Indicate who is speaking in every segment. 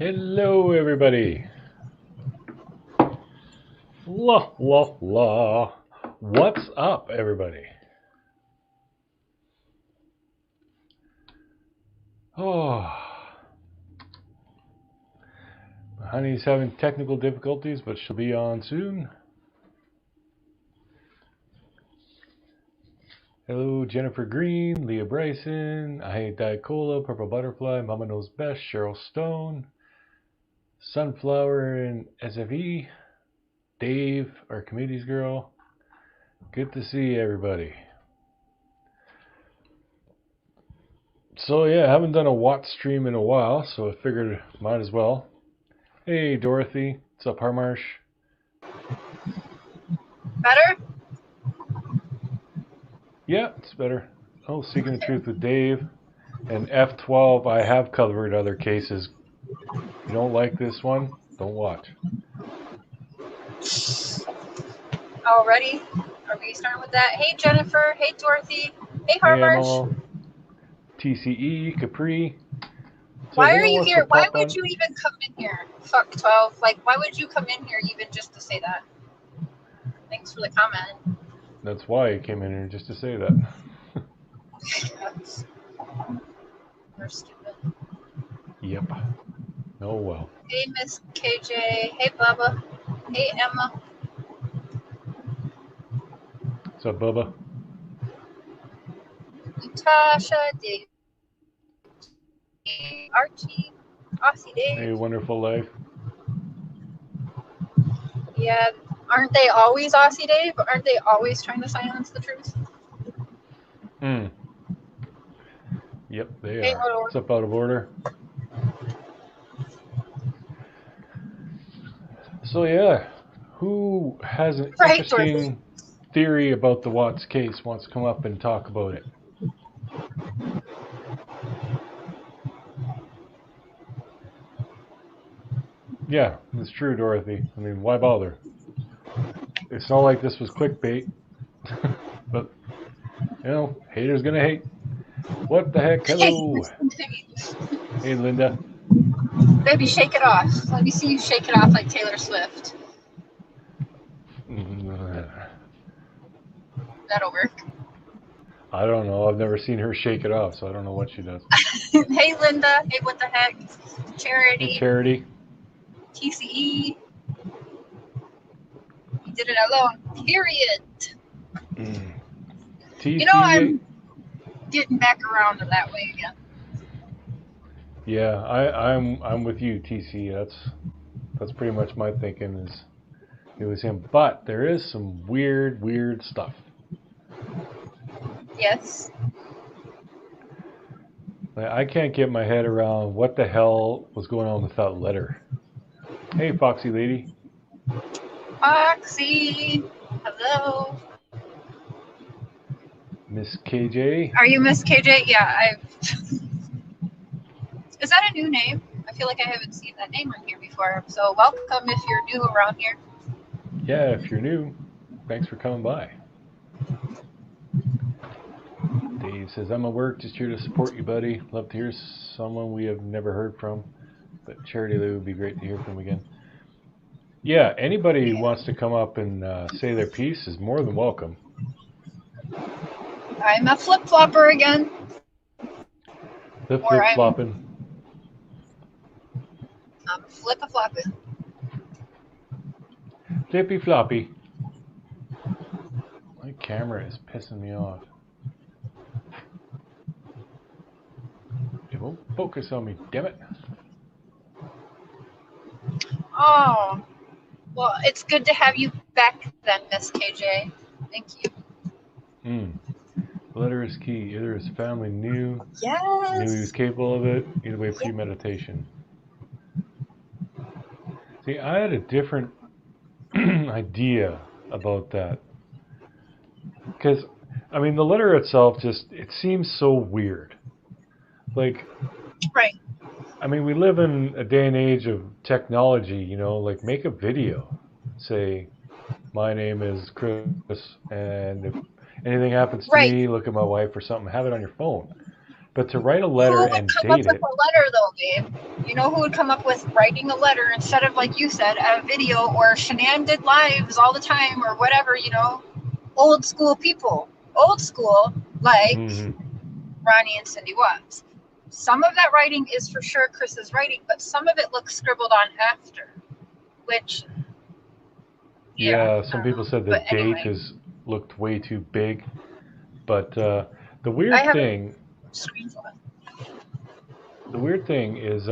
Speaker 1: Hello, everybody. La, la, la. What's up, everybody? Oh, honey's having technical difficulties, but she'll be on soon. Hello, Jennifer Green, Leah Bryson, I Hate Diet Cola, Purple Butterfly, Mama Knows Best, Cheryl Stone, Sunflower and SFE, Dave, our committee's girl. Good to see everybody. So yeah, I haven't done a Watt stream in a while, so I figured might as well. Hey Dorothy, what's up Harmarsh?
Speaker 2: Better?
Speaker 1: Yeah, it's better. Oh, Seeking the Truth with Dave. And F12, I have covered other cases. If you don't like this one, don't watch.
Speaker 2: Already? Are we starting with that? Hey Jennifer, hey Dorothy, hey
Speaker 1: Hey
Speaker 2: Harmarsh.
Speaker 1: Emma, TCE, Capri. So
Speaker 2: Why
Speaker 1: if
Speaker 2: are
Speaker 1: anyone
Speaker 2: you
Speaker 1: wants to
Speaker 2: here? Why
Speaker 1: pop
Speaker 2: would
Speaker 1: on,
Speaker 2: you even come in here? Fuck 12. Like, why would you come in here even just to say that? Thanks for the comment.
Speaker 1: that's why I came in here, just to say that.
Speaker 2: We're stupid.
Speaker 1: Yep. Oh well.
Speaker 2: Hey Miss KJ, hey Bubba, hey Emma.
Speaker 1: What's up, Bubba?
Speaker 2: Natasha, Dave, Archie, Aussie Dave.
Speaker 1: Hey, Wonderful Life.
Speaker 2: Yeah, aren't they always Aussie Dave? Aren't they always trying to silence the truth?
Speaker 1: Yep, they
Speaker 2: Hey,
Speaker 1: are. What's up, Out of Order? So yeah, who has an interesting theory about the Watts case wants to come up and talk about it? Yeah, it's true, Dorothy. I mean, why bother? It's not like this was clickbait. But, haters gonna hate. What the heck? Hello. Hey, Linda.
Speaker 2: Baby, shake it off. Let me see you shake it off like Taylor Swift. That'll work.
Speaker 1: I don't know. I've never seen her shake it off, so I don't know what she does.
Speaker 2: Hey, Linda. Hey, what the heck? Charity.
Speaker 1: Hey, Charity.
Speaker 2: TCE. You did it alone. Period.
Speaker 1: TCE.
Speaker 2: I'm getting back around to that way again.
Speaker 1: Yeah, I'm with you, TC. That's pretty much my thinking is it was him. But there is some weird stuff.
Speaker 2: Yes.
Speaker 1: I can't get my head around what the hell was going on with that letter. Hey, Foxy Lady.
Speaker 2: Foxy. Hello.
Speaker 1: Miss KJ.
Speaker 2: Are you Miss KJ? Yeah, Is that a new name? I feel like I haven't seen that name on here before. So welcome if you're new around here.
Speaker 1: Yeah, if you're new, thanks for coming by. Dave says, I'm at work, just here to support you, buddy. Love to hear someone we have never heard from. But Charity Lou would be great to hear from again. Yeah, anybody who wants to come up and say their piece is more than welcome.
Speaker 2: I'm a flip-flopper again.
Speaker 1: The flip-flopping.
Speaker 2: I'm flip-a-flopping.
Speaker 1: Flippy-floppy. My camera is pissing me off. It won't focus on me, damn it.
Speaker 2: Oh, well, it's good to have you back then, Miss KJ. Thank you.
Speaker 1: Letter is key. Either his family knew he was capable of it, either way premeditation. See, I had a different idea about that. Because, I mean, the letter itself it seems so weird. Like,
Speaker 2: right.
Speaker 1: I mean, we live in a day and age of technology, like make a video. Say, my name is Chris, and if anything happens to me, look at my wife or something, have it on your phone. But to write a
Speaker 2: Who
Speaker 1: letter
Speaker 2: would
Speaker 1: and
Speaker 2: come up
Speaker 1: date
Speaker 2: with
Speaker 1: it,
Speaker 2: a letter though, babe? You know who would come up with writing a letter instead of, like you said, a video, or Shanann did lives all the time or whatever, you know? Old school people. Old school, like
Speaker 1: mhm.
Speaker 2: Ronnie and Cindy Watts. Some of that writing is for sure Chris's writing, but some of it looks scribbled on after, which, yeah,
Speaker 1: Yeah,
Speaker 2: I
Speaker 1: some
Speaker 2: don't
Speaker 1: people
Speaker 2: know.
Speaker 1: said the
Speaker 2: But
Speaker 1: date
Speaker 2: anyway,
Speaker 1: is looked way too big. But the
Speaker 2: I
Speaker 1: weird
Speaker 2: have a
Speaker 1: thing,
Speaker 2: screenshot.
Speaker 1: the weird thing is,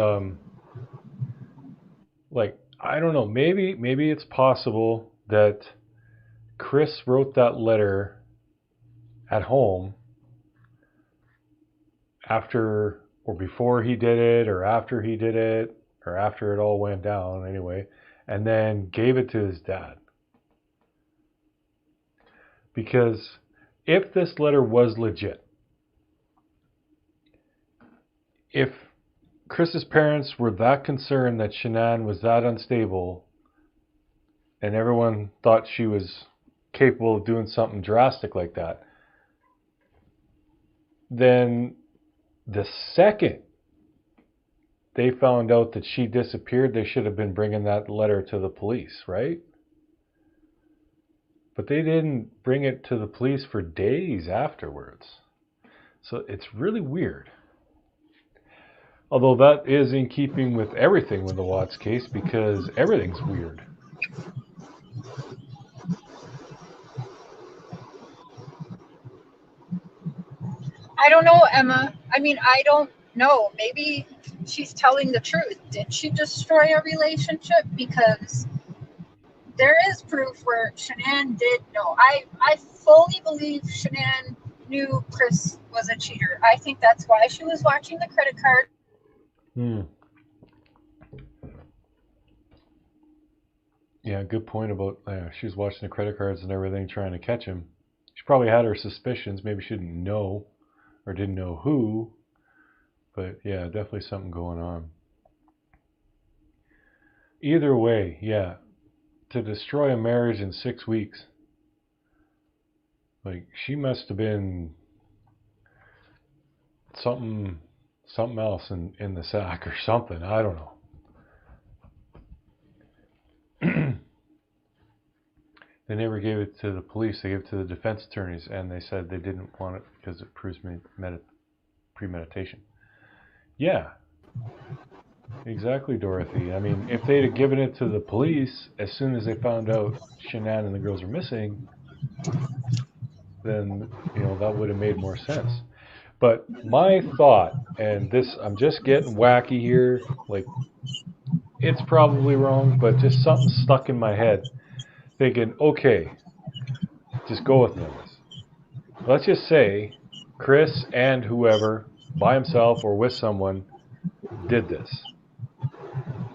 Speaker 1: like, I don't know, maybe it's possible that Chris wrote that letter at home after or before he did it, or after he did it, or after it all went down anyway, and then gave it to his dad. Because if this letter was legit, if Chris's parents were that concerned that Shanann was that unstable, and everyone thought she was capable of doing something drastic like that, then the second they found out that she disappeared, they should have been bringing that letter to the police, right? But they didn't bring it to the police for days afterwards. So it's really weird. Although that is in keeping with everything with the Watts case, because everything's weird.
Speaker 2: I don't know, Emma. I mean, I don't know. Maybe she's telling the truth. Did she destroy a relationship? Because there is proof where Shanann did know. I fully believe Shanann knew Chris was a cheater. I think that's why she was watching the credit card.
Speaker 1: Hmm. Yeah, good point about she was watching the credit cards and everything, trying to catch him. She probably had her suspicions. Maybe she didn't know or didn't know who. But yeah, definitely something going on. Either way, yeah, to destroy a marriage in 6 weeks, like she must have been something else in the sack or something. I don't know. They never gave it to the police. They gave it to the defense attorneys, and they said they didn't want it because it proves premeditation. Yeah, exactly, Dorothy. I mean, if they'd have given it to the police as soon as they found out Shanann and the girls were missing, then that would have made more sense. But my thought, and this, I'm just getting wacky here, like it's probably wrong, but just something stuck in my head, thinking, okay, just go with this. Let's just say Chris and whoever, by himself or with someone, did this.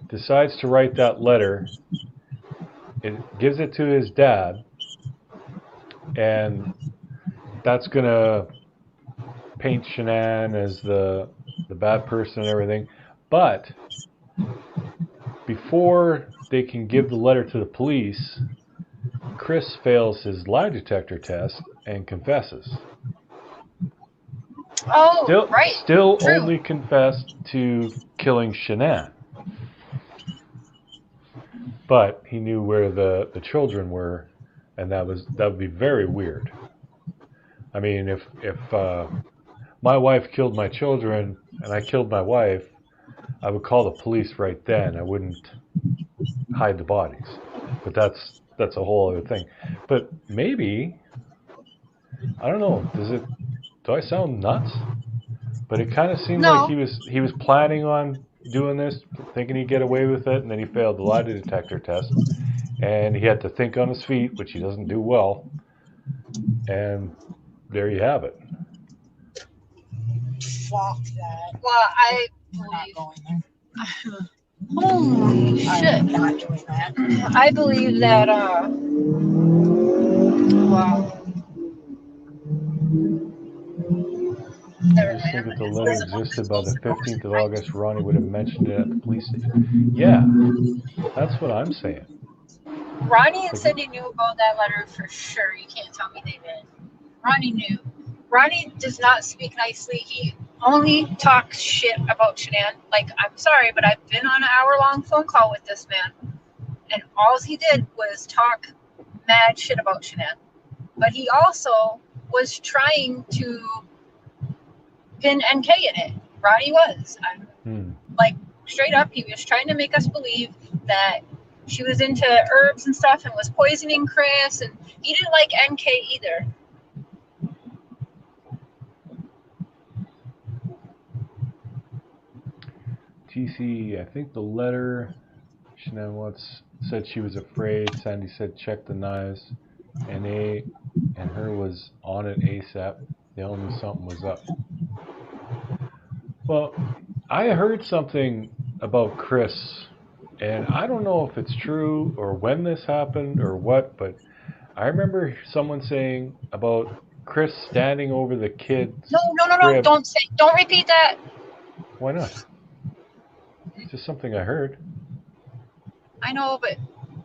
Speaker 1: Decides to write that letter. It gives it to his dad, and that's gonna paint Shanann as the bad person and everything. But before they can give the letter to the police, Chris fails his lie detector test and confesses.
Speaker 2: Oh, right.
Speaker 1: Still
Speaker 2: True.
Speaker 1: only confessed to killing Shanann. But he knew where the children were, and that would be very weird. I mean, if my wife killed my children and I killed my wife, I would call the police right then. I wouldn't hide the bodies. But that's a whole other thing. But maybe, I don't know. Do I sound nuts? But it kind of seemed like
Speaker 2: No.
Speaker 1: he was planning on doing this, thinking he'd get away with it, and then he failed the lie detector test, and he had to think on his feet, which he doesn't do well. And there you have it.
Speaker 3: Fuck that.
Speaker 2: Well, I
Speaker 3: We're not
Speaker 2: believe.
Speaker 3: going there.
Speaker 2: Holy
Speaker 3: I'm
Speaker 2: shit.
Speaker 3: not doing that.
Speaker 2: I believe that, wow.
Speaker 1: I just think if the letter existed by the 15th of August, Ronnie would have mentioned it at the police station. Yeah, that's what I'm saying.
Speaker 2: Ronnie and Cindy knew about that letter for sure. You can't tell me they didn't. Ronnie knew. Ronnie does not speak nicely. only talks shit about Shanann. Like, I'm sorry, but I've been on an hour-long phone call with this man, and all he did was talk mad shit about Shanann. But he also was trying to pin NK in it. Roddy was. Like, straight up, he was trying to make us believe that she was into herbs and stuff and was poisoning Chris, and he didn't like NK either.
Speaker 1: TC, I think the letter Shanann once said she was afraid. Sandy said check the knives. NA and her was on it ASAP. They all knew something was up. Well, I heard something about Chris, and I don't know if it's true or when this happened or what, but I remember someone saying about Chris standing over the kids.
Speaker 2: No,
Speaker 1: crib.
Speaker 2: Don't repeat that.
Speaker 1: Why not? It's just something I heard.
Speaker 2: I know, but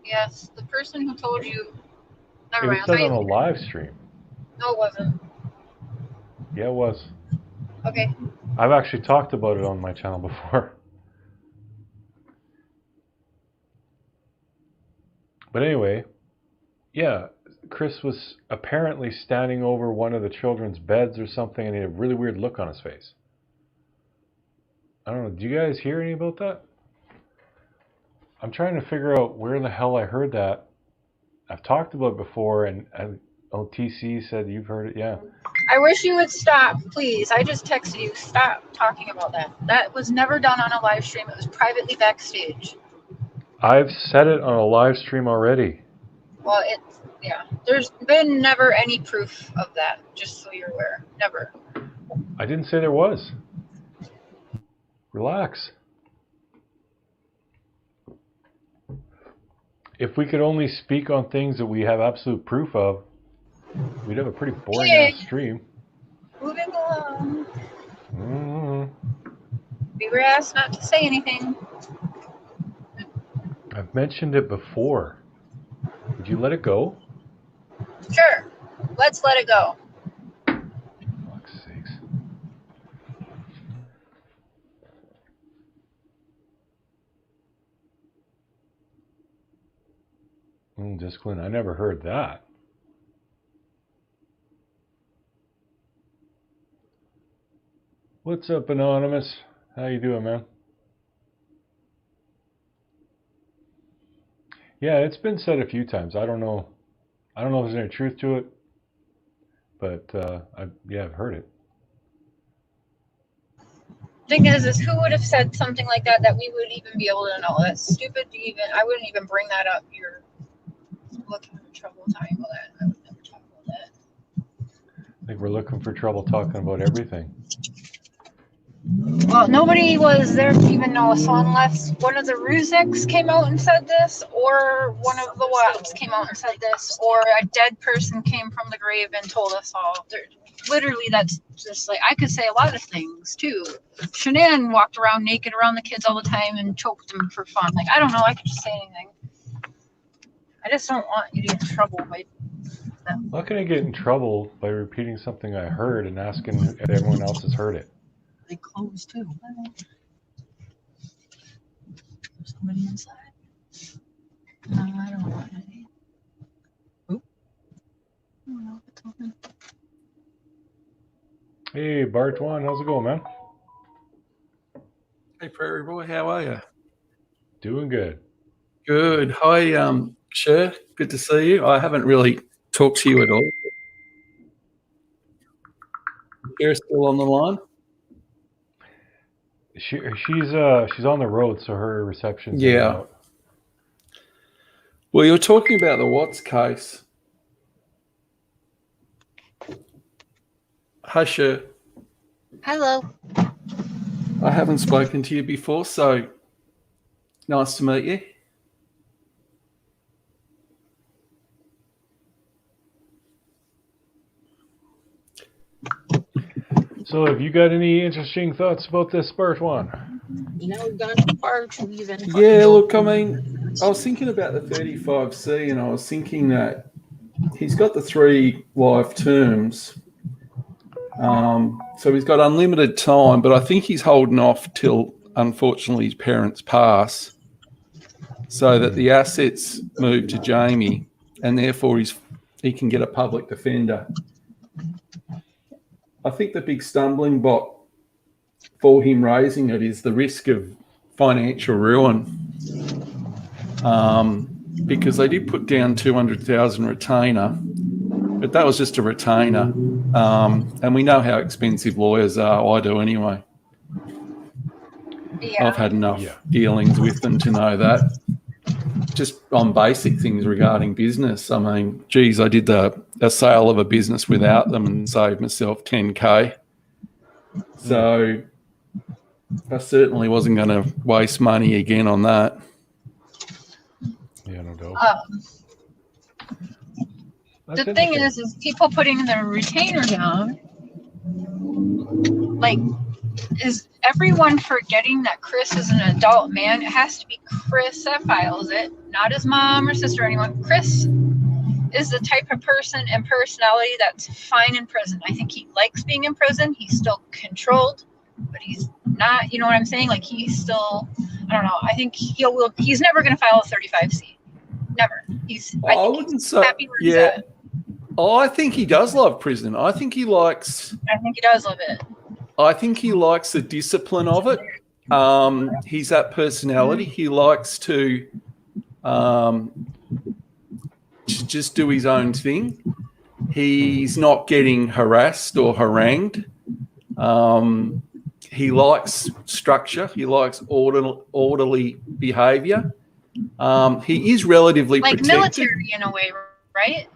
Speaker 2: yes, the person who told you.
Speaker 1: It was said on a live stream.
Speaker 2: No, it wasn't.
Speaker 1: Yeah, it was.
Speaker 2: Okay.
Speaker 1: I've actually talked about it on my channel before. But anyway, yeah, Chris was apparently standing over one of the children's beds or something, and he had a really weird look on his face. I don't know, do you guys hear any about that? I'm trying to figure out where in the hell I heard that. I've talked about it before, and TC said you've heard it, yeah.
Speaker 2: I wish you would stop, please. I just texted you. Stop talking about that. That was never done on a live stream. It was privately backstage.
Speaker 1: I've said it on a live stream already.
Speaker 2: Well, yeah. There's been never any proof of that, just so you're aware. Never.
Speaker 1: I didn't say there was. Relax. If we could only speak on things that we have absolute proof of, we'd have a pretty boring stream.
Speaker 2: Moving along. We were asked not to say anything.
Speaker 1: I've mentioned it before. Would you let it go?
Speaker 2: Sure. Let's let it go.
Speaker 1: Fuck's sakes. Discipline, I never heard that. What's up, Anonymous? How you doing, man? Yeah, it's been said a few times. I don't know if there's any truth to it, but I've heard it.
Speaker 2: Thing is who would have said something like that we would even be able to know? That's stupid to even. I wouldn't even bring that up. You're looking for trouble talking about that. I would never talk about that.
Speaker 1: I think we're looking for trouble talking about everything.
Speaker 2: Well, nobody was there to even know us, so unless one of the Ruziks came out and said this, or one of the Watts came out and said this, or a dead person came from the grave and told us all. Literally, that's just like, I could say a lot of things, too. Shanann walked around naked around the kids all the time and choked them for fun. Like, I don't know, I could just say anything. I just don't want you to get in trouble by them.
Speaker 1: I'm not going to get in trouble by repeating something I heard and asking if everyone else has heard it.
Speaker 3: They closed too. There's somebody inside. No, I don't want any. Oop. I don't know if it's open.
Speaker 1: Hey, Bartwan, how's it going, man?
Speaker 4: Hey, Prairie Boy, how are you?
Speaker 1: Doing good.
Speaker 4: Good. Hi, Cher. Good to see you. I haven't really talked to you at all. Cher's still on the line?
Speaker 1: She's on the road, so her reception's out.
Speaker 4: Well, you're talking about the Watts case. Hi, Cher.
Speaker 2: Hello.
Speaker 4: I haven't spoken to you before, so nice to meet you.
Speaker 1: So have you got any interesting thoughts about this Bartwan?
Speaker 3: You know, we've gone too far to even.
Speaker 4: Yeah, look, I mean, I was thinking about the 35C, and I was thinking that he's got the 3 life terms. So he's got unlimited time, but I think he's holding off till, unfortunately, his parents pass, so that the assets move to Jamie, and therefore he can get a public defender. I think the big stumbling block for him raising it is the risk of financial ruin, because they did put down 200,000 retainer, but that was just a retainer, and we know how expensive lawyers are. I do anyway.
Speaker 2: Yeah.
Speaker 4: I've had enough dealings with them to know that. Just on basic things regarding business. I mean, geez, I did a sale of a business without them and saved myself 10K. So I certainly wasn't going to waste money again on that.
Speaker 1: Yeah, no doubt.
Speaker 2: The thing is people putting their retainer down, like, is everyone forgetting that Chris is an adult man? It has to be Chris that files it, not his mom or sister or anyone. Chris is the type of person and personality that's fine in prison. I think he likes being in prison. He's still controlled, but he's not, you know what I'm saying? Like, he's still, I don't know. I think he's never going to file a 35C. Never. I wouldn't say, happy where he's at.
Speaker 4: Oh, I think he does love prison. I think he does
Speaker 2: love it.
Speaker 4: I think he likes the discipline of it. He's that personality. He likes to just do his own thing. He's not getting harassed or harangued. He likes structure. He likes orderly behaviour. He is relatively
Speaker 2: like
Speaker 4: protected.
Speaker 2: Military in a way, right?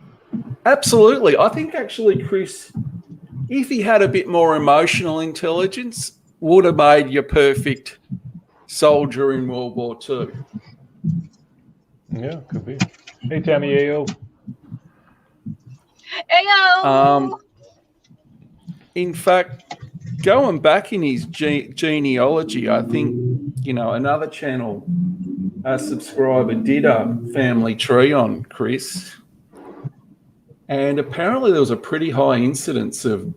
Speaker 4: Absolutely. I think actually, Chris, if he had a bit more emotional intelligence, would have made your perfect soldier in World War II.
Speaker 1: Yeah, could be. Hey, Tammy Ayo.
Speaker 2: Ayo!
Speaker 4: In fact, going back in his genealogy, I think, another channel, a subscriber did a family tree on Chris. And apparently there was a pretty high incidence of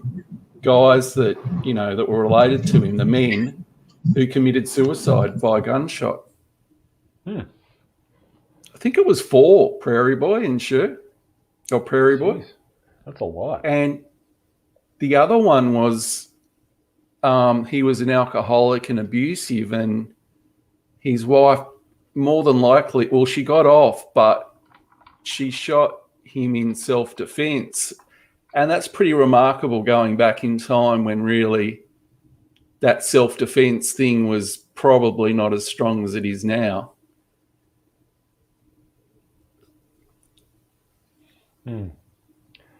Speaker 4: guys that, that were related to him, the men, who committed suicide by gunshot. I think it was 4, Prairie Boy and Sure, or Prairie Boy.
Speaker 1: That's a lot.
Speaker 4: And the other one was he was an alcoholic and abusive, and his wife, more than likely, well, she got off, but she shot him in self-defense. And that's pretty remarkable going back in time when really that self-defense thing was probably not as strong as it is now.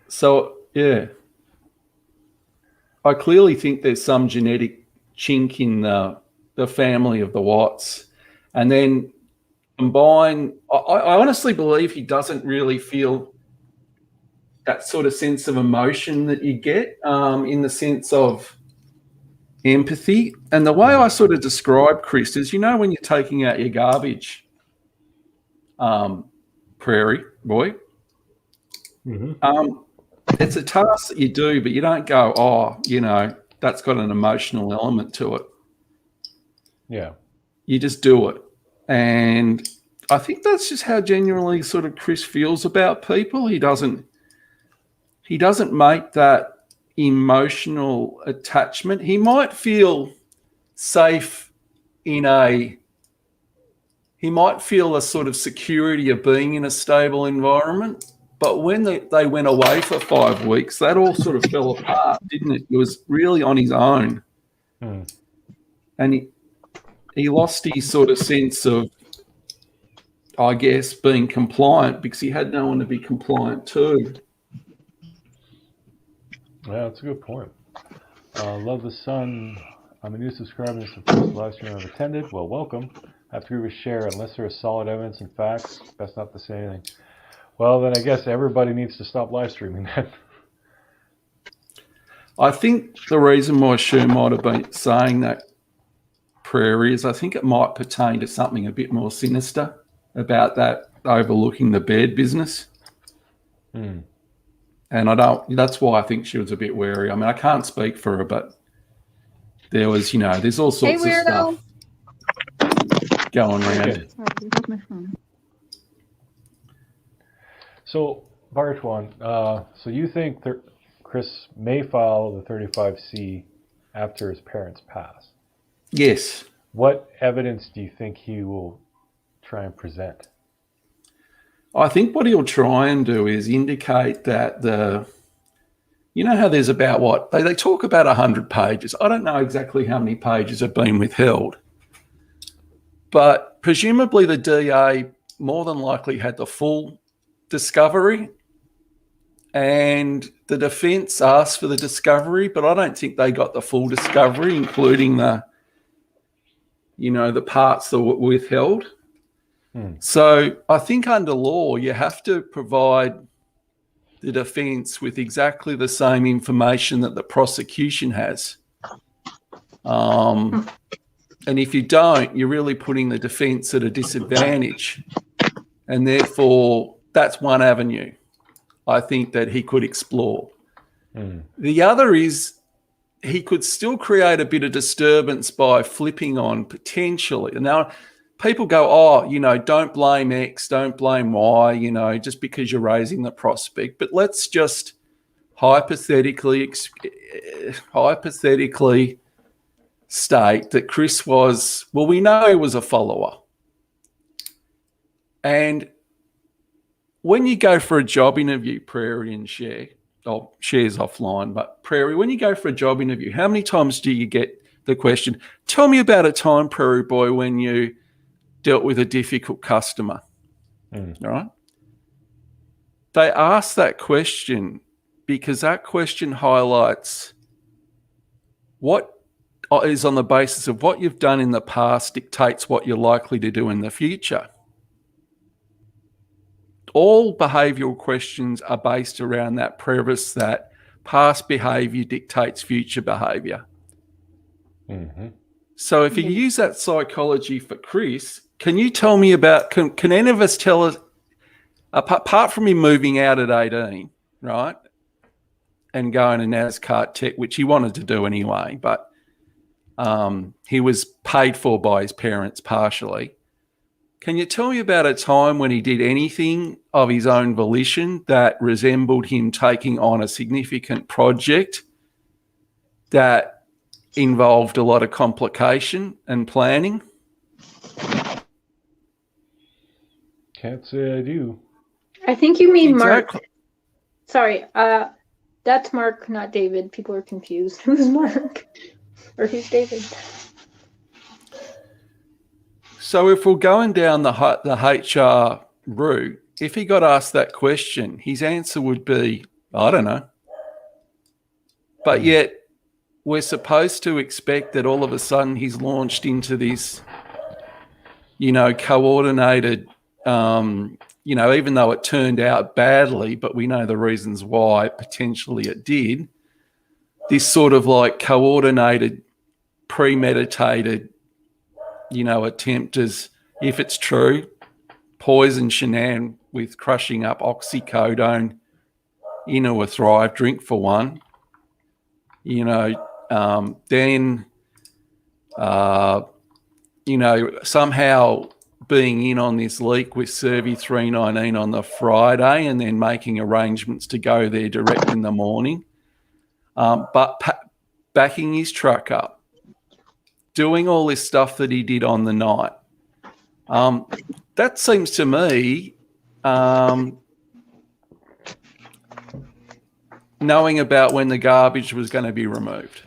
Speaker 4: So, yeah, I clearly think there's some genetic chink in the family of the Watts. And then combine, I honestly believe he doesn't really feel that sort of sense of emotion that you get in the sense of empathy. And the way I sort of describe Chris is, when you're taking out your garbage, Prairie Boy, it's a task that you do, but you don't go, that's got an emotional element to it.
Speaker 1: Yeah. You
Speaker 4: just do it. And I think that's just how genuinely sort of Chris feels about people. He doesn't make that emotional attachment. He might feel safe he might feel a sort of security of being in a stable environment. But when they went away for 5 weeks, that all sort of fell apart, didn't it? It was really on his own. And he lost his sort of sense of, I guess, being compliant because he had no one to be compliant to.
Speaker 1: Yeah, that's a good point. Love the Sun. I'm a new subscriber. This is the first live stream I've attended. Well, welcome. I have to agree with Cher. Unless there is solid evidence and facts, best not to say anything. Well, then I guess everybody needs to stop live streaming then.
Speaker 4: I think the reason why Cher might have been saying that, Prairie, is I think it might pertain to something a bit more sinister about that overlooking the bed business. And that's why I think she was a bit wary. I mean, I can't speak for her, but there was, there's all sorts of stuff going around.
Speaker 1: Okay.
Speaker 3: Where's my phone?
Speaker 1: So, Bartwan, so you think Chris may file the 35C after his parents pass?
Speaker 4: Yes.
Speaker 1: What evidence do you think he will try and present?
Speaker 4: I think what he'll try and do is indicate that how there's about what? They talk about 100 pages. I don't know exactly how many pages have been withheld. But presumably the DA more than likely had the full discovery, and the defence asked for the discovery, but I don't think they got the full discovery, including the parts that were withheld. So I think under law, you have to provide the defence with exactly the same information that the prosecution has. And if you don't, you're really putting the defence at a disadvantage. And therefore, that's one avenue I think that he could explore. The other is he could still create a bit of disturbance by flipping on potentially. Now, people go, don't blame X, don't blame Y, just because you're raising the prospect. But let's just hypothetically state that Chris we know he was a follower. And when you go for a job interview, Prairie and Cher, Cher's offline, but Prairie, when you go for a job interview, how many times do you get the question, tell me about a time, Prairie Boy, when you dealt with a difficult customer? All right? They ask that question because that question highlights what is on the basis of what you've done in the past dictates what you're likely to do in the future. All behavioural questions are based around that premise that past behaviour dictates future behaviour. So if you use that psychology for Chris, can you tell me about, can any of us tell us, apart from him moving out at 18, right, and going to NASCAR Tech, which he wanted to do anyway, but he was paid for by his parents partially. Can you tell me about a time when he did anything of his own volition that resembled him taking on a significant project that involved a lot of complication and planning?
Speaker 1: Can't say I do.
Speaker 2: I think you mean
Speaker 4: Exactly.
Speaker 2: Mark. Sorry, that's Mark, not David. People are confused. Who's Mark? Or who's David?
Speaker 4: So if we're going down the HR route, if he got asked that question, his answer would be, I don't know. But yet we're supposed to expect that all of a sudden he's launched into this, coordinated, even though it turned out badly, but we know the reasons why potentially it did, this sort of like coordinated, premeditated, attempt as, if it's true, poison Shanann with crushing up oxycodone into a Thrive drink for one, then, somehow being in on this leak with Servi 319 on the Friday and then making arrangements to go there direct in the morning, but backing his truck up, doing all this stuff that he did on the night. That seems to me, knowing about when the garbage was going to be removed,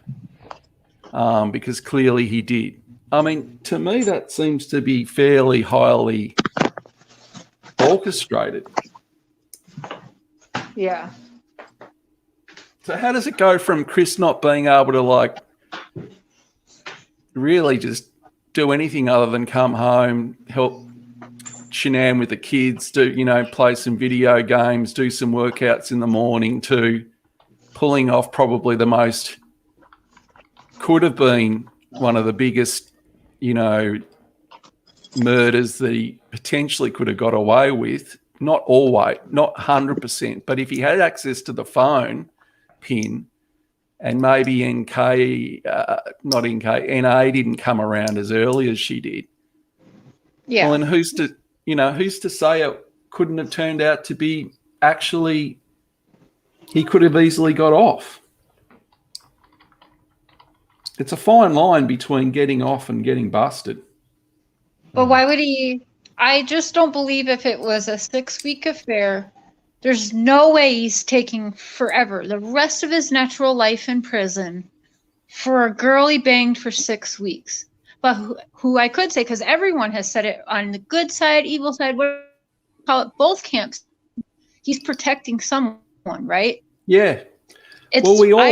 Speaker 4: because clearly he did. I mean, to me, that seems to be fairly highly orchestrated.
Speaker 2: Yeah.
Speaker 4: So how does it go from Chris not being able to really just do anything other than come home, help Shanann with the kids, play some video games, do some workouts in the morning, to pulling off probably the most, could have been one of the biggest, murders that he potentially could have got away with, not always, not 100%, but if he had access to the phone pin and maybe not NK, NA didn't come around as early as she did.
Speaker 2: Yeah.
Speaker 4: Well, and who's to say it couldn't have turned out to be actually, he could have easily got off. It's a fine line between getting off and getting busted.
Speaker 2: But why would he? I just don't believe if it was a 6-week affair, there's no way he's taking forever, the rest of his natural life in prison for a girl he banged for 6 weeks. But who I could say, because everyone has said it on the good side, evil side, what call it, both camps, he's protecting someone, right?
Speaker 4: Yeah.
Speaker 2: I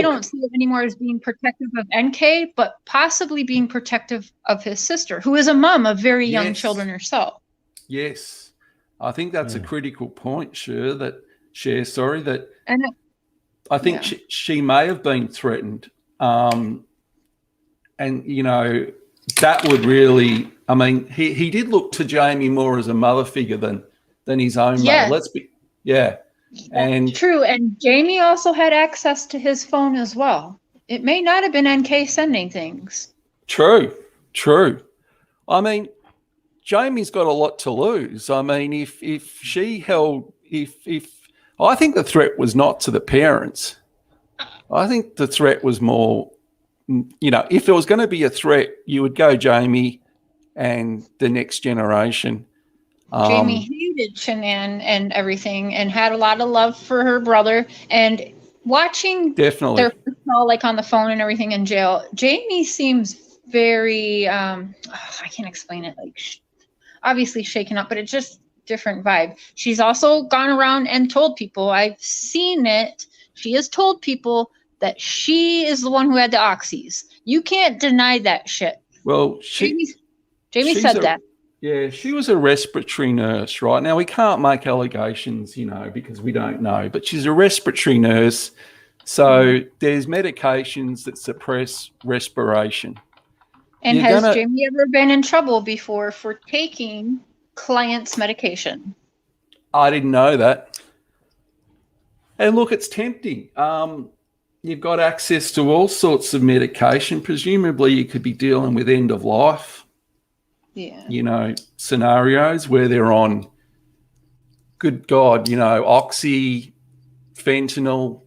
Speaker 2: don't see it anymore as being protective of NK, but possibly being protective of his sister, who is a mom of very young children herself.
Speaker 4: Yes. I think that's a critical point, that I think she may have been threatened. And, that would really, I mean, he did look to Jamie more as a mother figure than his own mother. And
Speaker 2: true. And Jamie also had access to his phone as well. It may not have been NK sending things.
Speaker 4: True. I mean, Jamie's got a lot to lose. I mean, if I think the threat was not to the parents. I think the threat was more, if there was going to be a threat, you would go Jamie and the next generation.
Speaker 2: Jamie hated Shanann and everything and had a lot of love for her brother. And watching their call, like on the phone and everything in jail, Jamie seems very, I can't explain it, like obviously shaken up, but it's just different vibe. She's also gone around and told people, I've seen it, she has told people that she is the one who had the oxys. You can't deny that shit.
Speaker 4: Well,
Speaker 2: Jamie said that.
Speaker 4: Yeah, she was a respiratory nurse, right? Now, we can't make allegations, because we don't know, but she's a respiratory nurse. So there's medications that suppress respiration.
Speaker 2: And has Jamie ever been in trouble before for taking clients' medication?
Speaker 4: I didn't know that. And look, it's tempting. You've got access to all sorts of medication. Presumably you could be dealing with end of life. Yeah. Scenarios where they're on, good God, oxy, fentanyl.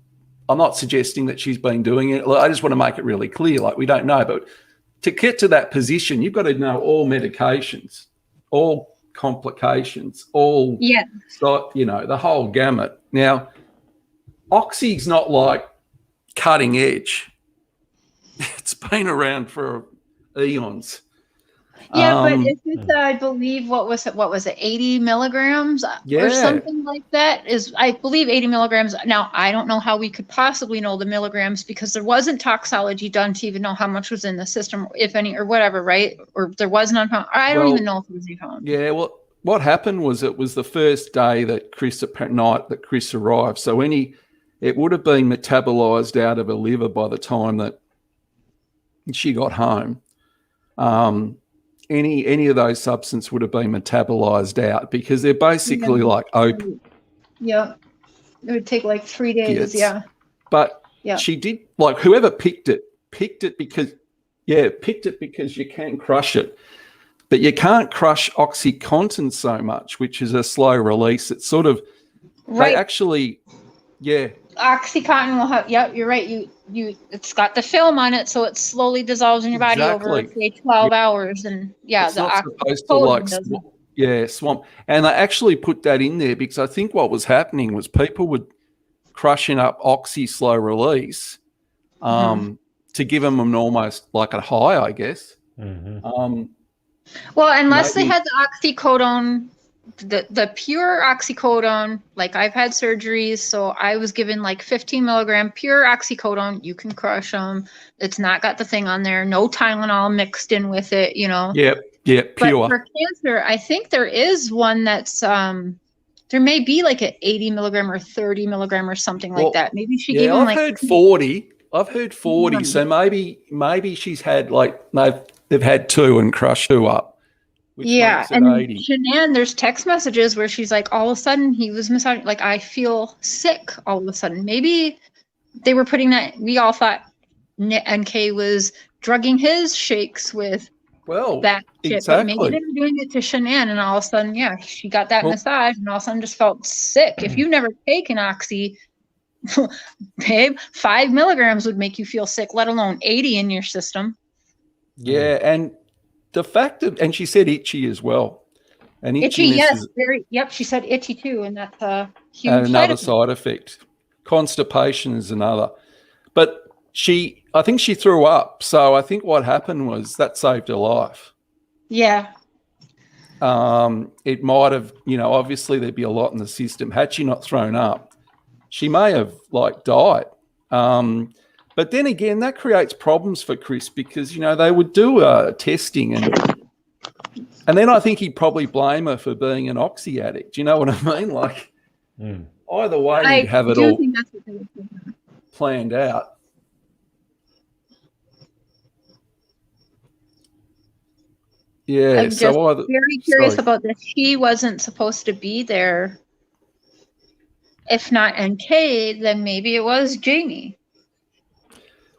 Speaker 4: I'm not suggesting that she's been doing it. I just want to make it really clear, we don't know. But to get to that position, you've got to know all medications, all complications, the whole gamut. Now, oxy's not like cutting edge. It's been around for eons.
Speaker 2: Yeah, but if it's, I believe, what was it, 80 milligrams or something like that? I believe 80 milligrams. Now, I don't know how we could possibly know the milligrams because there wasn't toxology done to even know how much was in the system, if any, or whatever, right? Or there was none. I don't even know if it was even.
Speaker 4: Yeah, well, what happened was it was the first day that Chris arrived. So it would have been metabolized out of her liver by the time that she got home. Any of those substances would have been metabolized out because they're basically like opiates.
Speaker 2: Yeah. It would take like 3 days. Yeah.
Speaker 4: But she did, whoever picked it because you can crush it. But you can't crush OxyContin so much, which is a slow release. It's sort of,
Speaker 2: right.
Speaker 4: They actually,
Speaker 2: OxyContin will have, you're right. It's got the film on it, so it slowly dissolves in your body over, say, 12 hours. And
Speaker 4: it's not supposed to swamp. And they actually put that in there because I think what was happening was people were crushing up oxy slow release to give them an almost like a high, I guess.
Speaker 1: Mm-hmm.
Speaker 2: Well, unless they had the oxycodone, the pure oxycodone, like I've had surgeries, so I was given like 15 milligram pure oxycodone. You can crush them. It's not got the thing on there. No Tylenol mixed in with it,
Speaker 4: Yep, pure.
Speaker 2: But for cancer, I think there is one that's there may be like an 80 milligram or 30 milligram or something like that. Maybe she gave them
Speaker 4: I've heard 40. I've heard 40. So maybe she's had they've had 2 and crushed 2 up which
Speaker 2: Yeah,
Speaker 4: makes it
Speaker 2: and
Speaker 4: 80.
Speaker 2: Shanann, there's text messages where she's like, all of a sudden he was massaging, like, I feel sick all of a sudden. Maybe they were putting that, we all thought NK was drugging his shakes with
Speaker 4: Well,
Speaker 2: that shit, but maybe
Speaker 4: exactly.
Speaker 2: they were doing it to Shanann, and all of a sudden, yeah, she got that
Speaker 4: Well-
Speaker 2: massage, and all of a sudden just felt sick. If you've never taken Oxy, babe, 5 milligrams would make you feel sick, let alone 80 in your system.
Speaker 4: Yeah, and the fact that, and she said itchy as well. And
Speaker 2: Itchy,
Speaker 4: itchiness
Speaker 2: yes,
Speaker 4: is
Speaker 2: very. Yep, she said itchy too, and that's a huge
Speaker 4: another
Speaker 2: side
Speaker 4: side effect. Constipation is another. But I think she threw up. So I think what happened was that saved her life.
Speaker 2: Yeah,
Speaker 4: It might have, obviously there'd be a lot in the system. Had she not thrown up, she may have died. But then again, that creates problems for Chris because, they would do testing and then I think he'd probably blame her for being an Oxy addict. Do you know what I mean? Like either way, he'd have it all
Speaker 2: think that's what they were thinking.
Speaker 4: planned out. Yeah,
Speaker 2: I'm just very curious about this. She wasn't supposed to be there. If not NK, then maybe it was Jamie.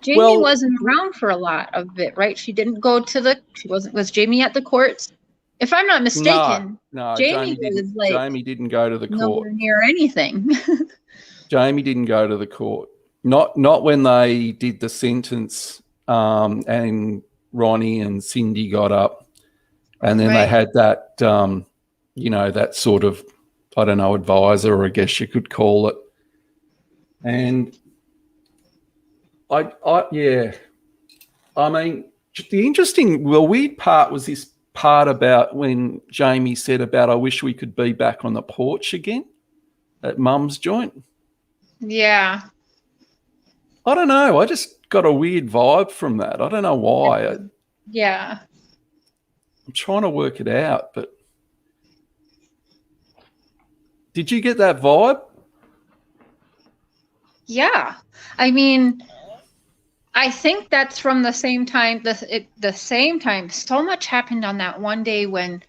Speaker 2: Jamie wasn't around for a lot of it, right? She didn't go to was Jamie at the courts? If I'm not mistaken,
Speaker 4: no,
Speaker 2: Jamie was
Speaker 4: Jamie didn't go to the court.
Speaker 2: Nowhere near anything.
Speaker 4: Jamie didn't go to the court. Not when they did the sentence, and Ronnie and Cindy got up, and then they had that, that sort of, I don't know, advisor, I guess you could call it. And I mean, the weird part was this part about when Jamie said about, I wish we could be back on the porch again at Mum's joint.
Speaker 2: Yeah.
Speaker 4: I don't know. I just got a weird vibe from that. I don't know why.
Speaker 2: Yeah.
Speaker 4: I'm trying to work it out, but did you get that vibe?
Speaker 2: Yeah. I mean, I think that's from the same time. The same time, so much happened on that one day when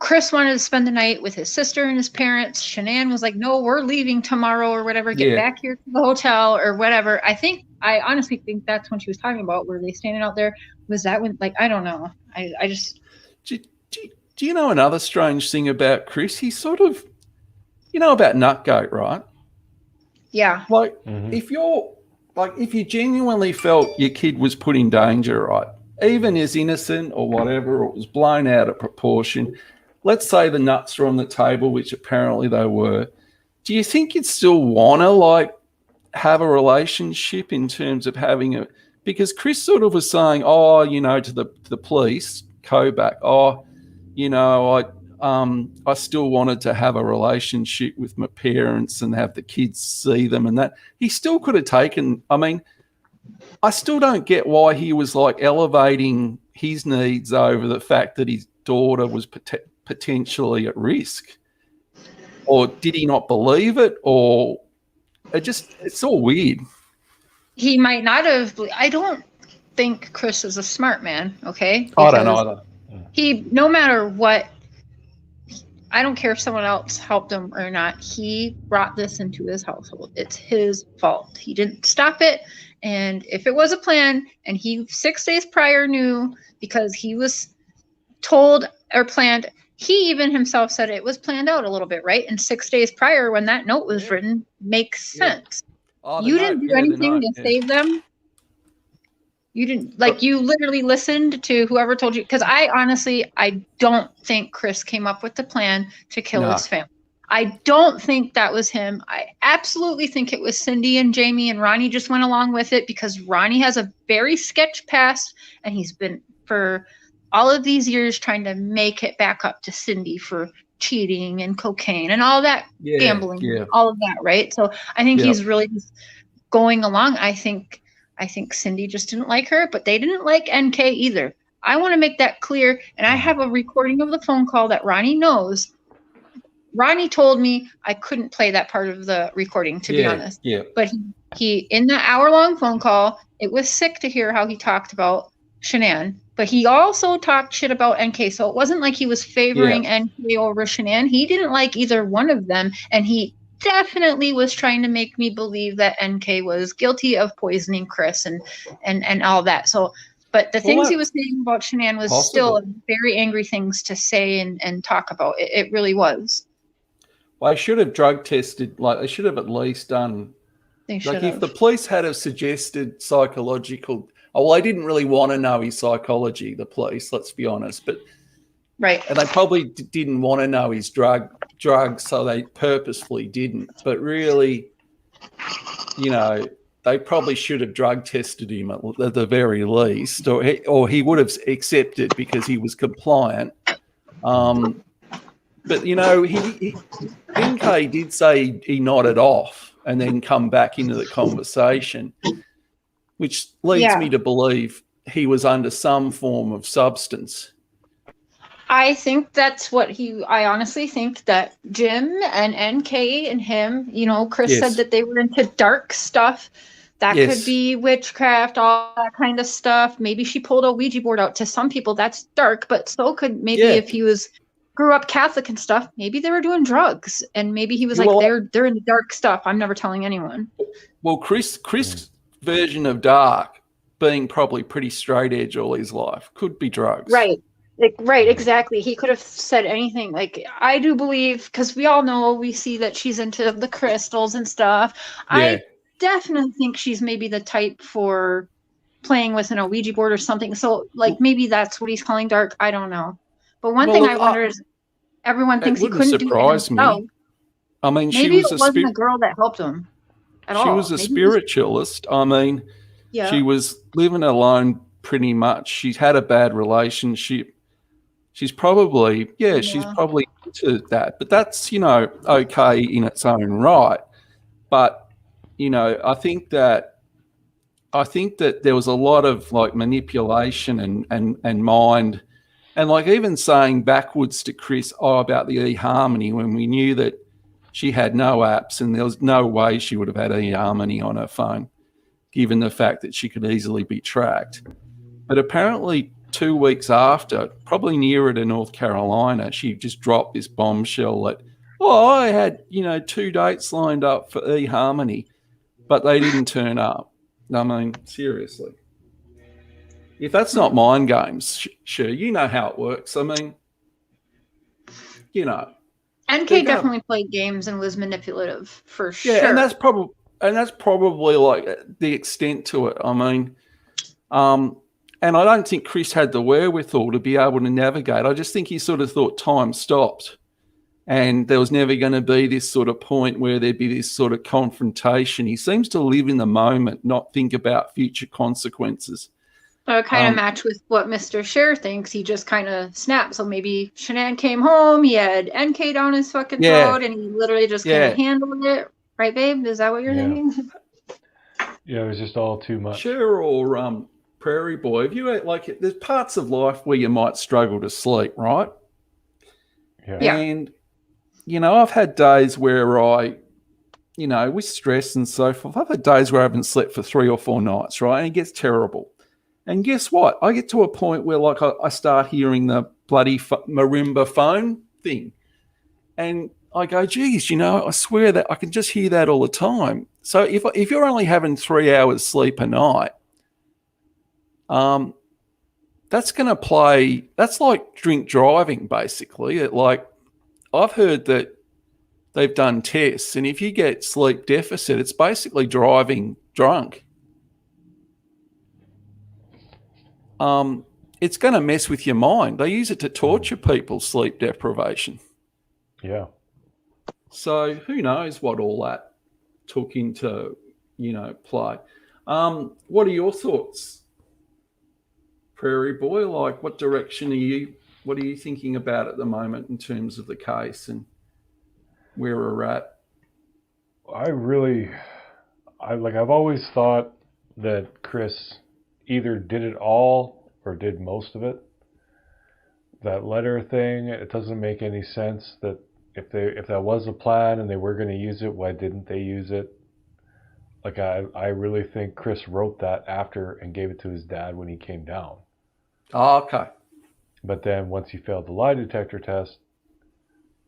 Speaker 2: Chris wanted to spend the night with his sister and his parents. Shanann was like, "No, we're leaving tomorrow or whatever. Get back here to the hotel or whatever." I honestly think that's when she was talking about. Were they standing out there? Was that when? Like, I don't know. I just.
Speaker 4: Do you know another strange thing about Chris? He's sort of, about Nutgoat, right?
Speaker 2: Yeah.
Speaker 4: Like if you genuinely felt your kid was put in danger, right? Even as innocent or whatever, or it was blown out of proportion. Let's say the nuts are on the table, which apparently they were. Do you think you'd still want to have a relationship in terms of having a? Because Chris sort of was saying, to the police, Kobach, I still wanted to have a relationship with my parents and have the kids see them, and that he still could have taken. I mean, I still don't get why he was elevating his needs over the fact that his daughter was potentially at risk. Or did he not believe it? Or it's all weird.
Speaker 2: He might not have. I don't think Chris is a smart man. Okay.
Speaker 4: I don't either.
Speaker 2: He, no matter what, I don't care if someone else helped him or not. He brought this into his household. It's his fault. He didn't stop it. And if it was a plan and he 6 days prior knew because he was told or planned, he even himself said it was planned out a little bit, right? And 6 days prior when that note was written makes sense. You didn't do anything to save them. You didn't, you literally listened to whoever told you. Because I don't think Chris came up with the plan to kill his family. I don't think that was him. I absolutely think it was Cindy and Jamie, and Ronnie just went along with it because Ronnie has a very sketch past, and he's been for all of these years trying to make it back up to Cindy for cheating and cocaine and all that gambling, all of that, right? So I think he's really just going along. I think Cindy just didn't like her, but they didn't like NK either. I want to make that clear, and I have a recording of the phone call that Ronnie knows. Ronnie told me I couldn't play that part of the recording, to be honest. Yeah. But he in the hour-long phone call, it was sick to hear how he talked about Shanann, but he also talked shit about NK. So it wasn't like he was favoring NK over Shanann. He didn't like either one of them, and he definitely was trying to make me believe that NK was guilty of poisoning Chris and all that. So, but the things he was saying about Shanann was still very angry things to say and talk about. It really was.
Speaker 4: Well, they should have drug tested. Like they should have at least done.
Speaker 2: They should
Speaker 4: like
Speaker 2: have.
Speaker 4: if the police had have suggested psychological. Oh, well, they didn't really want to know his psychology. The police, let's be honest, but
Speaker 2: right.
Speaker 4: And they probably didn't want to know his drugs, so they purposefully didn't. But really, you know, they probably should have drug tested him at the very least, or he would have accepted because he was compliant. But you know, NK did say he nodded off and then come back into the conversation, which leads me to believe he was under some form of substance.
Speaker 2: I think that's what I honestly think that Jim and NK and him, you know, Chris said that they were into dark stuff. That could be witchcraft, all that kind of stuff. Maybe she pulled a Ouija board out. To some people, that's dark, but so could maybe if he grew up Catholic and stuff, maybe they were doing drugs, and maybe he was they're in the dark stuff. I'm never telling anyone. Well,
Speaker 4: Chris' version of dark, being probably pretty straight edge all his life, could be drugs.
Speaker 2: Right. Right, exactly. He could have said anything. Like, I do believe, because we all know, we see that she's into the crystals and stuff. Yeah. I definitely think she's maybe the type for playing with an Ouija board or something. So, like, maybe that's what he's calling dark. I don't know. But one thing I wonder is, everyone thinks he couldn't do it himself.
Speaker 4: Me. I mean,
Speaker 2: maybe it wasn't the girl that helped him at all.
Speaker 4: She was a spiritualist. I mean, she was living alone pretty much. She's had a bad relationship. She's probably, she's probably into that. But that's, you know, okay in its own right. But, you know, I think that there was a lot of like manipulation and mind, and like even saying backwards to Chris about the eHarmony when we knew that she had no apps and there was no way she would have had eHarmony on her phone, given the fact that she could easily be tracked. But apparently 2 weeks after, probably nearer to North Carolina, she just dropped this bombshell that, I had, you know, 2 dates lined up for eHarmony, but they didn't turn up. I mean, seriously. If that's not mind games, sure, you know how it works. I mean, you know.
Speaker 2: NK definitely played games and was manipulative, for sure.
Speaker 4: Yeah, and that's probably like the extent to it. I mean, and I don't think Chris had the wherewithal to be able to navigate. I just think he sort of thought time stopped and there was never going to be this sort of point where there'd be this sort of confrontation. He seems to live in the moment, not think about future consequences.
Speaker 2: So it kind of matched with what Mr. Cher thinks. He just kind of snapped. So maybe Shanann came home, he had NK down his fucking throat, and he literally just couldn't handle it. Right, babe? Is that what you're thinking?
Speaker 1: Yeah, it was just all too much.
Speaker 4: Cher or Prairie Boy, if you like, there's parts of life where you might struggle to sleep, right?
Speaker 1: Yeah.
Speaker 4: And, you know, I've had days where you know, with stress and so forth, I've had days where I haven't slept for 3 or 4 nights, right? And it gets terrible. And guess what? I get to a point where, like, I start hearing the bloody marimba phone thing. And I go, geez, you know, I swear that I can just hear that all the time. So if you're only having 3 hours sleep a night, that's going to play, that's like drink driving, basically. Like, I've heard that they've done tests, and if you get sleep deficit, it's basically driving drunk. It's going to mess with your mind. They use it to torture people, sleep deprivation.
Speaker 1: Yeah.
Speaker 4: So who knows what all that took into, you know, play. What are your thoughts, Prairie Boy? Like, what direction what are you thinking about at the moment in terms of the case and where we're at?
Speaker 1: I've always thought that Chris either did it all or did most of it. That letter thing, it doesn't make any sense. That if that was a plan and they were going to use it, why didn't they use it? Like, I really think Chris wrote that after and gave it to his dad when he came down.
Speaker 4: Oh, okay.
Speaker 1: But then once he failed the lie detector test,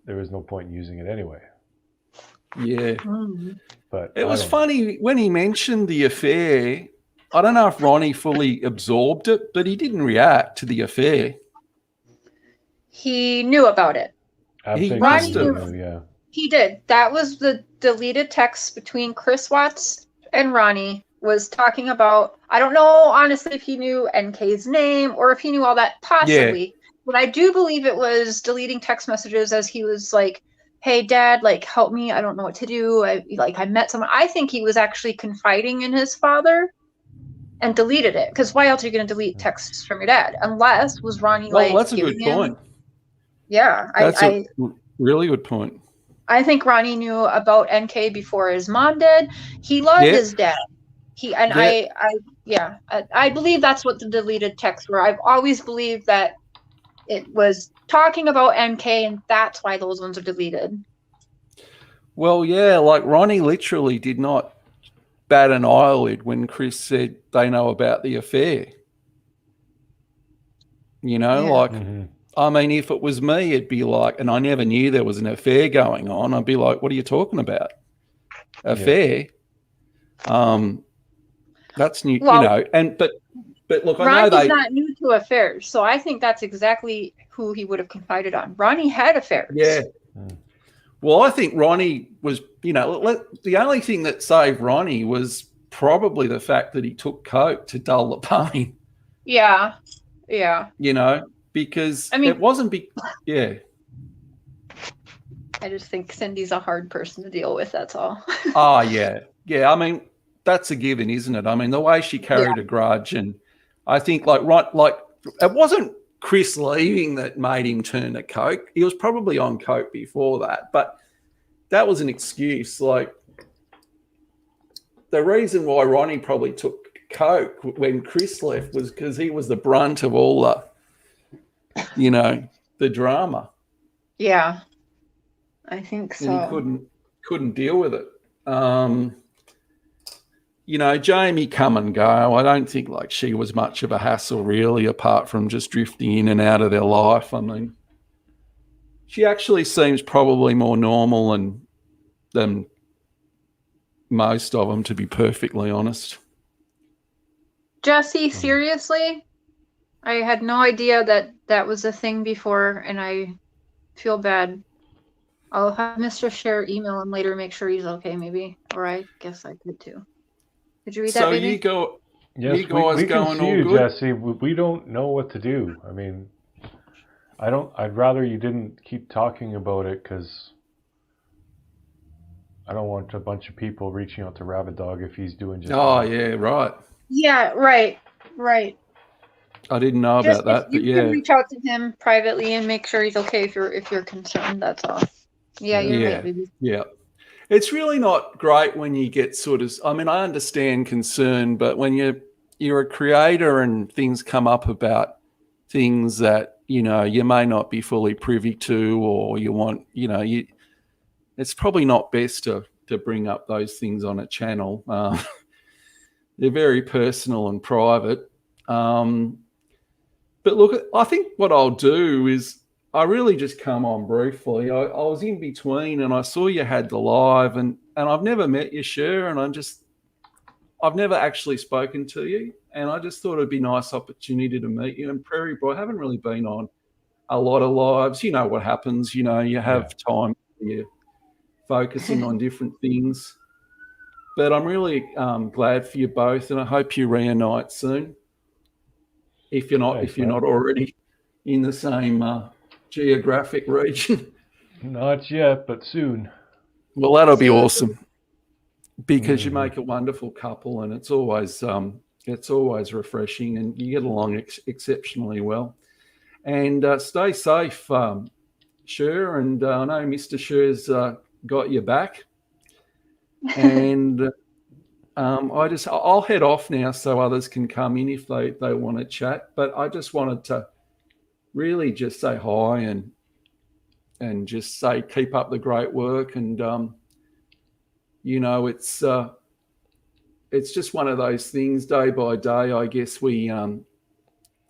Speaker 1: there was no point in using it anyway.
Speaker 4: Yeah.
Speaker 1: But
Speaker 4: It
Speaker 1: I
Speaker 4: was
Speaker 1: don't know.
Speaker 4: funny when he mentioned the affair. I don't know if Ronnie fully absorbed it, but he didn't react to the affair.
Speaker 2: He knew about it.
Speaker 1: I'm
Speaker 4: He
Speaker 1: thinking
Speaker 2: must
Speaker 1: he
Speaker 2: have.
Speaker 1: knew, yeah.
Speaker 2: He did. That was the deleted text between Chris Watts and Ronnie, was talking about, I don't know honestly if he knew NK's name or if he knew all that, possibly. But I do believe it was deleting text messages as he was like, hey dad, like help me, I don't know what to do. I met someone. I think he was actually confiding in his father and deleted it. Because why else are you gonna delete texts from your dad? Unless was Ronnie
Speaker 4: Well,
Speaker 2: like
Speaker 4: that's a
Speaker 2: giving
Speaker 4: good
Speaker 2: him.
Speaker 4: point.
Speaker 2: Yeah.
Speaker 4: That's a really good point.
Speaker 2: I think Ronnie knew about NK before his mom did. He loved his dad. I believe that's what the deleted texts were. I've always believed that it was talking about NK, and that's why those ones are deleted.
Speaker 4: Well, yeah, like Ronnie literally did not bat an eyelid when Chris said they know about the affair. You know,
Speaker 2: Yeah.
Speaker 4: like,
Speaker 1: Mm-hmm.
Speaker 4: I mean, if it was me, it'd be like, and I never knew there was an affair going on. I'd be like, what are you talking about? Affair? That's new,
Speaker 2: Well,
Speaker 4: you know, and, but look, I know
Speaker 2: Ronnie's not new to affairs, so I think that's exactly who he would have confided on. Ronnie had affairs.
Speaker 4: Yeah. Well, I think Ronnie was, you know, the only thing that saved Ronnie was probably the fact that he took coke to dull the pain.
Speaker 2: Yeah. Yeah.
Speaker 4: You know, because
Speaker 2: I mean,
Speaker 4: it wasn't yeah.
Speaker 2: I just think Cindy's a hard person to deal with, that's all.
Speaker 4: Oh, yeah. Yeah, I mean, that's a given, isn't it? I mean, the way she carried a grudge, and I think like it wasn't Chris leaving that made him turn to coke. He was probably on coke before that, but that was an excuse. Like, the reason why Ronnie probably took coke when Chris left was because he was the brunt of all the drama.
Speaker 2: Yeah, I think so.
Speaker 4: And he couldn't deal with it. You know, Jamie come and go. I don't think like she was much of a hassle really, apart from just drifting in and out of their life. I mean, she actually seems probably more normal than most of them, to be perfectly honest.
Speaker 2: Jesse, seriously? I had no idea that was a thing before, and I feel bad. I'll have Mr. Share email him later, make sure he's okay, maybe. Or I guess I could too. Did you read that, baby?
Speaker 1: Yes,
Speaker 4: you guys
Speaker 1: we
Speaker 4: going
Speaker 1: can see
Speaker 4: all
Speaker 1: you,
Speaker 4: good?
Speaker 1: Jesse. We don't know what to do. I mean, I'd rather you didn't keep talking about it, because I don't want a bunch of people reaching out to Rabbit Dog if he's doing just
Speaker 4: Oh,
Speaker 1: that.
Speaker 4: yeah, right.
Speaker 2: Yeah, right.
Speaker 4: I didn't know
Speaker 2: Just
Speaker 4: about that,
Speaker 2: you
Speaker 4: but yeah.
Speaker 2: can reach out to him privately and make sure he's okay if you're concerned, that's all. Yeah, you're right, baby.
Speaker 4: Yeah. It's really not great when you get sort of, I mean, I understand concern, but when you're a creator and things come up about things that, you know, you may not be fully privy to, or you want, you know, it's probably not best to bring up those things on a channel. They're very personal and private. But look, I think what I'll do is I really just come on briefly. I was in between and I saw you had the live, and I've never met you, Cher, and I've never actually spoken to you, and I just thought it'd be a nice opportunity to meet you. And Prairie Boy, I haven't really been on a lot of lives. You know what happens, you know, you have time, you're focusing on different things. But I'm really glad for you both, and I hope you reunite soon. If you're not already in the same geographic region.
Speaker 1: Not yet, but soon.
Speaker 4: Well, that'll be awesome, because you make a wonderful couple, and it's always refreshing, and you get along exceptionally well. And stay safe, Cher, and I know Mr. Sher's got your back. And I'll head off now so others can come in if they want to chat. But I just wanted to really just say hi and just say keep up the great work. And you know, it's just one of those things. Day by day, I guess we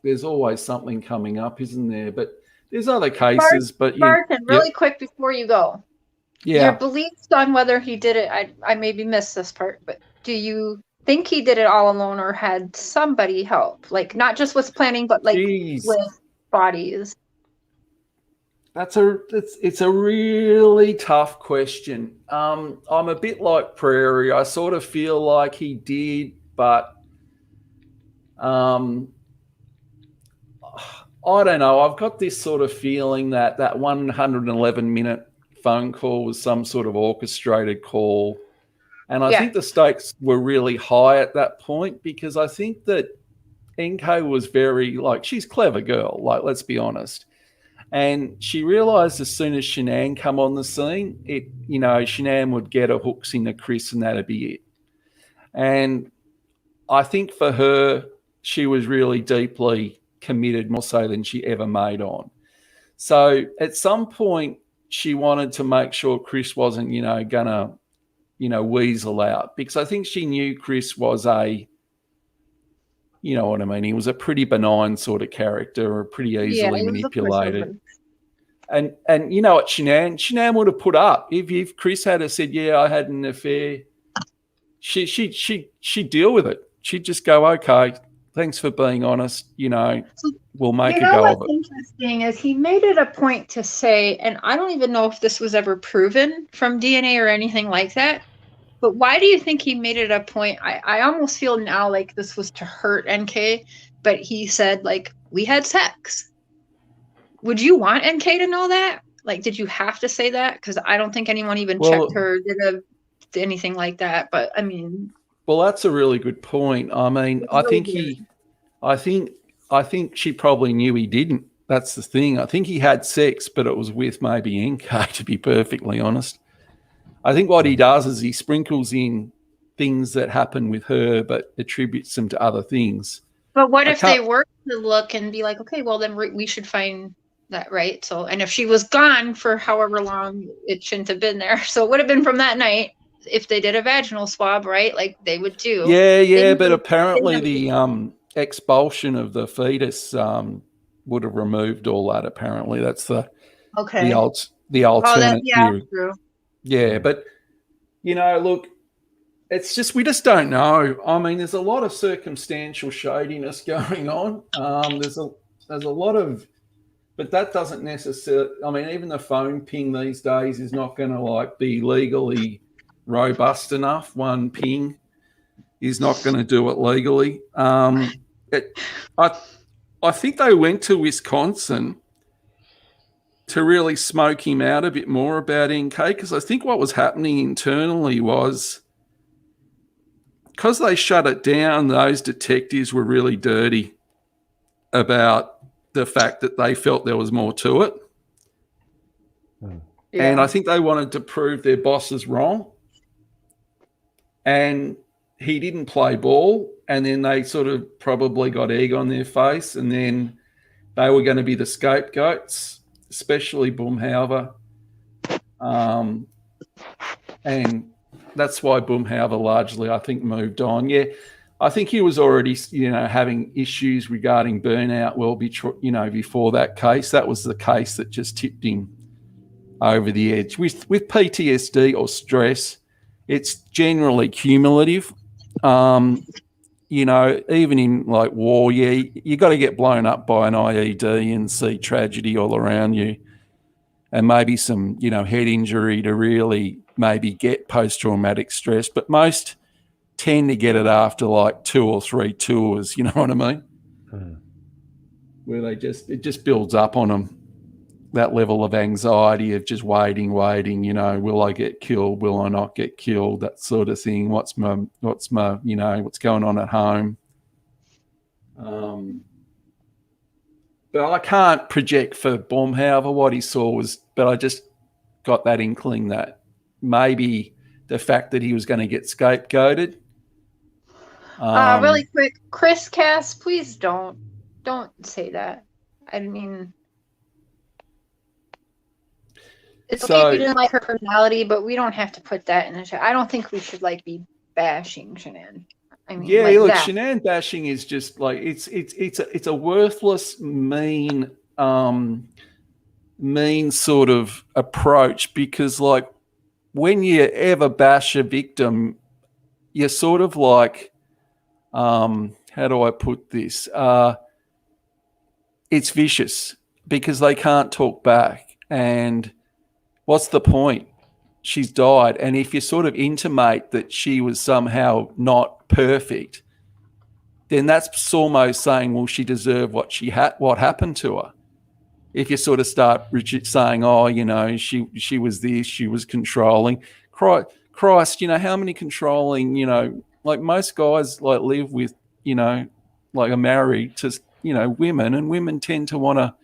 Speaker 4: there's always something coming up, isn't there? But there's other cases. But
Speaker 2: Barton, really quick before you go.
Speaker 4: yeah,
Speaker 2: Your beliefs on whether he did it, I maybe missed this part, but do you think he did it all alone or had somebody help? Like not just with planning, but like
Speaker 4: Jeez.
Speaker 2: with bodies.
Speaker 4: It's a really tough question. I'm a bit like Prairie. I sort of feel like he did, but I don't know. I've got this sort of feeling that 111-minute phone call was some sort of orchestrated call. And I think the stakes were really high at that point because I think that NK was very, like, she's a clever girl, like, let's be honest. And she realised as soon as Shanann come on the scene, Shanann would get her hooks into Chris and that'd be it. And I think for her, she was really deeply committed, more so than she ever made on. So at some point, she wanted to make sure Chris wasn't, gonna, weasel out, because I think she knew Chris was you know what I mean? He was a pretty benign sort of character, or pretty easily manipulated. And you know what, Shanann would have put up if Chris had said, "Yeah, I had an affair." She'd deal with it. She'd just go, "Okay, thanks for being honest. We'll make a go of it."
Speaker 2: What's interesting is he made it a point to say, and I don't even know if this was ever proven from DNA or anything like that, but why do you think he made it a point? I almost feel now like this was to hurt NK, but he said, like, we had sex. Would you want NK to know that? Like, did you have to say that? Because I don't think anyone even checked her, did anything like that. But I mean,
Speaker 4: well, that's a really good point. I mean, I think she probably knew he didn't. That's the thing. I think he had sex, but it was with maybe NK, to be perfectly honest. I think what he does is he sprinkles in things that happen with her, but attributes them to other things.
Speaker 2: But what if they were to look and be like, okay, well, then we should find that, right? So, and if she was gone for however long, it shouldn't have been there. So it would have been from that night. If they did a vaginal swab, right? Like they would do.
Speaker 4: Yeah, but apparently the expulsion of the fetus would have removed all that. Apparently, that's the alternate view.
Speaker 2: True.
Speaker 4: Yeah, but look, it's just, we just don't know. I mean, there's a lot of circumstantial shadiness going on. There's a lot of, but that doesn't necessarily. I mean, even the phone ping these days is not going to be legally robust enough. One ping is not going to do it legally. I think they went to Wisconsin to really smoke him out a bit more about NK, because I think what was happening internally was, because they shut it down, those detectives were really dirty about the fact that they felt there was more to it. Yeah. And I think they wanted to prove their bosses wrong. And he didn't play ball. And then they sort of probably got egg on their face. And then they were going to be the scapegoats, especially Boomhauer. And that's why Boomhauer largely, I think, moved on. Yeah, I think he was already, having issues regarding burnout before that case. That was the case that just tipped him over the edge. With PTSD or stress, it's generally cumulative. Even in war, you got to get blown up by an IED and see tragedy all around you, and maybe some, head injury to really maybe get post-traumatic stress. But most tend to get it after 2 or 3 tours, you know what I mean? Where it just builds up on them, that level of anxiety of just waiting, will I get killed? Will I not get killed? That sort of thing. What's going on at home? But I can't project for Boomhauer what he saw was, but I just got that inkling that maybe the fact that he was going to get scapegoated.
Speaker 2: Really quick, Chris Cass, please don't say that. I mean, it's okay if you didn't like her personality, but we don't have to put that in the chat. I don't think we should be bashing Shanann.
Speaker 3: I mean,
Speaker 4: Yeah,
Speaker 3: like
Speaker 4: look,
Speaker 3: that.
Speaker 4: Shanann bashing is just like it's a worthless, mean sort of approach, because like when you ever bash a victim, you're sort of like, how do I put this? It's vicious because they can't talk back. And what's the point? She's died. And if you sort of intimate that she was somehow not perfect, then that's almost saying, well, she deserved what what happened to her. If you sort of start saying, oh, you know, she was this, she was controlling. Christ, you know, how many controlling, you know, like most guys like live with, you know, like are married to, you know, women, and women tend to want to,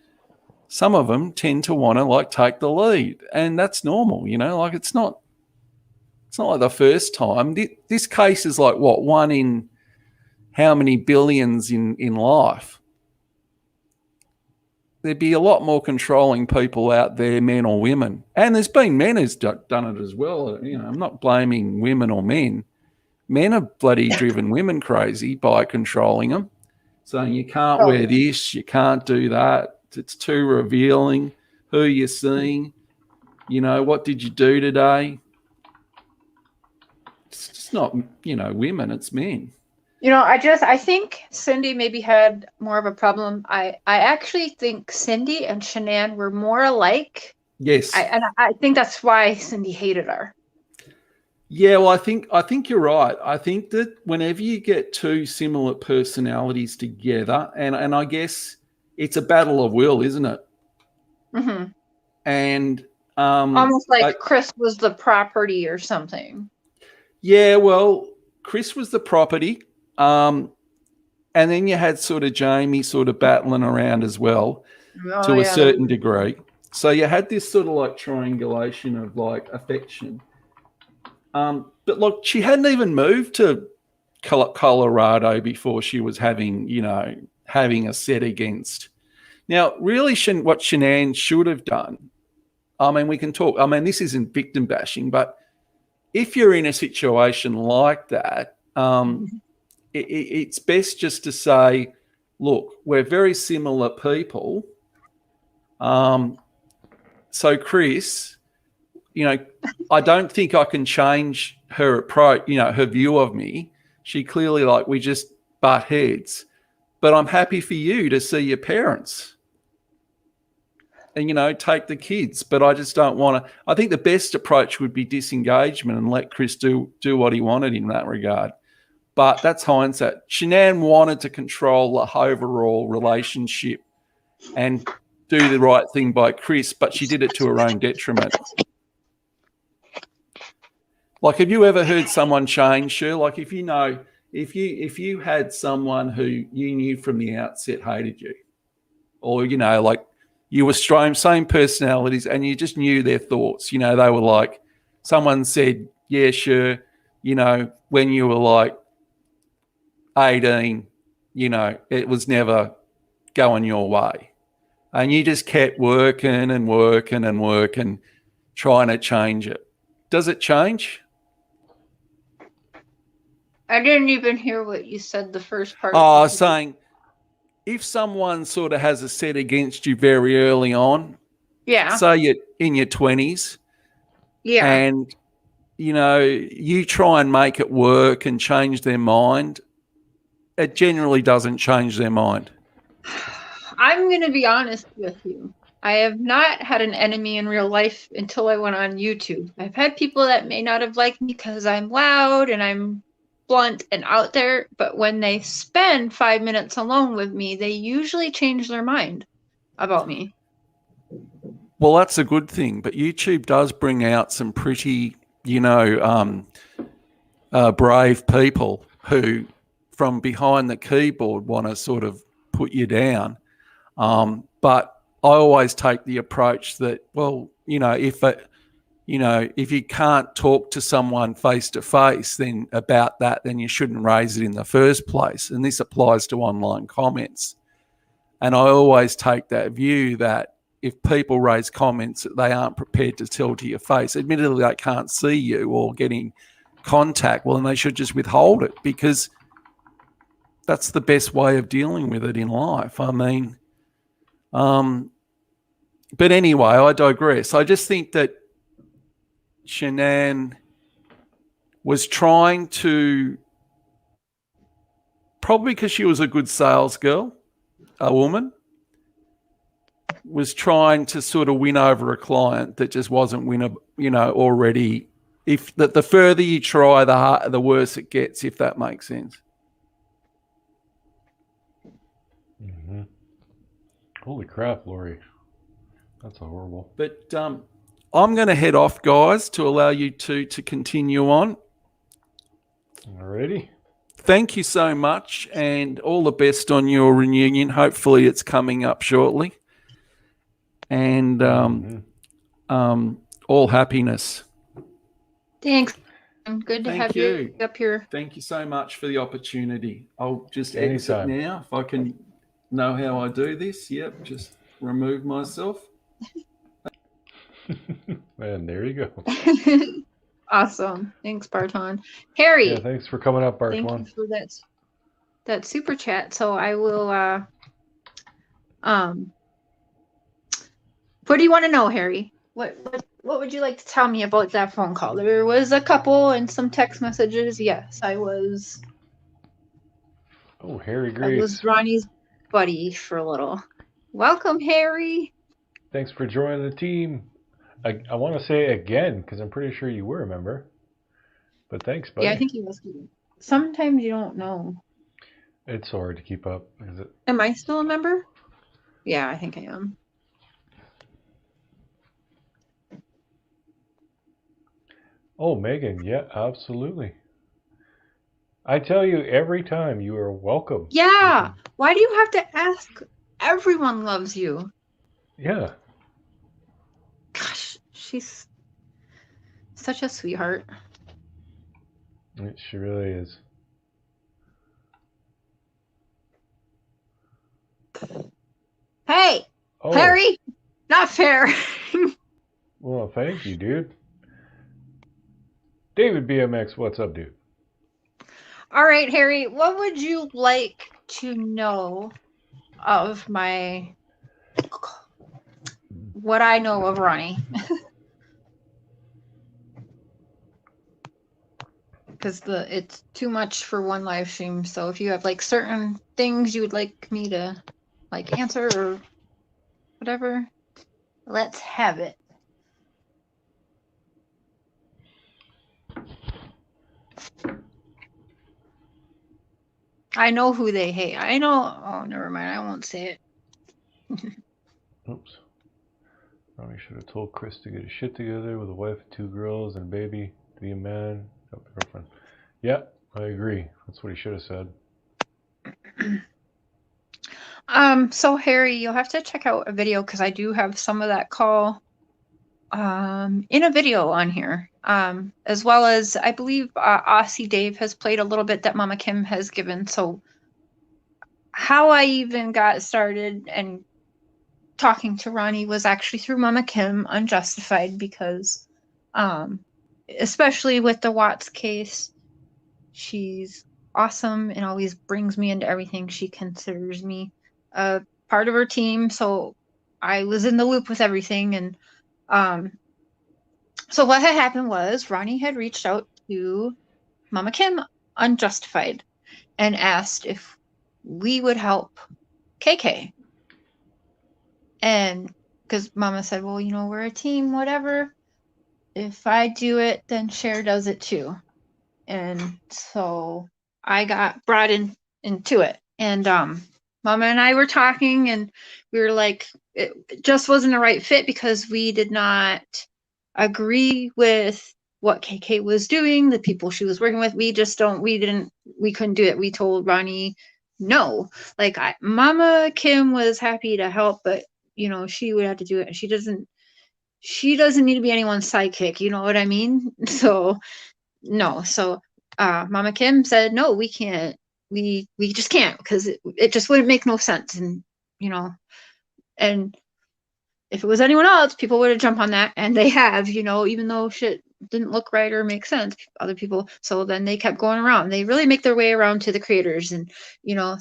Speaker 4: some of them tend to want to like take the lead, and that's normal, you know, like it's not like the first time. This case is like what, one in how many billions in life. There'd be a lot more controlling people out there, men or women. And there's been men who's done it as well. You know, I'm not blaming women or men. Men are bloody driven women crazy by controlling them, saying you can't wear this, you can't do that, it's too revealing, who you're seeing, you know, what did you do today? It's just not, you know, women, it's men.
Speaker 2: You know, I think Cindy maybe had more of a problem. I actually think Cindy and Shanann were more alike.
Speaker 4: Yes.
Speaker 2: And I think that's why Cindy hated her.
Speaker 4: Yeah, well, I think you're right. I think that whenever you get two similar personalities together, and I guess it's a battle of will, isn't it?
Speaker 2: Mm-hmm.
Speaker 4: And
Speaker 2: almost like Chris was the property or something.
Speaker 4: Yeah, well, Chris was the property. And then you had sort of Jamie sort of battling around as well to a certain degree. So you had this sort of like triangulation of like affection. But look, she hadn't even moved to Colorado before she was having a set against. Now, really, what Shanann should have done, I mean, we can talk, I mean, this isn't victim bashing, but if you're in a situation like that, it's best just to say, look, we're very similar people. So Chris, you know, I don't think I can change her approach, you know, her view of me. She clearly, like, we just butt heads, but I'm happy for you to see your parents and, you know, take the kids. But I just don't want to, I think the best approach would be disengagement and let Chris do what he wanted in that regard. But that's hindsight. Shanann wanted to control the overall relationship and do the right thing by Chris, but she did it to her own detriment. Like, have you ever heard someone change, Sher? Like, if you had someone who you knew from the outset hated you, or, you know, like you were same personalities and you just knew their thoughts, you know, they were like, someone said, yeah, sure, you know, when you were like 18, you know, it was never going your way. And you just kept working and working and working, trying to change it. Does it change?
Speaker 2: I didn't even hear what you said the first part.
Speaker 4: Oh, saying if someone sort of has a set against you very early on,
Speaker 2: yeah,
Speaker 4: say you're in your 20s,
Speaker 2: yeah,
Speaker 4: and, you know, you try and make it work and change their mind, it generally doesn't change their mind.
Speaker 2: I'm going to be honest with you. I have not had an enemy in real life until I went on YouTube. I've had people that may not have liked me because I'm loud and I'm blunt and out there, but when they spend 5 minutes alone with me, they usually change their mind about me.
Speaker 4: Well, that's a good thing, but YouTube does bring out some pretty, you know, brave people who, from behind the keyboard, want to sort of put you down. But I always take the approach that, well, you know, if you can't talk to someone face to face, then about that, then you shouldn't raise it in the first place. And this applies to online comments. And I always take that view that if people raise comments that they aren't prepared to tell to your face, admittedly they can't see you or get in contact, well, then they should just withhold it, because that's the best way of dealing with it in life. I mean, but anyway, I digress. I just think that Shanann was trying to, probably because she was a good sales girl, a woman, was trying to sort of win over a client that just wasn't already. If that the further you try, the worse it gets, if that makes sense.
Speaker 1: Mm-hmm. Holy crap, Lori. That's horrible.
Speaker 4: But I'm going to head off, guys, to allow you two to continue on.
Speaker 1: Alrighty.
Speaker 4: Thank you so much, and all the best on your reunion. Hopefully it's coming up shortly. And all happiness.
Speaker 2: Thanks. Good to
Speaker 4: Thank
Speaker 2: have you up here.
Speaker 4: Thank you so much for the opportunity. I'll just
Speaker 1: Anytime.
Speaker 4: exit now. If I can know how I do this. Yep, just remove myself.
Speaker 1: And there you go.
Speaker 2: Awesome. Thanks, Barton. Harry.
Speaker 1: Yeah, thanks for coming up,
Speaker 2: Thank
Speaker 1: Barton.
Speaker 2: you for that super chat. So I will what do you want to know, Harry? What would you like to tell me about that phone call? There was a couple and some text messages. Yes, I was
Speaker 1: Oh, Harry Grace.
Speaker 2: I was Ronnie's buddy for a little. Welcome, Harry.
Speaker 1: Thanks for joining the team. I want to say again, because I'm pretty sure you were a member. But thanks, buddy.
Speaker 2: Yeah, I think he was. Sometimes you don't know.
Speaker 1: It's hard to keep up.
Speaker 2: Am I still a member? Yeah, I think I am.
Speaker 1: Oh, Megan. Yeah, absolutely. I tell you every time, you are welcome.
Speaker 2: Yeah. Why do you have to ask? Everyone loves you.
Speaker 1: Yeah.
Speaker 2: Gosh, she's such a sweetheart.
Speaker 1: She really is.
Speaker 2: Hey,
Speaker 1: Oh,
Speaker 2: Harry, not fair.
Speaker 1: well, thank you, dude. David BMX, what's up, dude?
Speaker 2: All right, Harry, what would you like to know of what I know of Ronnie? Because it's too much for one live stream. So if you have like certain things you would like me to like answer or whatever, let's have it. I know who they hate. I know. Oh, never mind. I won't say it.
Speaker 1: Oops. Ronnie should have told Chris to get his shit together with a wife and 2 girls and a baby, to be a man, help a girlfriend. Yeah, I agree. That's what he should have said.
Speaker 2: So Harry, you'll have to check out a video because I do have some of that call in a video on here. As well as I believe Aussie Dave has played a little bit that Mama Kim has given. So how I even got started and talking to Ronnie was actually through Mama Kim, Unjustified, because especially with the Watts case, she's awesome and always brings me into everything. She considers me a part of her team, so I was in the loop with everything. And so what had happened was Ronnie had reached out to Mama Kim, Unjustified, and asked if we would help KK. And because Mama said, well, you know, we're a team, whatever. If I do it, then Cher does it too. And so I got brought into it. And Mama and I were talking, and we were like, it just wasn't a right fit because we did not agree with what KK was doing, the people she was working with. We couldn't do it. We told Ronnie no. Like Mama Kim was happy to help, but you know, she would have to do it. She doesn't need to be anyone's sidekick, you know what I mean? So no. So Mama Kim said, no, we can't. We just can't, because it just wouldn't make no sense. And you know, and if it was anyone else, people would have jumped on that, and they have, you know, even though shit didn't look right or make sense. Other people, so then they kept going around. They really make their way around to the creators, and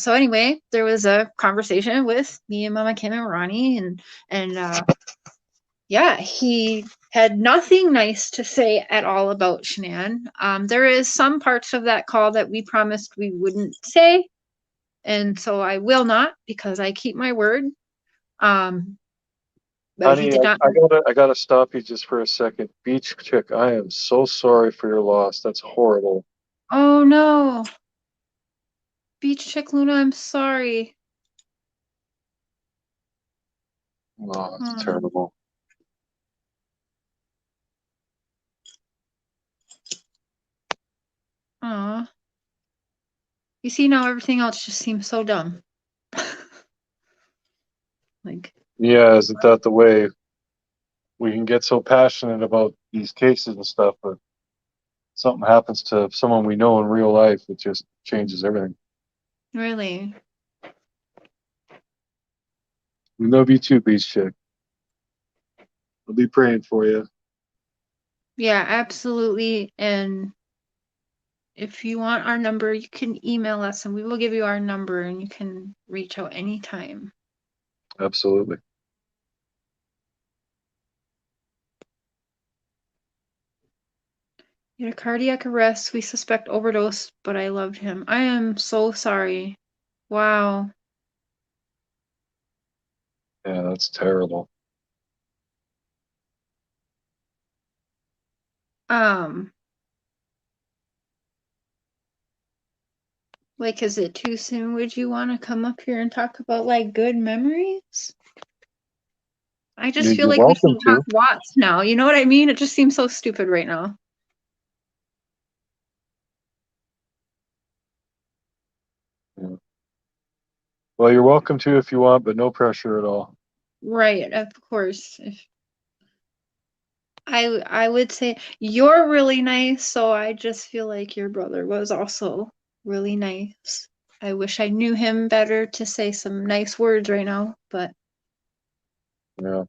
Speaker 2: so anyway, there was a conversation with me and Mama Kim and Ronnie, and yeah, he had nothing nice to say at all about Shanann. There is some parts of that call that we promised we wouldn't say, and so I will not, because I keep my word. But he
Speaker 5: Honey,
Speaker 2: did not.
Speaker 5: I gotta stop you just for a second. Beach chick, I am so sorry for your loss. That's horrible.
Speaker 2: Oh no, Beach Chick Luna, I'm sorry.
Speaker 5: Oh, it's
Speaker 2: Hmm.
Speaker 5: terrible.
Speaker 2: Aw. You see, now everything else just seems so dumb. Like,
Speaker 5: Yeah, isn't that the way? We can get so passionate about these cases and stuff, but something happens to someone we know in real life, it just changes everything.
Speaker 2: really.
Speaker 5: We love you too, Beach Chick. I'll be praying for you.
Speaker 2: Yeah, absolutely. And if you want our number, you can email us and we will give you our number and you can reach out anytime.
Speaker 5: Absolutely.
Speaker 2: He had a cardiac arrest. We suspect overdose, but I loved him. I am so sorry. Wow.
Speaker 5: Yeah, that's terrible.
Speaker 2: Like, is it too soon? Would you want to come up here and talk about like good memories? I just feel
Speaker 5: You're
Speaker 2: like we
Speaker 5: welcome
Speaker 2: should talk
Speaker 5: to.
Speaker 2: Watts now. You know what I mean? It just seems so stupid right now.
Speaker 5: Yeah. Well, you're welcome to if you want, but no pressure at all.
Speaker 2: Right, of course. If I would say you're really nice, so I just feel like your brother was also really nice. I wish I knew him better to say some nice words right now, but
Speaker 5: Yeah.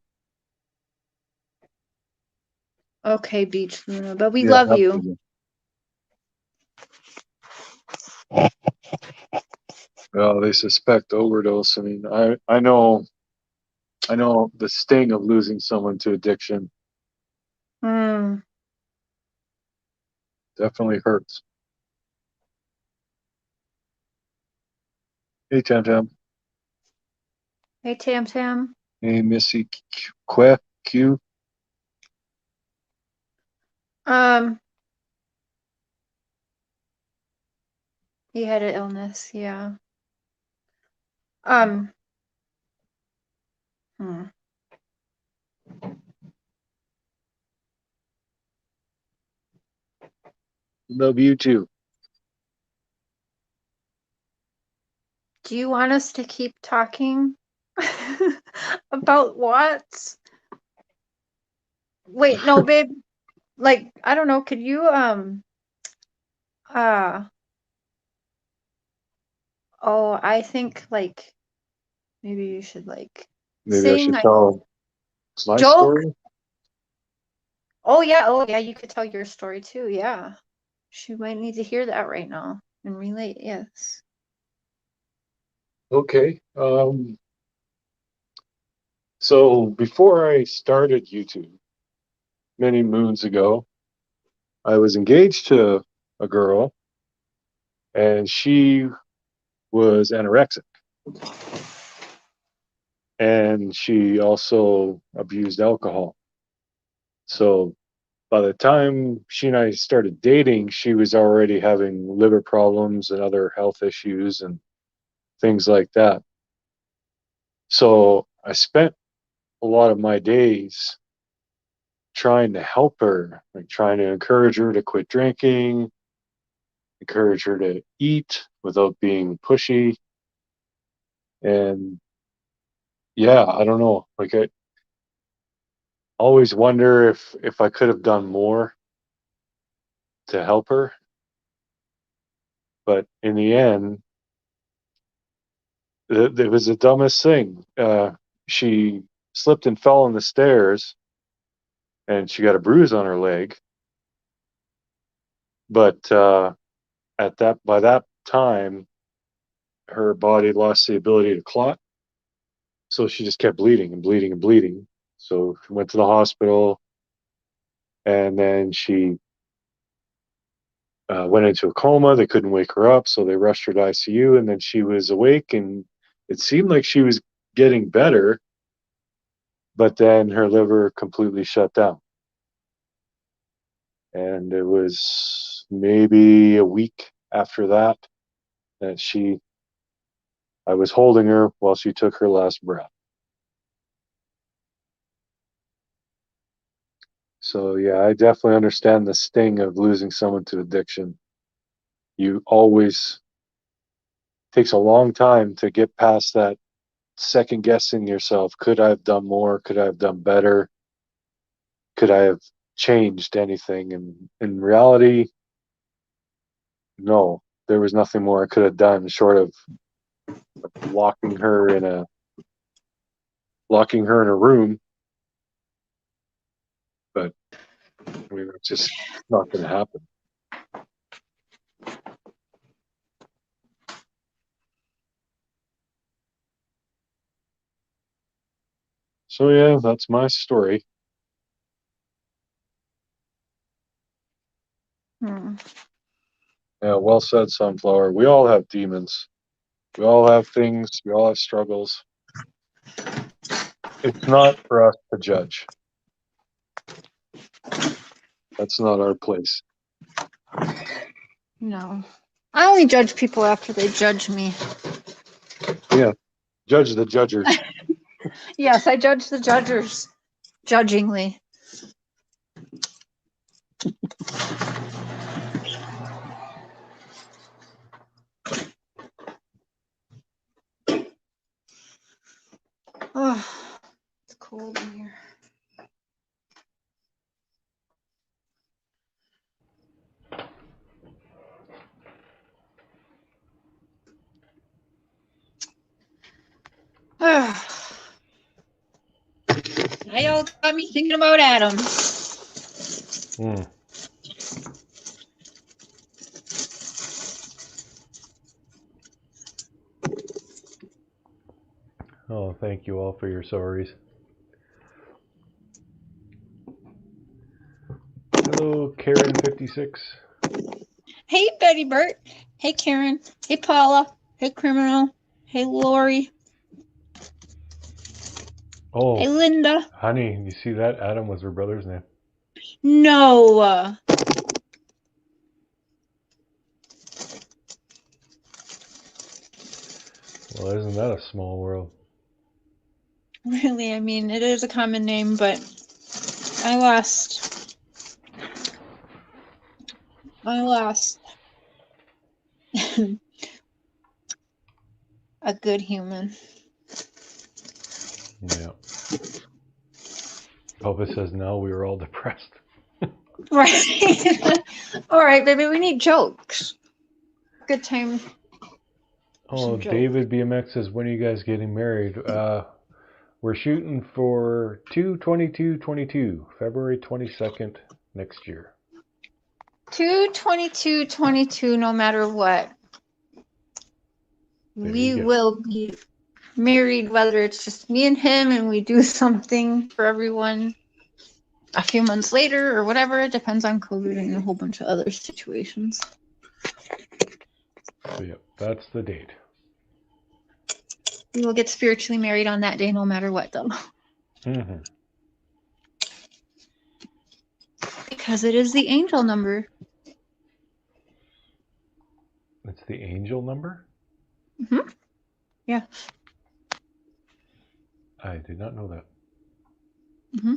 Speaker 2: okay, Beach Luna. But we
Speaker 5: Yeah,
Speaker 2: love you.
Speaker 5: absolutely. Well, they suspect overdose. I mean, I know the sting of losing someone to addiction
Speaker 2: Hmm.
Speaker 5: definitely hurts. Hey, Tam Tam.
Speaker 2: Hey, Tam Tam.
Speaker 5: Hey, Missy Q.
Speaker 2: Um, he had an illness, yeah. Um, hmm.
Speaker 5: Love you too.
Speaker 2: Do you want us to keep talking about Watts? Wait, no, babe. Like, I don't know, could you uh oh, I think like maybe you should like
Speaker 5: Maybe I
Speaker 2: sing
Speaker 5: should
Speaker 2: a
Speaker 5: tell my
Speaker 2: joke.
Speaker 5: story.
Speaker 2: Oh yeah, you could tell your story too, yeah. She might need to hear that right now and relate, yes.
Speaker 5: Okay. So before I started YouTube many moons ago, I was engaged to a girl, and she was anorexic, and she also abused alcohol. So by the time she and I started dating, she was already having liver problems and other health issues and things like that. So I spent a lot of my days trying to help her, like trying to encourage her to quit drinking, encourage her to eat without being pushy. And yeah, I don't know. Like I always wonder if I could have done more to help her. But in the end, it was the dumbest thing. She slipped and fell on the stairs, and she got a bruise on her leg. But by that time, her body lost the ability to clot, so she just kept bleeding and bleeding and bleeding. So she went to the hospital, and then she went into a coma. They couldn't wake her up, so they rushed her to ICU, and then she was awake, and it seemed like she was getting better, but then her liver completely shut down. And it was maybe a week after that that I was holding her while she took her last breath. So yeah, I definitely understand the sting of losing someone to addiction. You always takes a long time to get past that second guessing yourself. Could I have done more? Could I have done better? Could I have changed anything? And in reality, no, there was nothing more I could have done short of locking her in a room. But I mean, it's just not going to happen. So yeah, that's my story.
Speaker 2: Hmm.
Speaker 5: Yeah, well said, Sunflower. We all have demons. We all have things. We all have struggles. It's not for us to judge. That's not our place.
Speaker 2: No. I only judge people after they judge me.
Speaker 5: Yeah, judge the judgers.
Speaker 2: Yes, I judge the judgers judgingly. Oh, it's cold in here. Now y'all got me thinking about Adam.
Speaker 1: Hmm. Oh, thank you all for your sorries. Hello, Karen56.
Speaker 2: Hey, Betty Burt. Hey, Karen. Hey, Paula. Hey, Criminal. Hey, Lori.
Speaker 1: Oh,
Speaker 2: Hey, Linda.
Speaker 1: honey, you see that? Adam was her brother's name.
Speaker 2: No.
Speaker 1: Well, isn't that a small world?
Speaker 2: Really, I mean, it is a common name, but I lost a good human.
Speaker 1: Yeah. Papa says now we were all depressed.
Speaker 2: Right. All right, baby, we need jokes. Good time.
Speaker 1: Oh,
Speaker 2: Some jokes.
Speaker 1: David BMX says, when are you guys getting married? We're shooting for 2/22/22, February 22nd next year.
Speaker 2: 2/22/22, no matter what.
Speaker 1: There
Speaker 2: We
Speaker 1: you go.
Speaker 2: will be married, whether it's just me and him and we do something for everyone a few months later or whatever. It depends on COVID and a whole bunch of other situations.
Speaker 1: So, yeah, that's the date.
Speaker 2: We will get spiritually married on that day, no matter what, though.
Speaker 1: Mm-hmm.
Speaker 2: Because it is the angel number.
Speaker 1: It's the angel number?
Speaker 2: Mm-hmm. Yeah.
Speaker 1: I did not know that.
Speaker 2: Mm-hmm.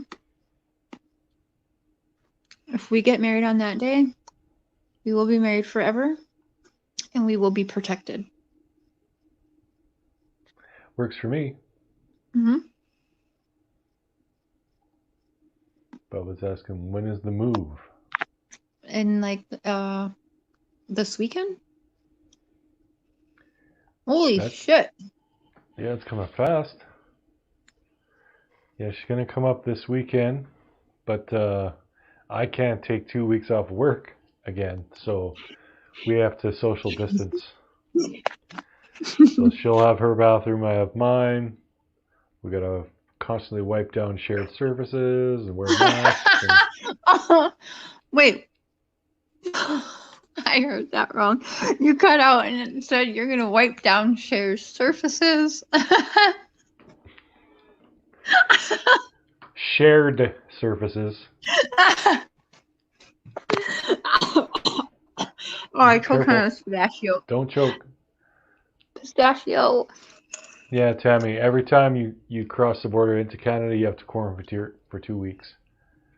Speaker 2: If we get married on that day, we will be married forever and we will be protected.
Speaker 1: Works for me.
Speaker 2: Mm-hmm.
Speaker 1: Bubba's asking, when is the move?
Speaker 2: And like this weekend? Holy shit.
Speaker 1: Yeah, it's coming fast. Yeah, she's going to come up this weekend, but I can't take 2 weeks off work again, so we have to social distance. So she'll have her bathroom, I have mine. We gotta constantly wipe down shared surfaces and wear masks. And
Speaker 3: Wait. I heard that wrong. You cut out and it said you're gonna wipe down shared surfaces.
Speaker 1: shared surfaces.
Speaker 3: Oh, I choked
Speaker 1: Careful.
Speaker 3: on a pistachio.
Speaker 1: Don't choke.
Speaker 3: Pistachio.
Speaker 1: Yeah, Tammy, every time you cross the border into Canada, you have to quarantine for 2 weeks.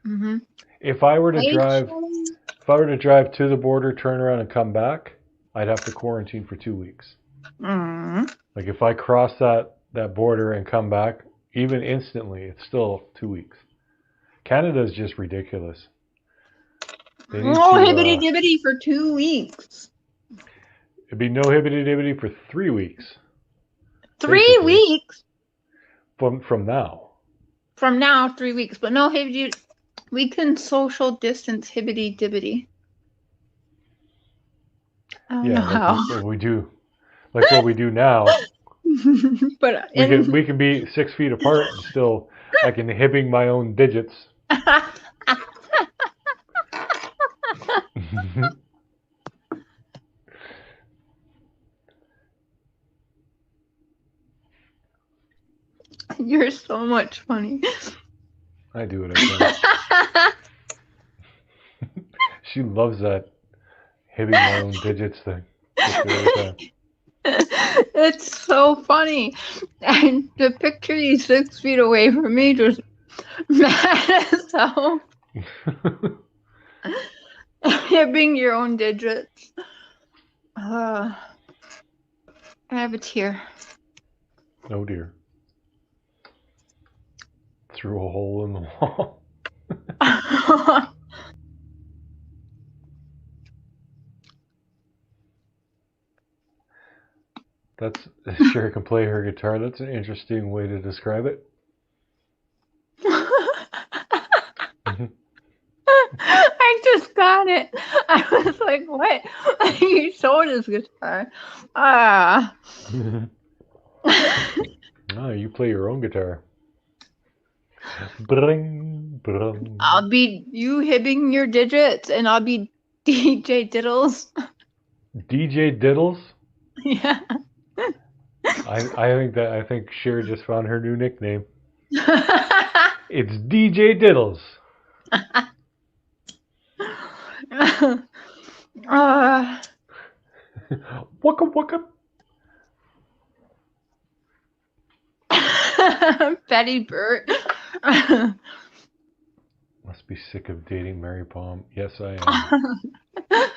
Speaker 3: Mm-hmm.
Speaker 1: If I were to drive to the border, turn around and come back, I'd have to quarantine for 2 weeks.
Speaker 3: Mm.
Speaker 1: Like if I cross that border and come back, even instantly, it's still 2 weeks. Canada is just ridiculous. They need
Speaker 3: Oh,
Speaker 1: to,
Speaker 3: hibbity dibbity for 2 weeks.
Speaker 1: it'd be no hibbity dibbity for 3 weeks
Speaker 3: 3
Speaker 1: Basically.
Speaker 3: weeks
Speaker 1: from now.
Speaker 3: from now. 3 weeks, but no hibbity. We can social distance hibbity dibbity. I don't know how.
Speaker 1: Like what we do now.
Speaker 3: But
Speaker 1: We can be 6 feet apart and still I can hibbing my own digits.
Speaker 3: You're so much funny.
Speaker 1: I do what I can. She loves that hibbing my own digits thing.
Speaker 3: It's so funny. And to picture you 6 feet away from me just mad as hell. Hibbing your own digits. I have a tear.
Speaker 1: Oh dear. Through a hole in the wall. That's Cher can play her guitar. That's an interesting way to describe it.
Speaker 3: I just got it. I was like, what? He showed his guitar.
Speaker 1: Oh, you play your own guitar. Bring, bring.
Speaker 3: I'll be you hibbing your digits, and I'll be DJ Diddles.
Speaker 1: DJ Diddles?
Speaker 3: Yeah.
Speaker 1: I think Cher just found her new nickname. It's DJ Diddles. Waka waka.
Speaker 3: Betty Burt.
Speaker 1: Must be sick of dating Mary Palm. Yes, I am.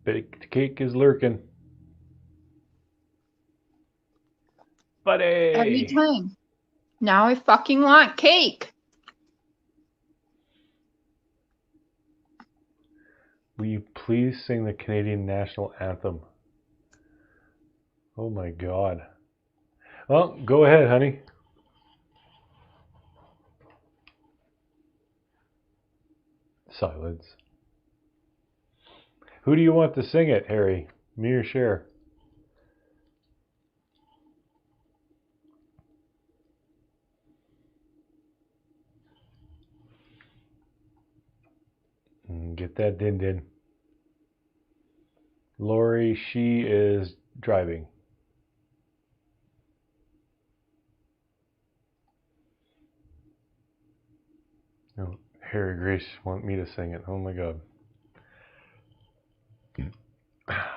Speaker 1: Baked cake is lurking. Buddy!
Speaker 3: Every time. Now I fucking want cake.
Speaker 1: Will you please sing the Canadian national anthem? Oh my god. Well, go ahead, honey. Silence. Who do you want to sing it, Harry? Me or Cher? Get that din din. Lori, she is driving. Oh, Harry Grace want me to sing it. Oh my god.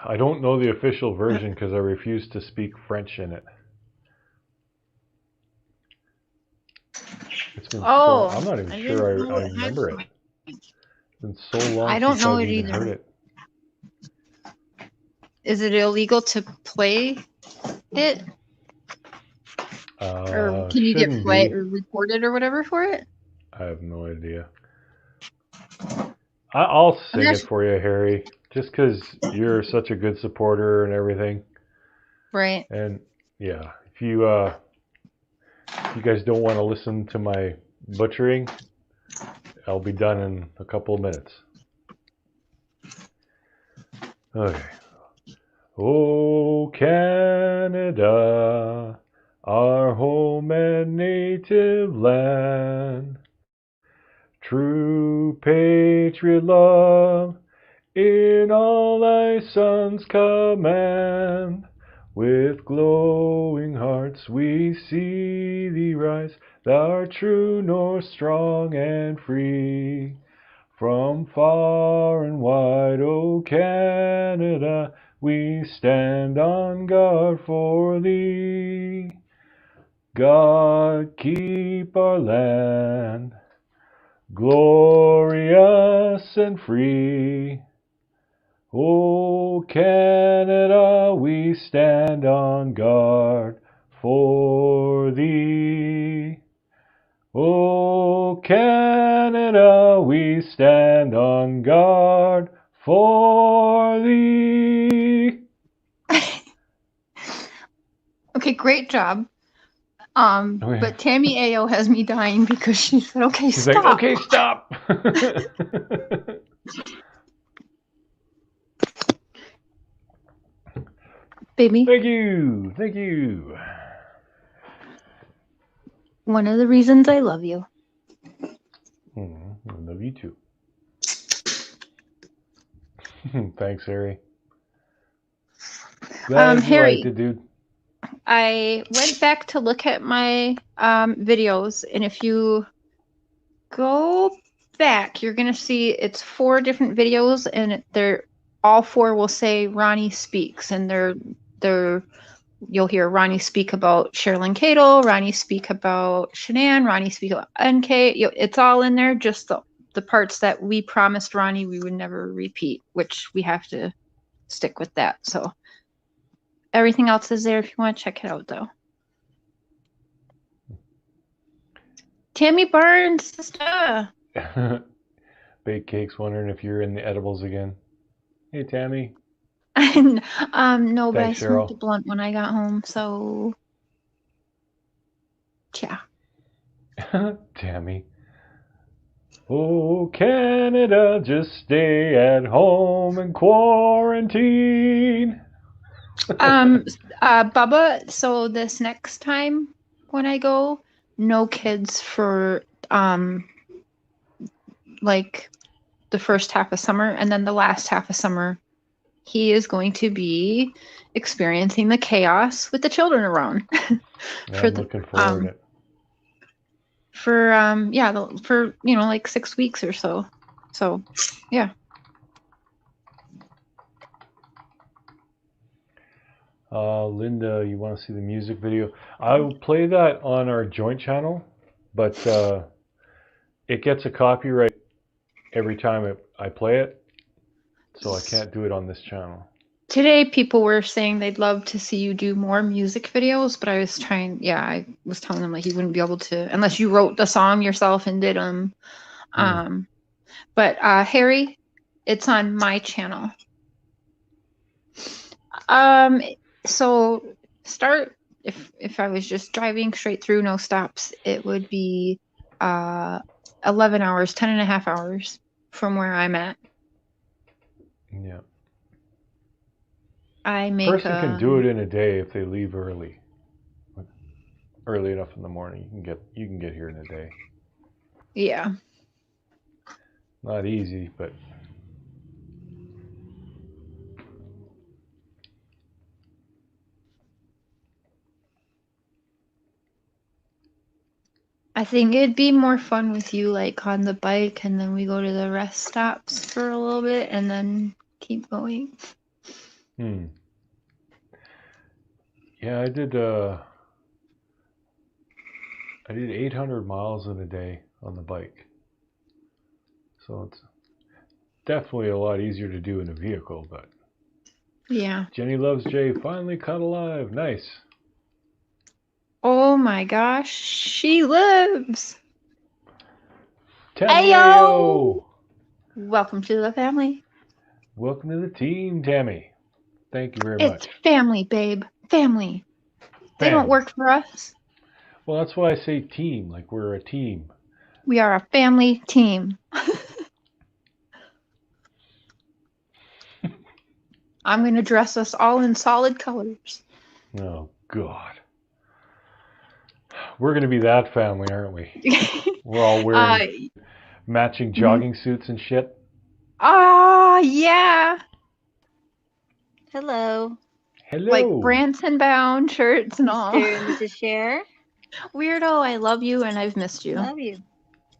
Speaker 1: I don't know the official version because I refuse to speak French in it. It's been
Speaker 3: Oh,
Speaker 1: I'm not even
Speaker 3: I
Speaker 1: sure
Speaker 3: didn't know
Speaker 1: I
Speaker 3: it had
Speaker 1: remember it.
Speaker 3: some.
Speaker 1: It's been so long
Speaker 3: I don't
Speaker 1: since
Speaker 3: know
Speaker 1: I've
Speaker 3: it
Speaker 1: even
Speaker 3: either.
Speaker 1: heard it.
Speaker 3: Is it illegal to play it? Or can you get
Speaker 1: Shouldn't
Speaker 3: play
Speaker 1: be.
Speaker 3: or recorded or whatever for it?
Speaker 1: I have no idea. I'll sing it
Speaker 3: actually-
Speaker 1: for you, Harry, just because you're such a good supporter and everything.
Speaker 3: Right.
Speaker 1: And yeah, if you you guys don't want to listen to my butchering, I'll be done in a couple of minutes. Okay. Oh, Canada, our home and native land, true patriot love in all thy sons command. With glowing hearts we see thee rise, thou art true north, strong and free. From far and wide, O Canada, we stand on guard for thee. God keep our land glorious and free. O Canada, we stand on guard for thee. O Canada, we stand on guard for thee.
Speaker 2: Okay, great job.
Speaker 1: Okay.
Speaker 2: But Tammy Ayo has me dying because she said, "Okay,
Speaker 1: She's
Speaker 2: stop."
Speaker 1: like, okay, stop.
Speaker 2: Baby,
Speaker 1: Thank you. Thank you.
Speaker 2: one of the reasons I love you.
Speaker 1: I love you too. Thanks, Harry. Glad you
Speaker 2: Harry.
Speaker 1: liked it, dude.
Speaker 2: I went back to look at my videos, and if you go back, you're gonna see it's 4 different videos, and they're all 4 will say Ronnie Speaks, and they're you'll hear Ronnie speak about Sherilyn Cadle, Ronnie speak about Shanann, Ronnie speak about NK. It's all in there, just the parts that we promised Ronnie we would never repeat, which we have to stick with that. So everything else is there if you want to check it out, though. Tammy Barnes, sister.
Speaker 1: Baked Cake's wondering if you're in the edibles again. Hey, Tammy.
Speaker 2: No, but I
Speaker 1: Thanks,
Speaker 2: smoked
Speaker 1: Cheryl.
Speaker 2: a blunt when I got home, so yeah.
Speaker 1: Tammy. Oh, Canada, just stay at home and quarantine.
Speaker 2: Bubba, so this next time when I go, no kids for like the first half of summer, and then the last half of summer he is going to be experiencing the chaos with the children around.
Speaker 1: Yeah, I'm looking forward to it.
Speaker 2: For like 6 weeks or so. So yeah.
Speaker 1: Linda, you want to see the music video? I'll play that on our joint channel, but it gets a copyright every time I play it, so I can't do it on this channel.
Speaker 2: Today people were saying they'd love to see you do more music videos, but I was telling them like you wouldn't be able to unless you wrote the song yourself and did them. But Harry, it's on my channel. So start if I was just driving straight through, no stops, it would be 11 hours, 10 and a half hours from where I'm at.
Speaker 1: Yeah.
Speaker 2: I make
Speaker 1: Person can do it in a day if they leave early enough in the morning. You can get here in a day.
Speaker 2: Yeah.
Speaker 1: Not easy, but
Speaker 2: I think it'd be more fun with you like on the bike, and then we go to the rest stops for a little bit and then keep going.
Speaker 1: Yeah, I did 800 miles in a day on the bike. So it's definitely a lot easier to do in a vehicle, but
Speaker 2: Yeah.
Speaker 1: Jenny Loves Jay finally caught alive. Nice.
Speaker 2: Oh my gosh, she lives.
Speaker 1: Tammy
Speaker 2: Ayo!
Speaker 1: Ayo!
Speaker 2: Welcome to the family.
Speaker 1: Welcome to the team, Tammy. Thank you very
Speaker 2: It's
Speaker 1: much.
Speaker 2: family, babe. Family. They don't
Speaker 1: Family.
Speaker 2: work for us.
Speaker 1: Well, that's why I say team. Like we're a team.
Speaker 2: We are a family team. I'm going to dress us all in solid colors.
Speaker 1: Oh God. We're gonna be that family, aren't we? We're all wearing matching jogging suits and shit.
Speaker 2: Yeah.
Speaker 6: Hello,
Speaker 1: Hello.
Speaker 2: Like Branson bound shirts and all.
Speaker 6: Mr. and Mrs. Cher.
Speaker 2: Weirdo, I love you and I've missed you.
Speaker 6: Love you.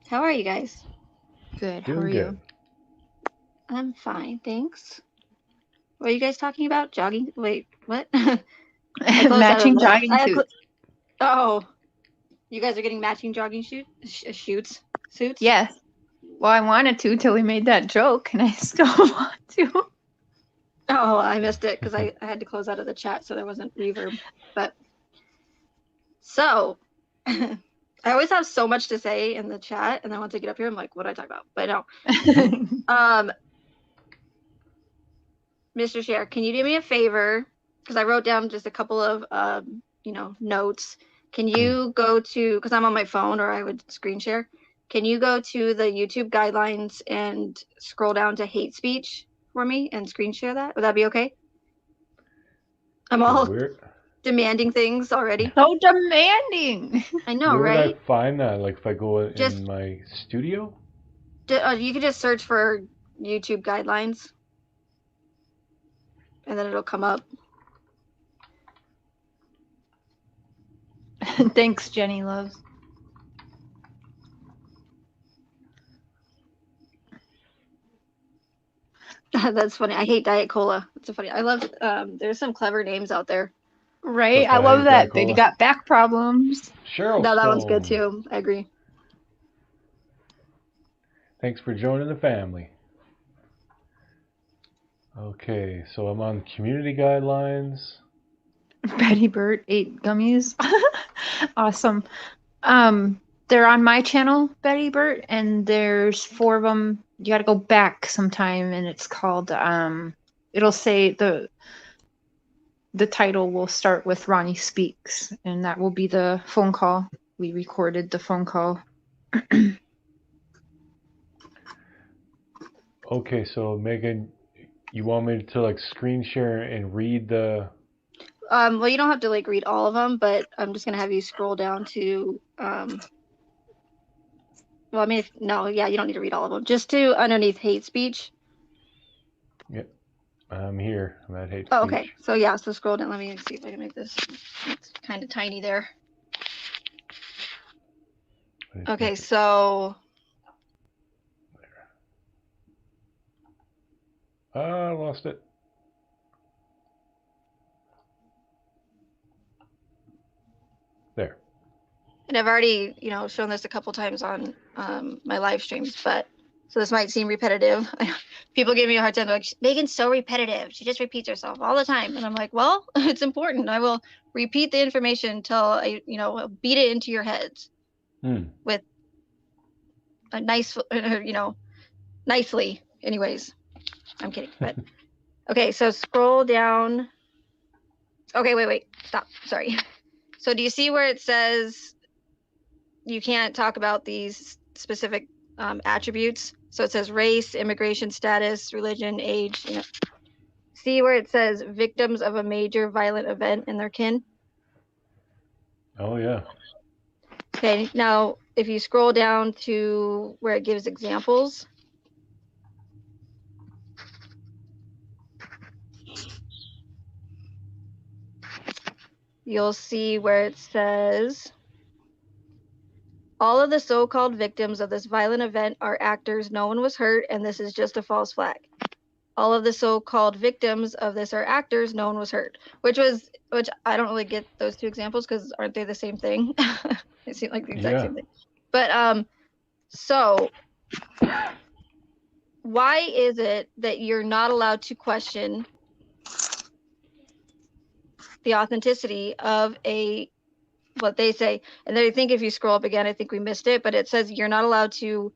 Speaker 6: How are you guys?
Speaker 2: Good. How
Speaker 1: Doing
Speaker 2: are
Speaker 1: good.
Speaker 2: you?
Speaker 6: I'm fine, thanks. What are you guys talking about? Jogging? Wait, what? I closed out
Speaker 2: Matching
Speaker 6: of the-
Speaker 2: jogging
Speaker 6: I
Speaker 2: suits.
Speaker 6: Oh, you guys are getting matching jogging suits?
Speaker 2: Yes. Well, I wanted to till we made that joke, and I still want to.
Speaker 6: Oh, I missed it because I had to close out of the chat, so there wasn't reverb. But so I always have so much to say in the chat, and then once I get up here, I'm like, what do I talk about? But no. Mr. Cher, can you do me a favor? Because I wrote down just a couple of notes. Can you go to, because I'm on my phone, or I would screen share. Can you go to the YouTube guidelines and scroll down to hate speech for me and screen share that? Would that be okay? I'm all
Speaker 1: Where
Speaker 6: demanding things already.
Speaker 2: So demanding.
Speaker 6: I know,
Speaker 1: where would
Speaker 6: right?
Speaker 1: I find that? Like if I go
Speaker 6: Just-
Speaker 1: in my studio?
Speaker 6: You can just search for YouTube guidelines, and then it'll come up.
Speaker 2: Thanks, Jenny Loves.
Speaker 6: That's funny. I hate Diet Cola. It's so funny. I love. There's some clever names out there.
Speaker 2: Right?
Speaker 1: But
Speaker 2: I love
Speaker 1: Diet
Speaker 2: that. Baby
Speaker 1: Cola.
Speaker 2: got back problems.
Speaker 1: Cheryl
Speaker 6: No, that one's good
Speaker 1: Stone.
Speaker 6: too. I agree.
Speaker 1: Thanks for joining the family. Okay, so I'm on community guidelines.
Speaker 2: Betty Burt ate gummies. Awesome. They're on my channel, Betty Burt, and there's 4 of them. You got to go back sometime, and it's called. It'll say the title will start with Ronnie Speaks, and that will be the phone call. We recorded the phone call.
Speaker 1: Okay, so Megan, you want me to like screen share and read the?
Speaker 6: Well, you don't have to like read all of them, but I'm just gonna have you scroll down to. Well, I mean, no, yeah, you don't need to read all of them. Just to underneath hate speech.
Speaker 1: I'm here. I'm at hate
Speaker 6: Oh,
Speaker 1: speech.
Speaker 6: okay. So yeah, so scroll down. Let me see if I can make this. It's kind of tiny there. Okay, so
Speaker 1: I lost it. There.
Speaker 6: and I've already, shown this a couple times on my live streams, but so this might seem repetitive. People give me a hard time. They're like, Megan's so repetitive. She just repeats herself all the time. And I'm like, well, it's important. I will repeat the information until I, beat it into your heads with a nice, nicely. Anyways, I'm kidding. But okay, so scroll down. Okay, wait, stop. Sorry. So do you see where it says you can't talk about these specific attributes? So it says race, immigration status, religion, age. See where it says victims of a major violent event and their kin?
Speaker 1: Oh yeah.
Speaker 6: Okay, now if you scroll down to where it gives examples. You'll see where it says all of the so-called victims of this violent event are actors. No one was hurt, and this is just a false flag. All of the so-called victims of this are actors. No one was hurt, which I don't really get those two examples because aren't they the same thing? They seem like the exact same thing. But so why is it that you're not allowed to question the authenticity of what they say? And then I think if you scroll up again, I think we missed it, but it says you're not allowed to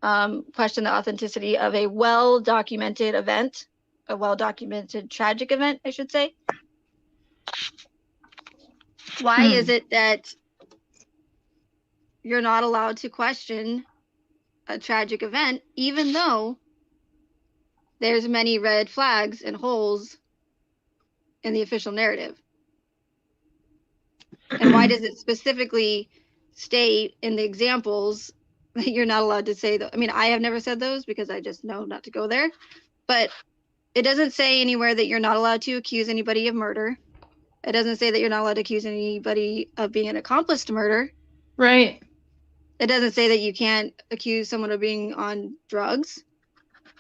Speaker 6: question the authenticity of a well-documented event, a well-documented tragic event, I should say. Why is it that you're not allowed to question a tragic event, even though there's many red flags and holes in the official narrative. And why does it specifically state in the examples that you're not allowed to say that? I mean, I have never said those because I just know not to go there, but it doesn't say anywhere that you're not allowed to accuse anybody of murder. It doesn't say that you're not allowed to accuse anybody of being an accomplice to murder.
Speaker 3: Right.
Speaker 6: It doesn't say that you can't accuse someone of being on drugs.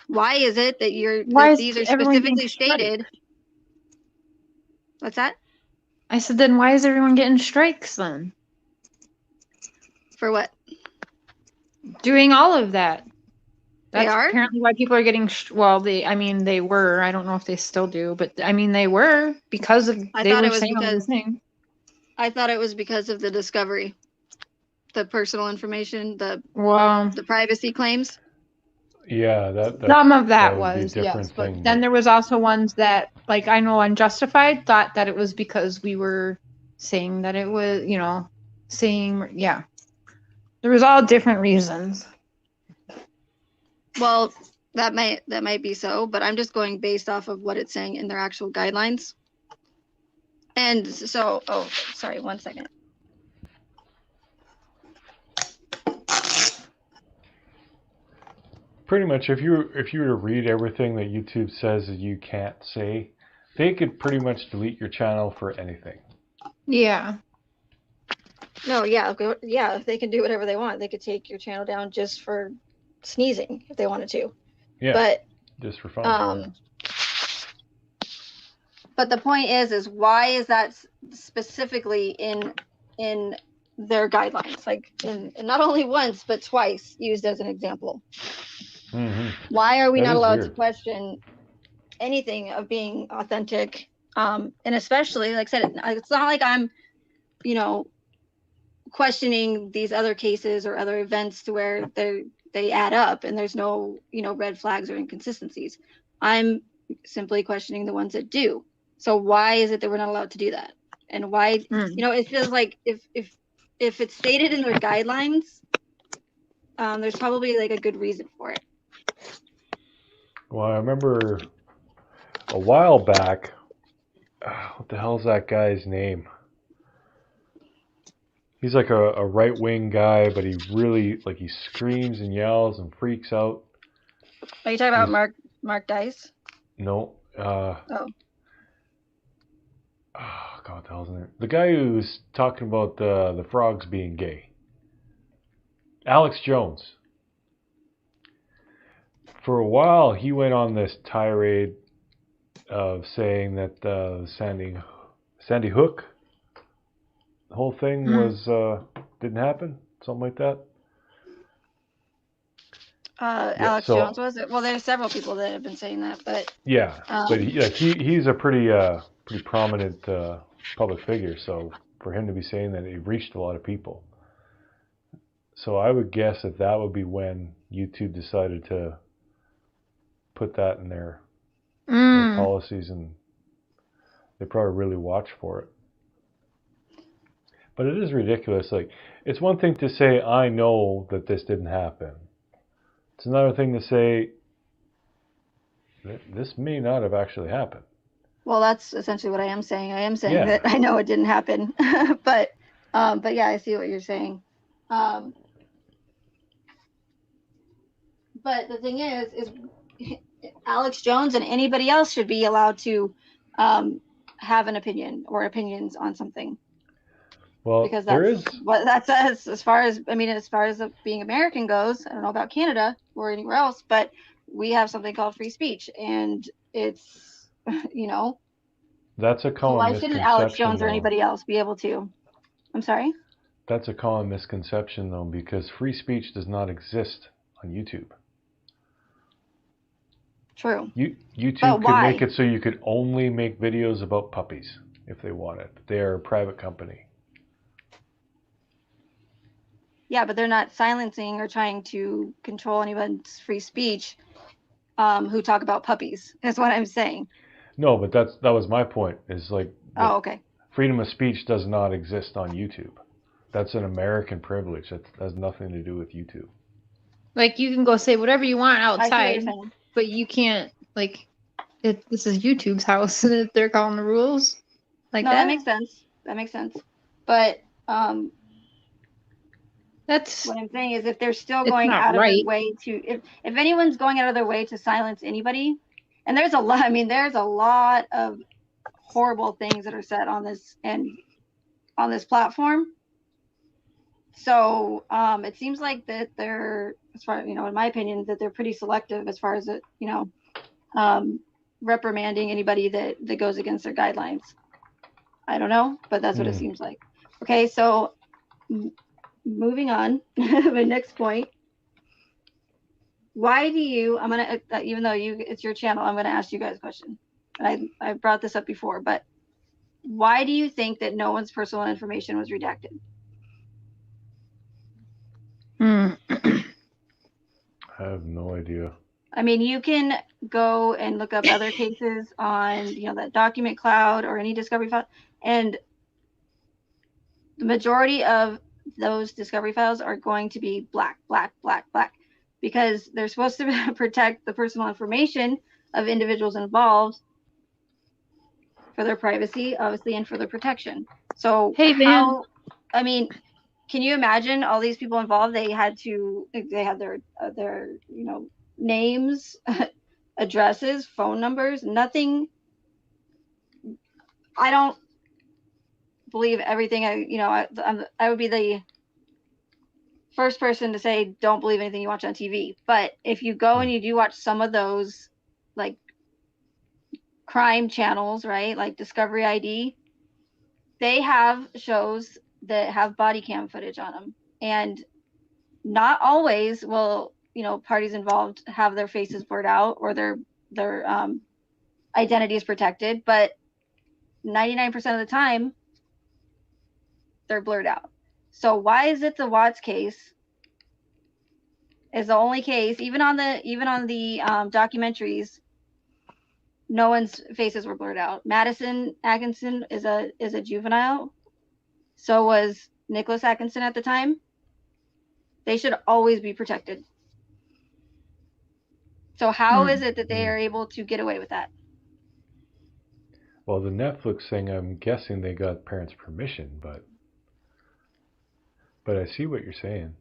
Speaker 6: Why is it that
Speaker 3: Why is
Speaker 6: these are
Speaker 3: everyone getting
Speaker 6: specifically stated? What's that?
Speaker 3: I said, then why is everyone getting strikes then?
Speaker 6: For what?
Speaker 3: Doing all of that.
Speaker 6: They
Speaker 3: That's
Speaker 6: are?
Speaker 3: apparently why people are getting, well, they were. I don't know if they still do, but I mean, they were because of,
Speaker 6: I
Speaker 3: they
Speaker 6: thought
Speaker 3: were
Speaker 6: it was
Speaker 3: saying all the
Speaker 6: because-
Speaker 3: thing.
Speaker 6: I thought it was because of the discovery, the personal information,
Speaker 3: Well,
Speaker 6: the privacy claims.
Speaker 1: Yeah, that
Speaker 3: some of that
Speaker 1: would be a
Speaker 3: was,
Speaker 1: different
Speaker 3: yes. But
Speaker 1: thing,
Speaker 3: then
Speaker 1: but-
Speaker 3: there was also ones that, like, I know Unjustified thought that it was because we were saying that it was, saying, yeah. There was all different reasons.
Speaker 6: Well, that might be so, but I'm just going based off of what it's saying in their actual guidelines. And so, oh, sorry, 1 second.
Speaker 1: Pretty much, if you were to read everything that YouTube says that you can't say, they could pretty much delete your channel for anything.
Speaker 3: Yeah.
Speaker 6: No, yeah, yeah, if they can do whatever they want, they could take your channel down just for sneezing if they wanted to.
Speaker 1: Yeah,
Speaker 6: But
Speaker 1: just for fun.
Speaker 6: but the point is why is that specifically in their guidelines, like in not only once but twice used as an example?
Speaker 1: Hmm.
Speaker 6: Why are we
Speaker 1: That
Speaker 6: not
Speaker 1: is
Speaker 6: allowed to
Speaker 1: weird.
Speaker 6: question anything of being authentic? And especially, like I said, it's not like I'm, questioning these other cases or other events to where they add up and there's no, red flags or inconsistencies. I'm simply questioning the ones that do. So why is it that we're not allowed to do that? And why, it feels like if it's stated in their guidelines, there's probably like a good reason for it.
Speaker 1: Well, I remember a while back, what the hell's that guy's name? He's like a right-wing guy, but he really, like, he screams and yells and freaks out.
Speaker 6: Are you talking about Mark Dice?
Speaker 1: No.
Speaker 6: Oh,
Speaker 1: God, what the hell's his name? The guy who's talking about the frogs being gay. Alex Jones. For a while, he went on this tirade of saying that Sandy Hook, the whole thing was didn't happen, something like that.
Speaker 6: Alex Jones was it? Well, there's several people that have been saying that, but
Speaker 1: yeah, but he's a pretty prominent public figure, so for him to be saying that, it reached a lot of people. So I would guess that would be when YouTube decided to put that in their policies, and they probably really watch for it. But it is ridiculous. Like, it's one thing to say, I know that this didn't happen. It's another thing to say, this may not have actually happened.
Speaker 6: Well, that's essentially what I am saying. I am saying
Speaker 1: Yeah.
Speaker 6: that I know it didn't happen, but yeah, I see what you're saying. But the thing is Alex Jones and anybody else should be allowed to have an opinion or opinions on something.
Speaker 1: Well,
Speaker 6: Because
Speaker 1: there
Speaker 6: that's
Speaker 1: is.
Speaker 6: what that says as far as being American goes. I don't know about Canada or anywhere else, but we have something called free speech, and it's
Speaker 1: That's a common
Speaker 6: why
Speaker 1: misconception.
Speaker 6: shouldn't Alex Jones or
Speaker 1: though.
Speaker 6: anybody else be able to? I'm sorry?
Speaker 1: That's a common misconception, though, because free speech does not exist on YouTube.
Speaker 6: True.
Speaker 1: YouTube
Speaker 6: But
Speaker 1: could
Speaker 6: why?
Speaker 1: make it so you could only make videos about puppies if they wanted. They're a private company.
Speaker 6: Yeah, but they're not silencing or trying to control anyone's free speech who talk about puppies. That's what I'm saying.
Speaker 1: No, but that was my point. Is like
Speaker 6: Oh, okay.
Speaker 1: freedom of speech does not exist on YouTube. That's an American privilege. That has nothing to do with YouTube.
Speaker 3: Like you can go say whatever you want
Speaker 6: I see what
Speaker 3: outside,
Speaker 6: you're saying.
Speaker 3: but you can't like this is YouTube's house and they're calling the rules like
Speaker 6: No,
Speaker 3: that.
Speaker 6: that makes sense. That makes sense. But
Speaker 3: That's
Speaker 6: what I'm saying is, if they're still
Speaker 3: It's
Speaker 6: going
Speaker 3: not
Speaker 6: out of
Speaker 3: right.
Speaker 6: their way to, if anyone's going out of their way to silence anybody, and there's a lot. I mean, there's a lot of horrible things that are said on this on this platform. So it seems like that they're, as far, you know, in my opinion, that they're pretty selective as far as it, you know, reprimanding anybody that goes against their guidelines. I don't know, but that's what it seems like. Okay, so moving on, my next point. Why do you? I'm gonna, even though it's your channel, I'm gonna ask you guys a question. And I brought this up before, but why do you think that no one's personal information was redacted?
Speaker 3: Hmm.
Speaker 1: I have no idea.
Speaker 6: I mean, you can go and look up other cases on, you know, that document cloud or any discovery file, and the majority of those discovery files are going to be black, because they're supposed to protect the personal information of individuals involved for their privacy, obviously, and for their protection. So
Speaker 3: Hey, Van.
Speaker 6: I mean, can you imagine all these people involved? They had their you know, names, addresses, phone numbers, nothing. I don't believe everything. I would be the first person to say don't believe anything you watch on TV. But if you go and you do watch some of those, like, crime channels, right, like Discovery ID, they have shows that have body cam footage on them, and not always will, you know, parties involved have their faces blurred out or their identity is protected, but 99% of the time they're blurred out. So why is it the Watts case is the only case, even on the documentaries, no one's faces were blurred out? Madison Atkinson is a juvenile. So was Nicholas Atkinson at the time. They should always be protected. So how is it that they are able to get away with that?
Speaker 1: Well, the Netflix thing, I'm guessing they got parents' permission, but I see what you're saying.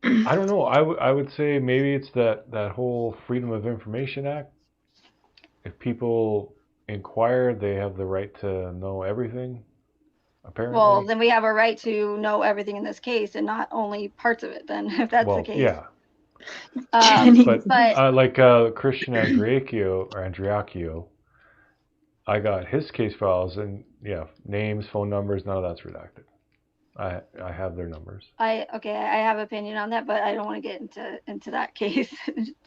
Speaker 1: I don't know. I would say maybe it's that whole Freedom of Information Act. If people inquire, they have the right to know everything, apparently.
Speaker 6: Well, then we have a right to know everything in this case and not only parts of it, then, if that's the case.
Speaker 1: Yeah.
Speaker 3: But
Speaker 1: like Christian Andreacchio, I got his case files, and yeah, names, phone numbers, none of that's redacted. I have their numbers.
Speaker 6: I have opinion on that, but I don't want to get into that case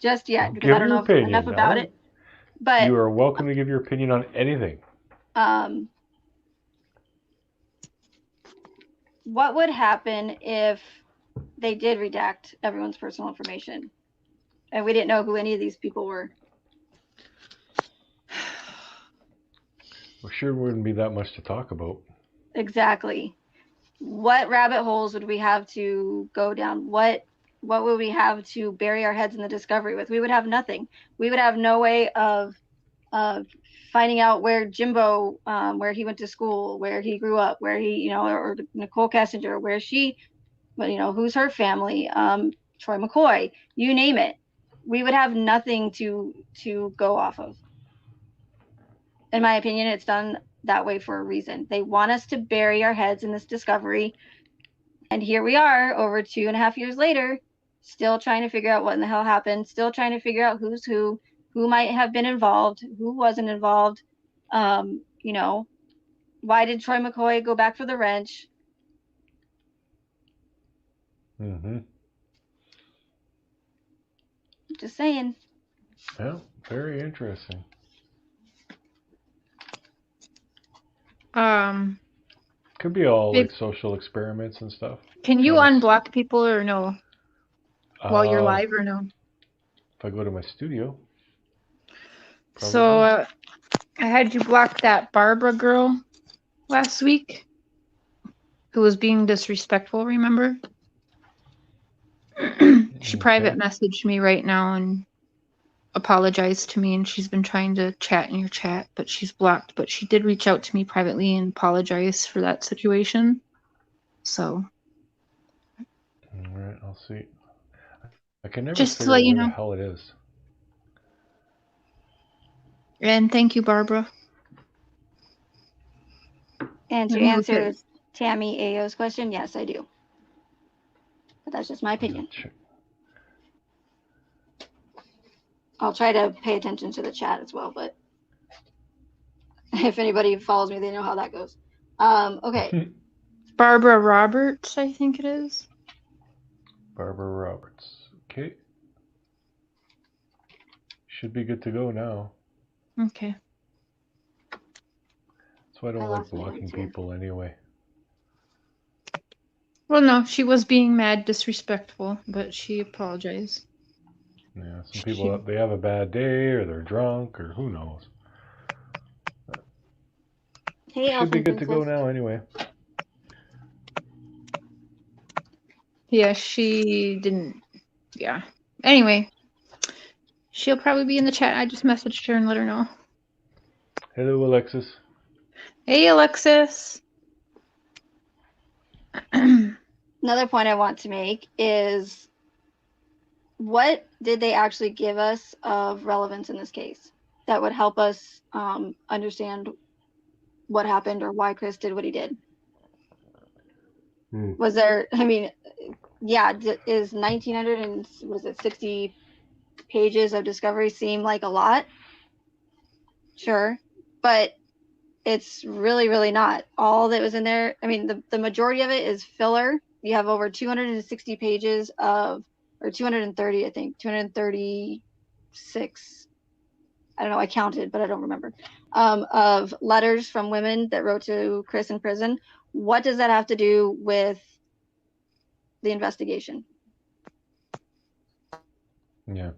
Speaker 6: just yet, because
Speaker 1: Give
Speaker 6: I don't
Speaker 1: your
Speaker 6: know
Speaker 1: opinion.
Speaker 6: enough about it. But
Speaker 1: you are welcome to give your opinion on anything.
Speaker 6: What would happen if they did redact everyone's personal information and we didn't know who any of these people were?
Speaker 1: Well, sure wouldn't be that much to talk about.
Speaker 6: Exactly. What rabbit holes would we have to go down? What would we have to bury our heads in the discovery with? We would have nothing. We would have no way of finding out where Jimbo, where he went to school, where he grew up, where he, you know, or Nicole Kessinger, where she, you know, who's her family, Troy McCoy, you name it. We would have nothing to go off of. In my opinion, it's done that way for a reason. They want us to bury our heads in this discovery. And here we are over 2.5 years later, still trying to figure out what in the hell happened, still trying to figure out who's who might have been involved, who wasn't involved. You know, why did Troy McCoy go back for the wrench? Just saying.
Speaker 1: Yeah, very interesting. Could be all like social experiments and stuff.
Speaker 3: Can you unblock people or no? While you're live or no?
Speaker 1: If I go to my studio. Probably.
Speaker 3: So I had you block that Barbara girl last week. who was being disrespectful, remember? She private messaged me right now and apologized to me, and she's been trying to chat in your chat, but she's blocked. But she did reach out to me privately and apologize for that situation. So
Speaker 1: All right, I'll see. I can never
Speaker 3: just to
Speaker 1: figure
Speaker 3: let
Speaker 1: out
Speaker 3: you
Speaker 1: where the
Speaker 3: know.
Speaker 1: hell it is.
Speaker 3: And thank you, Barbara.
Speaker 6: And to
Speaker 3: Let me look at-
Speaker 6: answer Tammy Ayo's question, yes, I do. But that's just my opinion. I'll try to pay attention to the chat as well, but if anybody follows me, they know how that goes. Okay.
Speaker 3: Barbara Roberts, I think it is.
Speaker 1: Barbara Roberts. Okay. Should be good to go now.
Speaker 3: Okay.
Speaker 1: That's why I don't
Speaker 6: I
Speaker 1: like
Speaker 6: lost my
Speaker 1: blocking
Speaker 6: notes here.
Speaker 1: people anyway.
Speaker 3: Well, no, she was being mad disrespectful, but she apologized.
Speaker 1: Yeah, some people, they have a bad day or they're drunk or who knows.
Speaker 6: Hey,
Speaker 1: Should be
Speaker 6: Elfin
Speaker 1: good to go
Speaker 6: Princess.
Speaker 1: now anyway.
Speaker 3: Yeah, she didn't. Yeah. Anyway, she'll probably be in the chat. I just messaged her and let her know.
Speaker 1: Hello, Alexis.
Speaker 3: Hey, Alexis.
Speaker 6: Another point I want to make is, what did they actually give us of relevance in this case that would help us understand what happened or why Chris did what he did? Was there, I mean, yeah, is 1900 and was it 60 pages of discovery seem like a lot? Sure, but it's really, really not. All that was in there, I mean, the majority of it is filler. You have over 260 pages of, or 230, I think, 236. I don't know, I counted, but I don't remember. Of letters from women that wrote to Chris in prison. What does that have to do with the investigation?
Speaker 1: Yeah.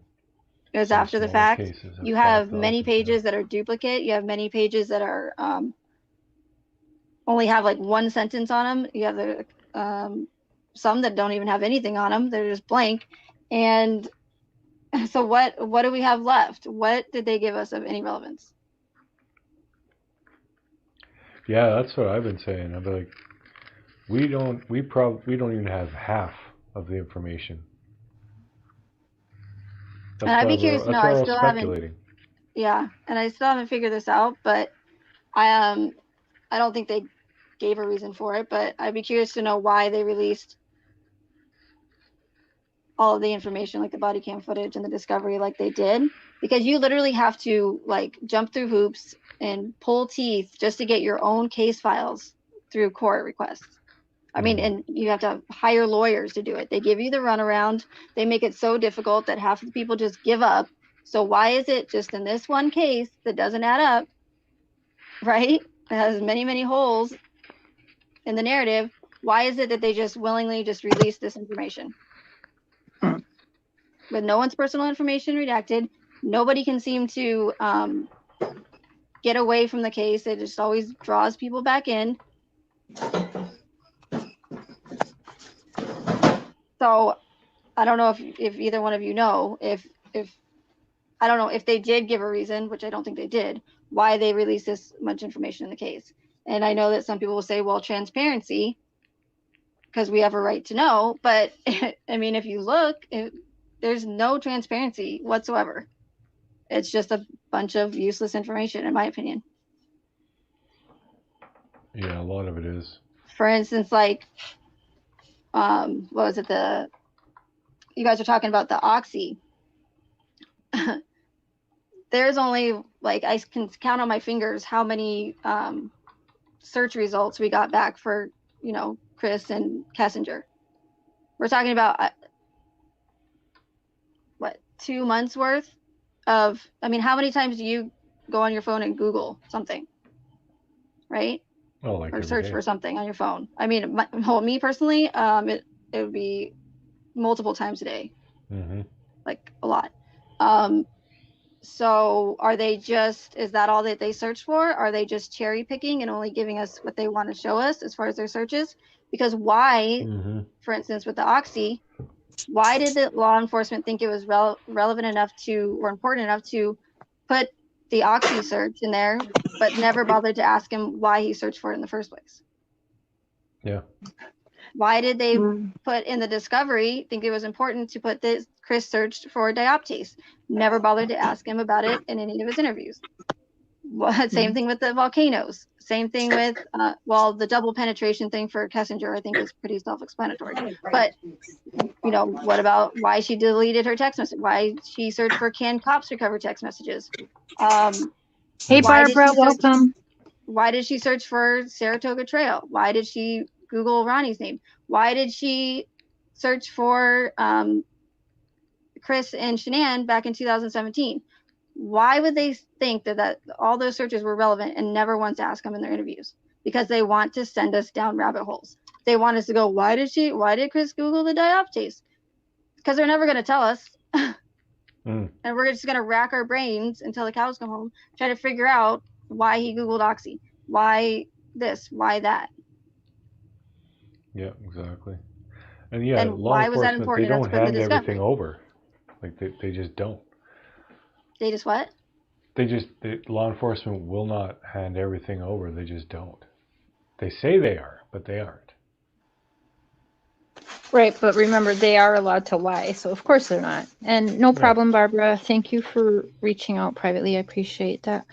Speaker 6: It was
Speaker 1: Some
Speaker 6: after the
Speaker 1: smaller
Speaker 6: fact.
Speaker 1: cases
Speaker 6: You have
Speaker 1: 5,000
Speaker 6: many pages that are duplicate. You have many pages that are only have like one sentence on them. You have the some that don't even have anything on them. They're just blank. And so what do we have left? What did they give us of any relevance?
Speaker 1: Yeah, that's what I've been saying. I'm like, we don't even have half of the information.
Speaker 6: And I'd be curious to know.
Speaker 1: That's why
Speaker 6: I
Speaker 1: we're
Speaker 6: still
Speaker 1: all
Speaker 6: haven't.
Speaker 1: speculating.
Speaker 6: Yeah, and I still haven't figured this out. But I don't think they gave a reason for it. But I'd be curious to know why they released all of the information, like the body cam footage and the discovery, like they did, because you literally have to like jump through hoops and pull teeth just to get your own case files through court requests. I mean, and you have to hire lawyers to do it. They give you the runaround. They make it so difficult that half of the people just give up. So why is it just in this one case that doesn't add up, right? It has many, many holes in the narrative. Why is it that they just willingly just release this information? With no one's personal information redacted, nobody can seem to get away from the case. It just always draws people back in. So I don't know if either one of you know if I don't know if they did give a reason, which I don't think they did, why they released this much information in the case. And I know that some people will say, well, transparency, because we have a right to know. But I mean, if you look, there's no transparency whatsoever. It's just a bunch of useless information, in my opinion.
Speaker 1: Yeah, a lot of it is.
Speaker 6: For instance, like, what was it? You guys are talking about the Oxy. There's only, like, I can count on my fingers how many search results we got back for, Chris and Kessinger. We're talking about, what, 2 months worth of, I mean, how many times do you go on your phone and Google something, right?
Speaker 1: Oh, like
Speaker 6: or
Speaker 1: every
Speaker 6: search
Speaker 1: day.
Speaker 6: for something on your phone. I mean, me personally, it would be multiple times a day,
Speaker 1: Mm-hmm.
Speaker 6: like a lot. So are they just, is that all that they search for? Are they just cherry picking and only giving us what they want to show us as far as their searches? Because why,
Speaker 1: Mm-hmm.
Speaker 6: for instance, with the Oxy, why did the law enforcement think it was relevant enough to, or important enough to put the Oxy search in there, but never bothered to ask him why he searched for it in the first place?
Speaker 1: Yeah.
Speaker 6: Why did they put in the discovery, think it was important to put this, Chris searched for dioptase, never bothered to ask him about it in any of his interviews? Well, same thing with the volcanoes. Same thing with, well, the double penetration thing for Kessinger, I think is pretty self-explanatory. But, you know, what about why she deleted her text message? Why she searched for can cops recover text messages?
Speaker 3: Hey,
Speaker 6: Why did
Speaker 3: Barbara,
Speaker 6: she search-
Speaker 3: welcome.
Speaker 6: Why did she search for Saratoga Trail? Why did she Google Ronnie's name? Why did she search for Chris and Shanann back in 2017? Why would they think that all those searches were relevant and never once ask them in their interviews? Because they want to send us down rabbit holes. They want us to go, why did Chris Google the dioptase? Because they're never going to tell us. And we're just going to rack our brains until the cows come home, try to figure out why he Googled Oxy. Why this? Why that?
Speaker 1: Yeah, exactly. And yeah,
Speaker 6: And
Speaker 1: law
Speaker 6: why was that
Speaker 1: enforcement,
Speaker 6: important
Speaker 1: they
Speaker 6: enough to
Speaker 1: don't
Speaker 6: put in the
Speaker 1: hand everything
Speaker 6: discovery?
Speaker 1: over. Like they just don't.
Speaker 6: They just what?
Speaker 1: Law enforcement will not hand everything over. They just don't. They say they are, but they aren't.
Speaker 3: Right, but remember, they are allowed to lie, so of course they're not. And no
Speaker 1: Yeah.
Speaker 3: problem, Barbara. Thank you for reaching out privately. I appreciate that.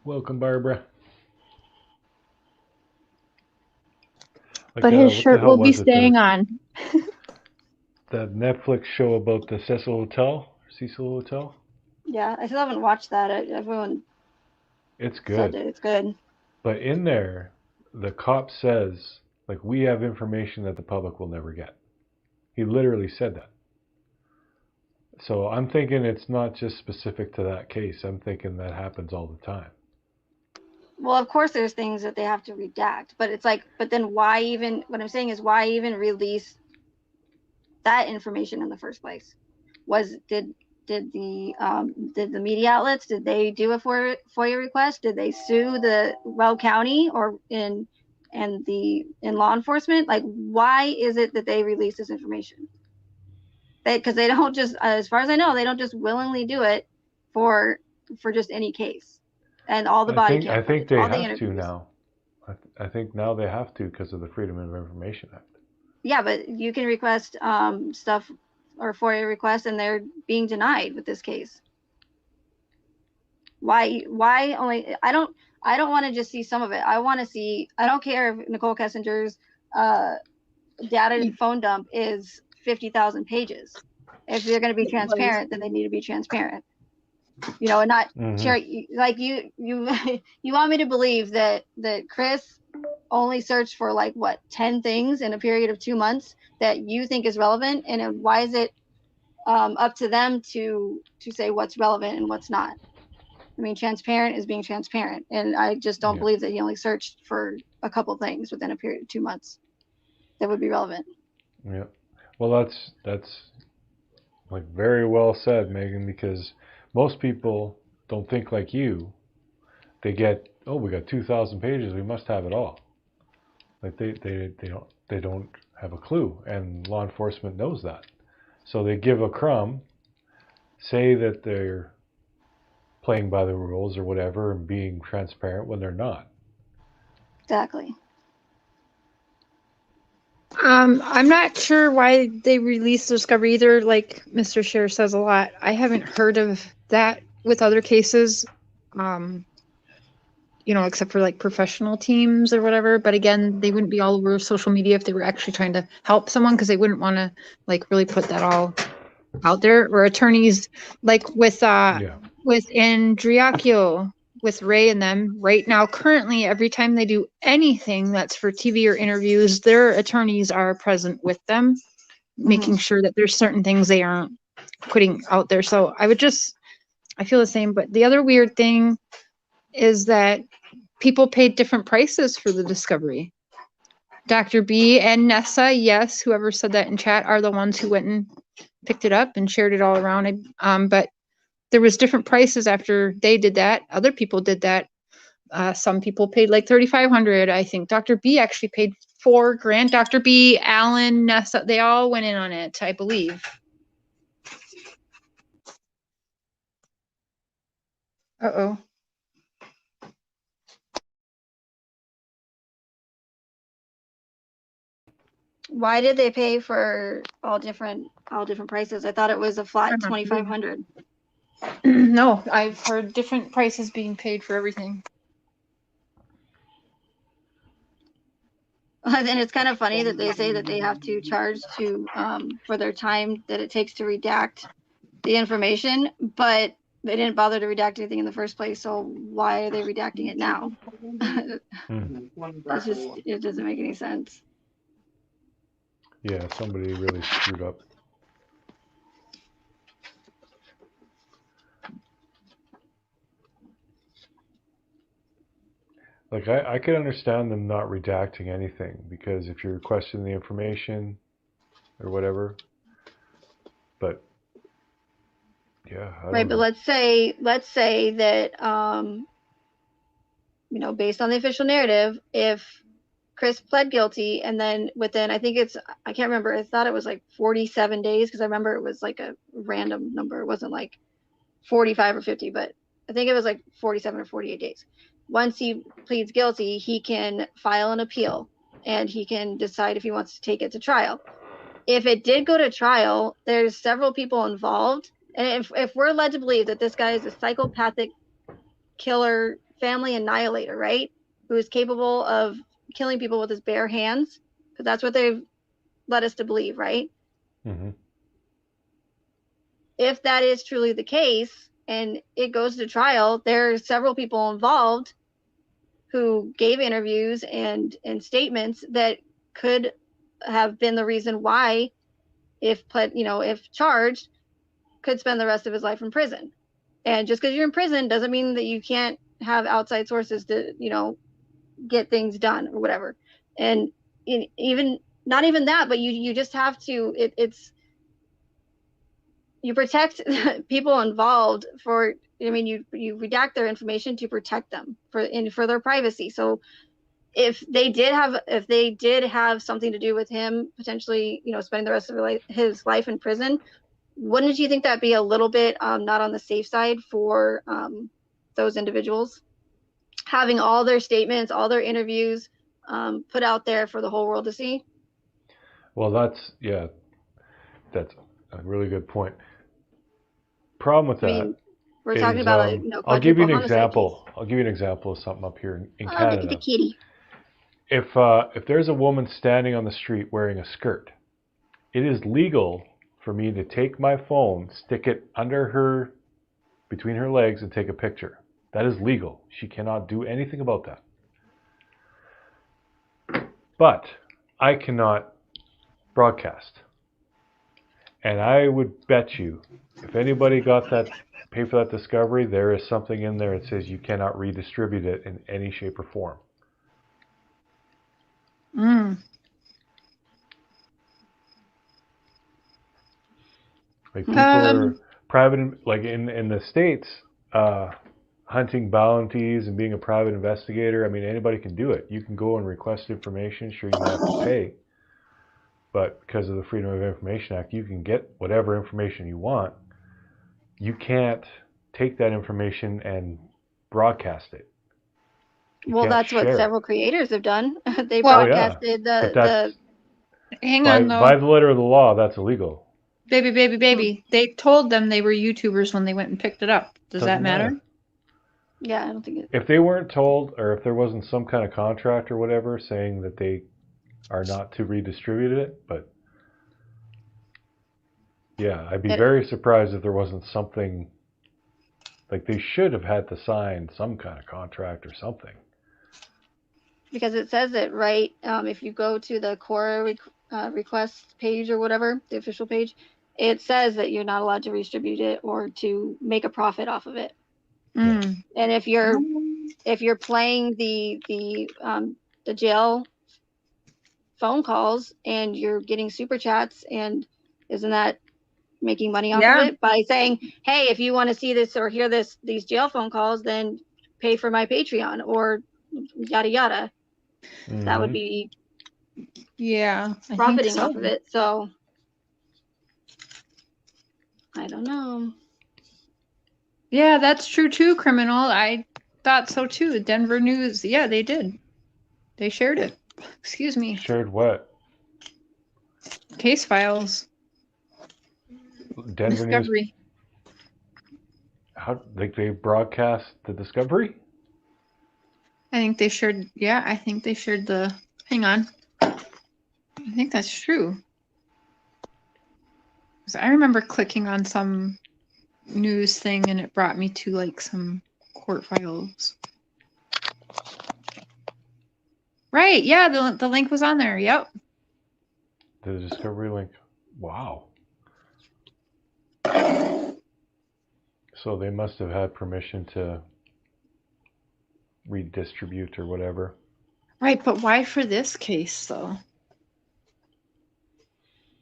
Speaker 1: Welcome, Barbara. Like,
Speaker 3: But his
Speaker 1: what the
Speaker 3: shirt
Speaker 1: hell
Speaker 3: will be
Speaker 1: was it,
Speaker 3: staying on.
Speaker 1: the Netflix show about the Cecil Hotel?
Speaker 6: Yeah, I still haven't watched that. Everyone
Speaker 1: It's
Speaker 6: said
Speaker 1: good.
Speaker 6: that it's good.
Speaker 1: But in there, the cop says, like, we have information that the public will never get. He literally said that. So I'm thinking it's not just specific to that case. I'm thinking that happens all the time.
Speaker 6: Well, of course, there's things that they have to redact, but it's like, but then why even? What I'm saying is, why even release that information in the first place? Did the media outlets, did they do a FOIA request? Did they sue the Weld County or in law enforcement? Like, why is it that they release this information? Because they don't just, as far as I know, they don't just willingly do it for just any case. And all the body cam
Speaker 1: I think
Speaker 6: footage,
Speaker 1: they
Speaker 6: all the
Speaker 1: have to
Speaker 6: interviews.
Speaker 1: now. I think now they have to because of the Freedom of Information Act.
Speaker 6: Yeah, but you can request stuff or FOIA requests, and they're being denied with this case. Why only? I don't want to just see some of it. I want to see. I don't care if Nicole Kessinger's data phone dump is 50,000 pages. If they're going to be transparent, then they need to be transparent. You know, and not like you want me to believe that Chris only searched for like what 10 things in a period of 2 months that you think is relevant, and why is it up to them to say what's relevant and what's not? I mean, transparent is being transparent, and I just don't believe that he only searched for a couple things within a period of 2 months that would be relevant.
Speaker 1: Yeah. Well, that's like very well said, Megan, because most people don't think like you. They get, oh, we got 2,000 pages, we must have it all. Like they don't have a clue, and law enforcement knows that. So they give a crumb, say that they're playing by the rules or whatever and being transparent when they're not.
Speaker 6: Exactly.
Speaker 3: I'm not sure why they released Discovery either. Like Mr. Scheer says a lot. I haven't heard of that with other cases, you know, except for like professional teams or whatever. But again, they wouldn't be all over social media if they were actually trying to help someone, because they wouldn't want to like really put that all out there. Or attorneys like with Andriacchio, with Ray and them right now, currently, every time they do anything that's for TV or interviews, their attorneys are present with them, making sure that there's certain things they aren't putting out there. So I feel the same. But the other weird thing is that people paid different prices for the Discovery. Dr. B and Nessa, yes, whoever said that in chat, are the ones who went and picked it up and shared it all around. But there was different prices after they did that. Other people did that. Some people paid like 3,500. I think Dr. B actually paid $4,000. Dr. B, Alan, Nessa, they all went in on it, I believe. Uh-oh.
Speaker 6: Why did they pay for all different prices? I thought it was a flat
Speaker 3: Uh-huh.
Speaker 6: 2,500.
Speaker 3: No, I've heard different prices being paid for everything.
Speaker 6: And it's kind of funny that they say that they have to charge to for their time that it takes to redact the information, but they didn't bother to redact anything in the first place. So why are they redacting it now? It's just, it doesn't make any sense.
Speaker 1: Yeah, somebody really screwed up. Like, I could understand them not redacting anything, because if you're requesting the information or whatever, but yeah, I
Speaker 6: Right,
Speaker 1: don't
Speaker 6: but
Speaker 1: know.
Speaker 6: let's say that you know, based on the official narrative, if Chris pled guilty and then within, I think it's, I can't remember, I thought it was like 47 days because I remember it was like a random number. It wasn't like 45 or 50, but I think it was like 47 or 48 days. Once he pleads guilty, he can file an appeal and he can decide if he wants to take it to trial. If it did go to trial, there's several people involved. And if we're led to believe that this guy is a psychopathic killer, family annihilator, right? Who is capable of killing people with his bare hands, because that's what they've led us to believe, right?
Speaker 1: Hmm.
Speaker 6: If that is truly the case and it goes to trial, there are several people involved who gave interviews and statements that could have been the reason why, if charged, could spend the rest of his life in prison. And just because you're in prison doesn't mean that you can't have outside sources to, get things done or whatever. And even not even that, but you just have to, you protect people involved for, you redact their information to protect them for their privacy. So if they did have something to do with him potentially, spending the rest of his life in prison, wouldn't you think that'd be a little bit not on the safe side for those individuals? Having all their statements, all their interviews put out there for the whole world to see?
Speaker 1: Well, that's a really good point. Problem with
Speaker 6: I
Speaker 1: that
Speaker 6: mean, we're
Speaker 1: is,
Speaker 6: talking about a
Speaker 1: I'll give you
Speaker 6: quadruple
Speaker 1: an
Speaker 6: homicide
Speaker 1: example. I'll give you an example of something up here in
Speaker 6: case.
Speaker 1: Canada.
Speaker 6: The kitty.
Speaker 1: If there's a woman standing on the street wearing a skirt, it is legal for me to take my phone, stick it between her legs, and take a picture. That is legal. She cannot do anything about that. But I cannot broadcast. And I would bet you, if anybody pay for that discovery, there is something in there that says you cannot redistribute it in any shape or form.
Speaker 3: Mm.
Speaker 1: Like, people are private, like in the States, hunting bounties and being a private investigator. I mean, anybody can do it. You can go and request information. Sure, you might have to pay. But because of the Freedom of Information Act, you can get whatever information you want. You can't take that information and broadcast it.
Speaker 6: Well, that's what several creators have done. They
Speaker 3: Well,
Speaker 6: broadcasted
Speaker 3: hang on though.
Speaker 1: By the letter of the law, that's illegal.
Speaker 3: Baby. They told them they were YouTubers when they went and picked it up. Does that
Speaker 1: Doesn't
Speaker 3: matter?
Speaker 6: Yeah, I don't think it.
Speaker 1: If they weren't told, or if there wasn't some kind of contract or whatever saying that they are not to redistribute it, but yeah, I'd be very surprised if there wasn't something, like they should have had to sign some kind of contract or something.
Speaker 6: Because it says it, right? If you go to the Quora request page or whatever, the official page, it says that you're not allowed to redistribute it or to make a profit off of it.
Speaker 3: Mm.
Speaker 6: And if you're playing the jail phone calls and you're getting super chats, and isn't that making money off
Speaker 2: Yeah.
Speaker 6: of it by saying, hey, if you want to see this or hear these jail phone calls, then pay for my Patreon or yada yada. That would
Speaker 1: Mhm.
Speaker 6: be
Speaker 3: Yeah, I think
Speaker 6: profiting
Speaker 3: so.
Speaker 6: off of it. So I don't know.
Speaker 3: Yeah, that's true too, criminal. I thought so too. Denver News. Yeah, they did. They shared it. Excuse me.
Speaker 1: Shared what?
Speaker 3: Case files.
Speaker 1: Denver News.
Speaker 3: Discovery.
Speaker 1: How like they broadcast the discovery?
Speaker 3: I think they shared. Yeah, I think they shared the. Hang on. I think that's true. 'Cause I remember clicking on some news thing and it brought me to like some court files. Right. Yeah, the link was on there. Yep.
Speaker 1: The discovery link. Wow. So they must have had permission to redistribute or whatever.
Speaker 3: Right, but why for this case though?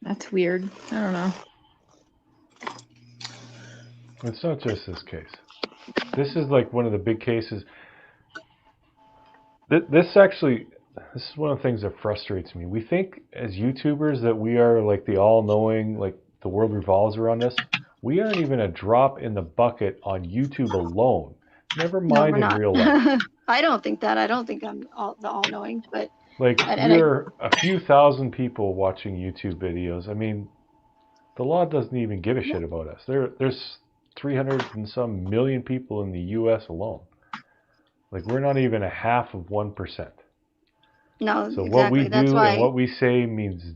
Speaker 3: That's weird. I don't know.
Speaker 1: It's not just this case. This is like one of the big cases. This is one of the things that frustrates me. We think as YouTubers that we are like the all-knowing, like the world revolves around us. We aren't even a drop in the bucket on YouTube alone. Never
Speaker 6: No,
Speaker 1: mind
Speaker 6: we're
Speaker 1: in
Speaker 6: not.
Speaker 1: real life.
Speaker 6: I don't think that. I don't think I'm the all knowing, but
Speaker 1: Like
Speaker 6: And I-
Speaker 1: we're a few thousand people watching YouTube videos. I mean, the law doesn't even give a shit about us. There's 300 and some million people in the U.S. alone. Like we're not even a half of 1%.
Speaker 6: no,
Speaker 1: So
Speaker 6: exactly.
Speaker 1: what we
Speaker 6: That's
Speaker 1: do
Speaker 6: why.
Speaker 1: and what we say means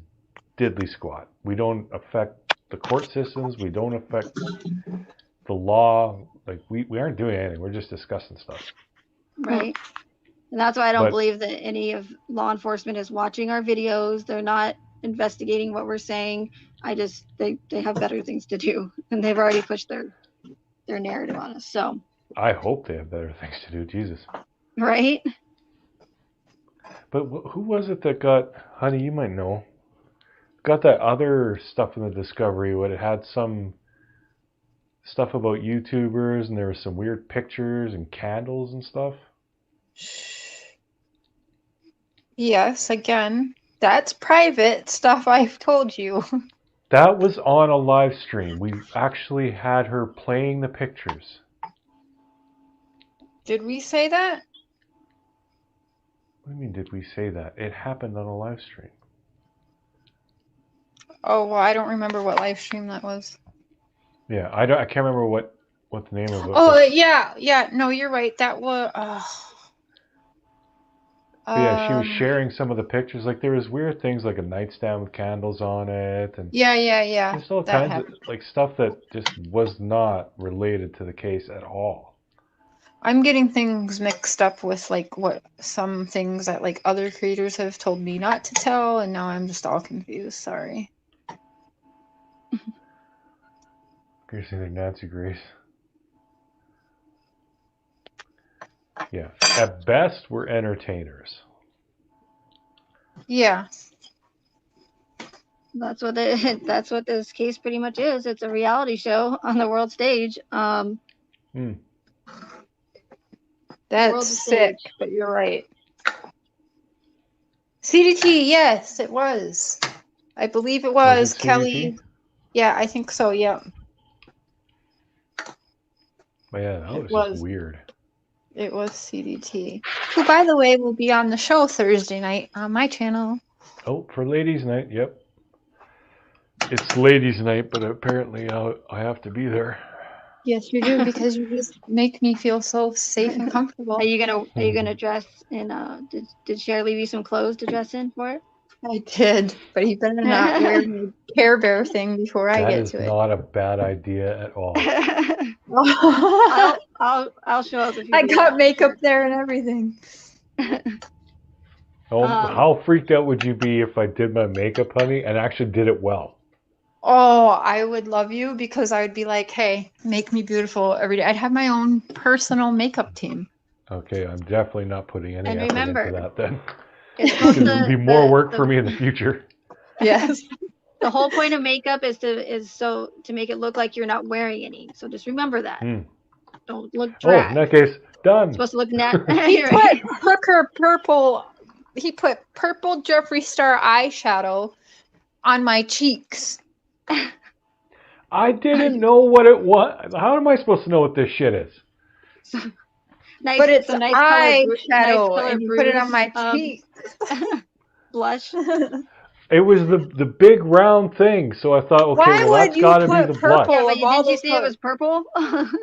Speaker 1: diddly squat. We don't affect the court systems. We don't affect the law. Like we aren't doing anything. We're just discussing stuff.
Speaker 6: Right. And that's why I don't
Speaker 1: But-
Speaker 6: believe that any of law enforcement is watching our videos. They're not investigating what we're saying. They have better things to do, and they've already pushed their narrative on us. So,
Speaker 1: I hope they have better things to do. Jesus.
Speaker 6: right?
Speaker 1: But who was it that got, honey, you might know, got that other stuff in the Discovery where it had some stuff about YouTubers and there was some weird pictures and candles and stuff?
Speaker 3: Yes, again, that's private stuff I've told you.
Speaker 1: That was on a live stream. We actually had her playing the pictures.
Speaker 3: Did we say that?
Speaker 1: What do you mean, did we say that? It happened on a live stream.
Speaker 3: Oh, well, I don't remember what live stream that was.
Speaker 1: Yeah, I can't remember what the name of it
Speaker 3: Oh,
Speaker 1: was.
Speaker 3: yeah. No, you're right. That was.
Speaker 1: But yeah, she was sharing some of the pictures. Like there was weird things like a nightstand with candles on it, and
Speaker 3: Yeah.
Speaker 1: there's all
Speaker 3: that
Speaker 1: kinds
Speaker 3: happened.
Speaker 1: of like stuff that just was not related to the case at all.
Speaker 3: I'm getting things mixed up with like what some things that like other creators have told me not to tell, and now I'm just all confused. Sorry.
Speaker 1: Here's anything Nancy Grace. Yeah, at best we're entertainers.
Speaker 3: Yeah.
Speaker 6: That's what that's what this case pretty much is. It's a reality show on the world stage.
Speaker 3: That's
Speaker 6: World
Speaker 3: sick,
Speaker 6: stage.
Speaker 3: but you're right. CDT, yes, it was. I believe it was
Speaker 1: it
Speaker 3: Kelly.
Speaker 1: CDT?
Speaker 3: Yeah, I think so. Yeah,
Speaker 1: But yeah, that
Speaker 3: It
Speaker 1: was
Speaker 3: was.
Speaker 1: just weird.
Speaker 3: it was CDT. Who, by the way, will be on the show Thursday night on my channel.
Speaker 1: Oh, for ladies' night, yep. It's ladies' night, but apparently I have to be there.
Speaker 3: Yes, you do, because you just make me feel so safe and comfortable.
Speaker 6: Are you gonna dress in? Did Cher leave you some clothes to dress in for it?
Speaker 3: I did, but you better not wear my Care Bear thing before I
Speaker 1: That
Speaker 3: get
Speaker 1: is
Speaker 3: to it.
Speaker 1: not a bad idea at all.
Speaker 6: I'll show up if you
Speaker 3: I
Speaker 6: do
Speaker 3: got
Speaker 6: that.
Speaker 3: makeup there and everything.
Speaker 1: How freaked out would you be if I did my makeup, honey, and actually did it well?
Speaker 3: Oh, I would love you because I would be like, hey, make me beautiful every day. I'd have my own personal makeup team.
Speaker 1: Okay, I'm definitely not putting any
Speaker 6: And
Speaker 1: effort
Speaker 6: remember,
Speaker 1: into that then.
Speaker 6: It's supposed
Speaker 1: Because it would
Speaker 6: to
Speaker 1: be more work
Speaker 6: the-
Speaker 1: for me in the future.
Speaker 3: Yes.
Speaker 6: The whole point of makeup is to make it look like you're not wearing any. So just remember that.
Speaker 1: Hmm.
Speaker 6: Don't look
Speaker 1: Oh,
Speaker 6: drag.
Speaker 1: in that case, done.
Speaker 6: It's supposed to look nat.
Speaker 2: He put hooker purple. He put purple Jeffree Star eyeshadow on my cheeks.
Speaker 1: I didn't know what it was. How am I supposed to know what this shit is?
Speaker 6: Nice,
Speaker 2: But it's
Speaker 6: some nice
Speaker 2: eyeshadow,
Speaker 6: color
Speaker 2: and you put it on my
Speaker 6: bruise,
Speaker 2: cheek.
Speaker 6: blush.
Speaker 1: It was the big round thing, so I thought, okay,
Speaker 2: Why
Speaker 1: well
Speaker 2: would
Speaker 1: that's
Speaker 2: you
Speaker 1: got to be
Speaker 2: put
Speaker 1: the
Speaker 2: purple?
Speaker 1: blush.
Speaker 6: Yeah, but
Speaker 2: Of all
Speaker 6: didn't you
Speaker 2: those
Speaker 6: see it was purple?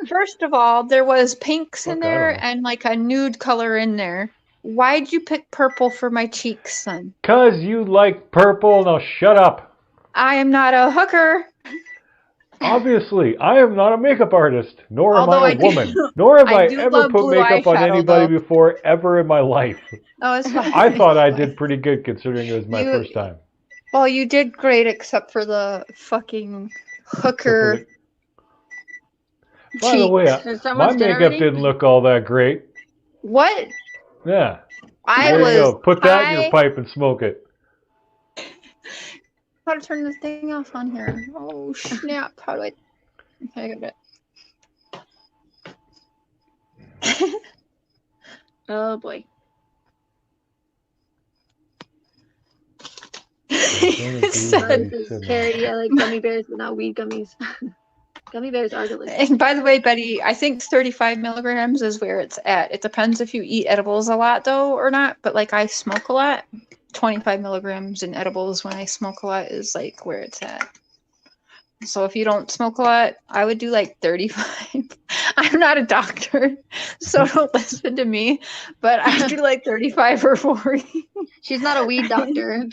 Speaker 2: First of all, there was pinks in
Speaker 1: Fuck, I don't
Speaker 2: there
Speaker 1: know.
Speaker 2: and like a nude color in there. Why'd you pick purple for my cheeks, son?
Speaker 1: 'Cause you like purple. Now shut up.
Speaker 2: I am not a hooker.
Speaker 1: Obviously, I am not a makeup artist, nor am
Speaker 2: Although
Speaker 1: I a
Speaker 2: I do-
Speaker 1: woman, nor have
Speaker 2: I
Speaker 1: I
Speaker 2: do
Speaker 1: ever
Speaker 2: love
Speaker 1: put
Speaker 2: blue
Speaker 1: makeup on
Speaker 2: eyeshadow,
Speaker 1: anybody
Speaker 2: though.
Speaker 1: before ever in my life.
Speaker 2: Oh, it's fine.
Speaker 1: I thought I did pretty good considering it was my
Speaker 2: You-
Speaker 1: first time.
Speaker 2: Well, you did great except for the fucking hooker
Speaker 1: By the way,
Speaker 2: cheeks.
Speaker 6: Is
Speaker 1: my
Speaker 6: someone's
Speaker 1: makeup
Speaker 6: generating?
Speaker 1: didn't look all that great.
Speaker 2: What?
Speaker 1: Yeah.
Speaker 2: I
Speaker 1: There you
Speaker 2: was.
Speaker 1: go. Put that in
Speaker 2: I-
Speaker 1: your pipe and smoke it.
Speaker 2: How to turn this thing off on here? Oh snap! How do I? Okay, I got it.
Speaker 6: Oh boy.
Speaker 2: It said-
Speaker 6: This is Carrie. I like gummy bears, but not weed gummies. Gummy bears are delicious.
Speaker 2: And by the way, Betty, I think 35 milligrams is where it's at. It depends if you eat edibles a lot, though, or not. But like I smoke a lot. 25 milligrams in edibles when I smoke a lot is like where it's at. So if you don't smoke a lot, I would do like 35. I'm not a doctor, so don't listen to me. But I do like 35 or 40.
Speaker 6: She's not a weed doctor.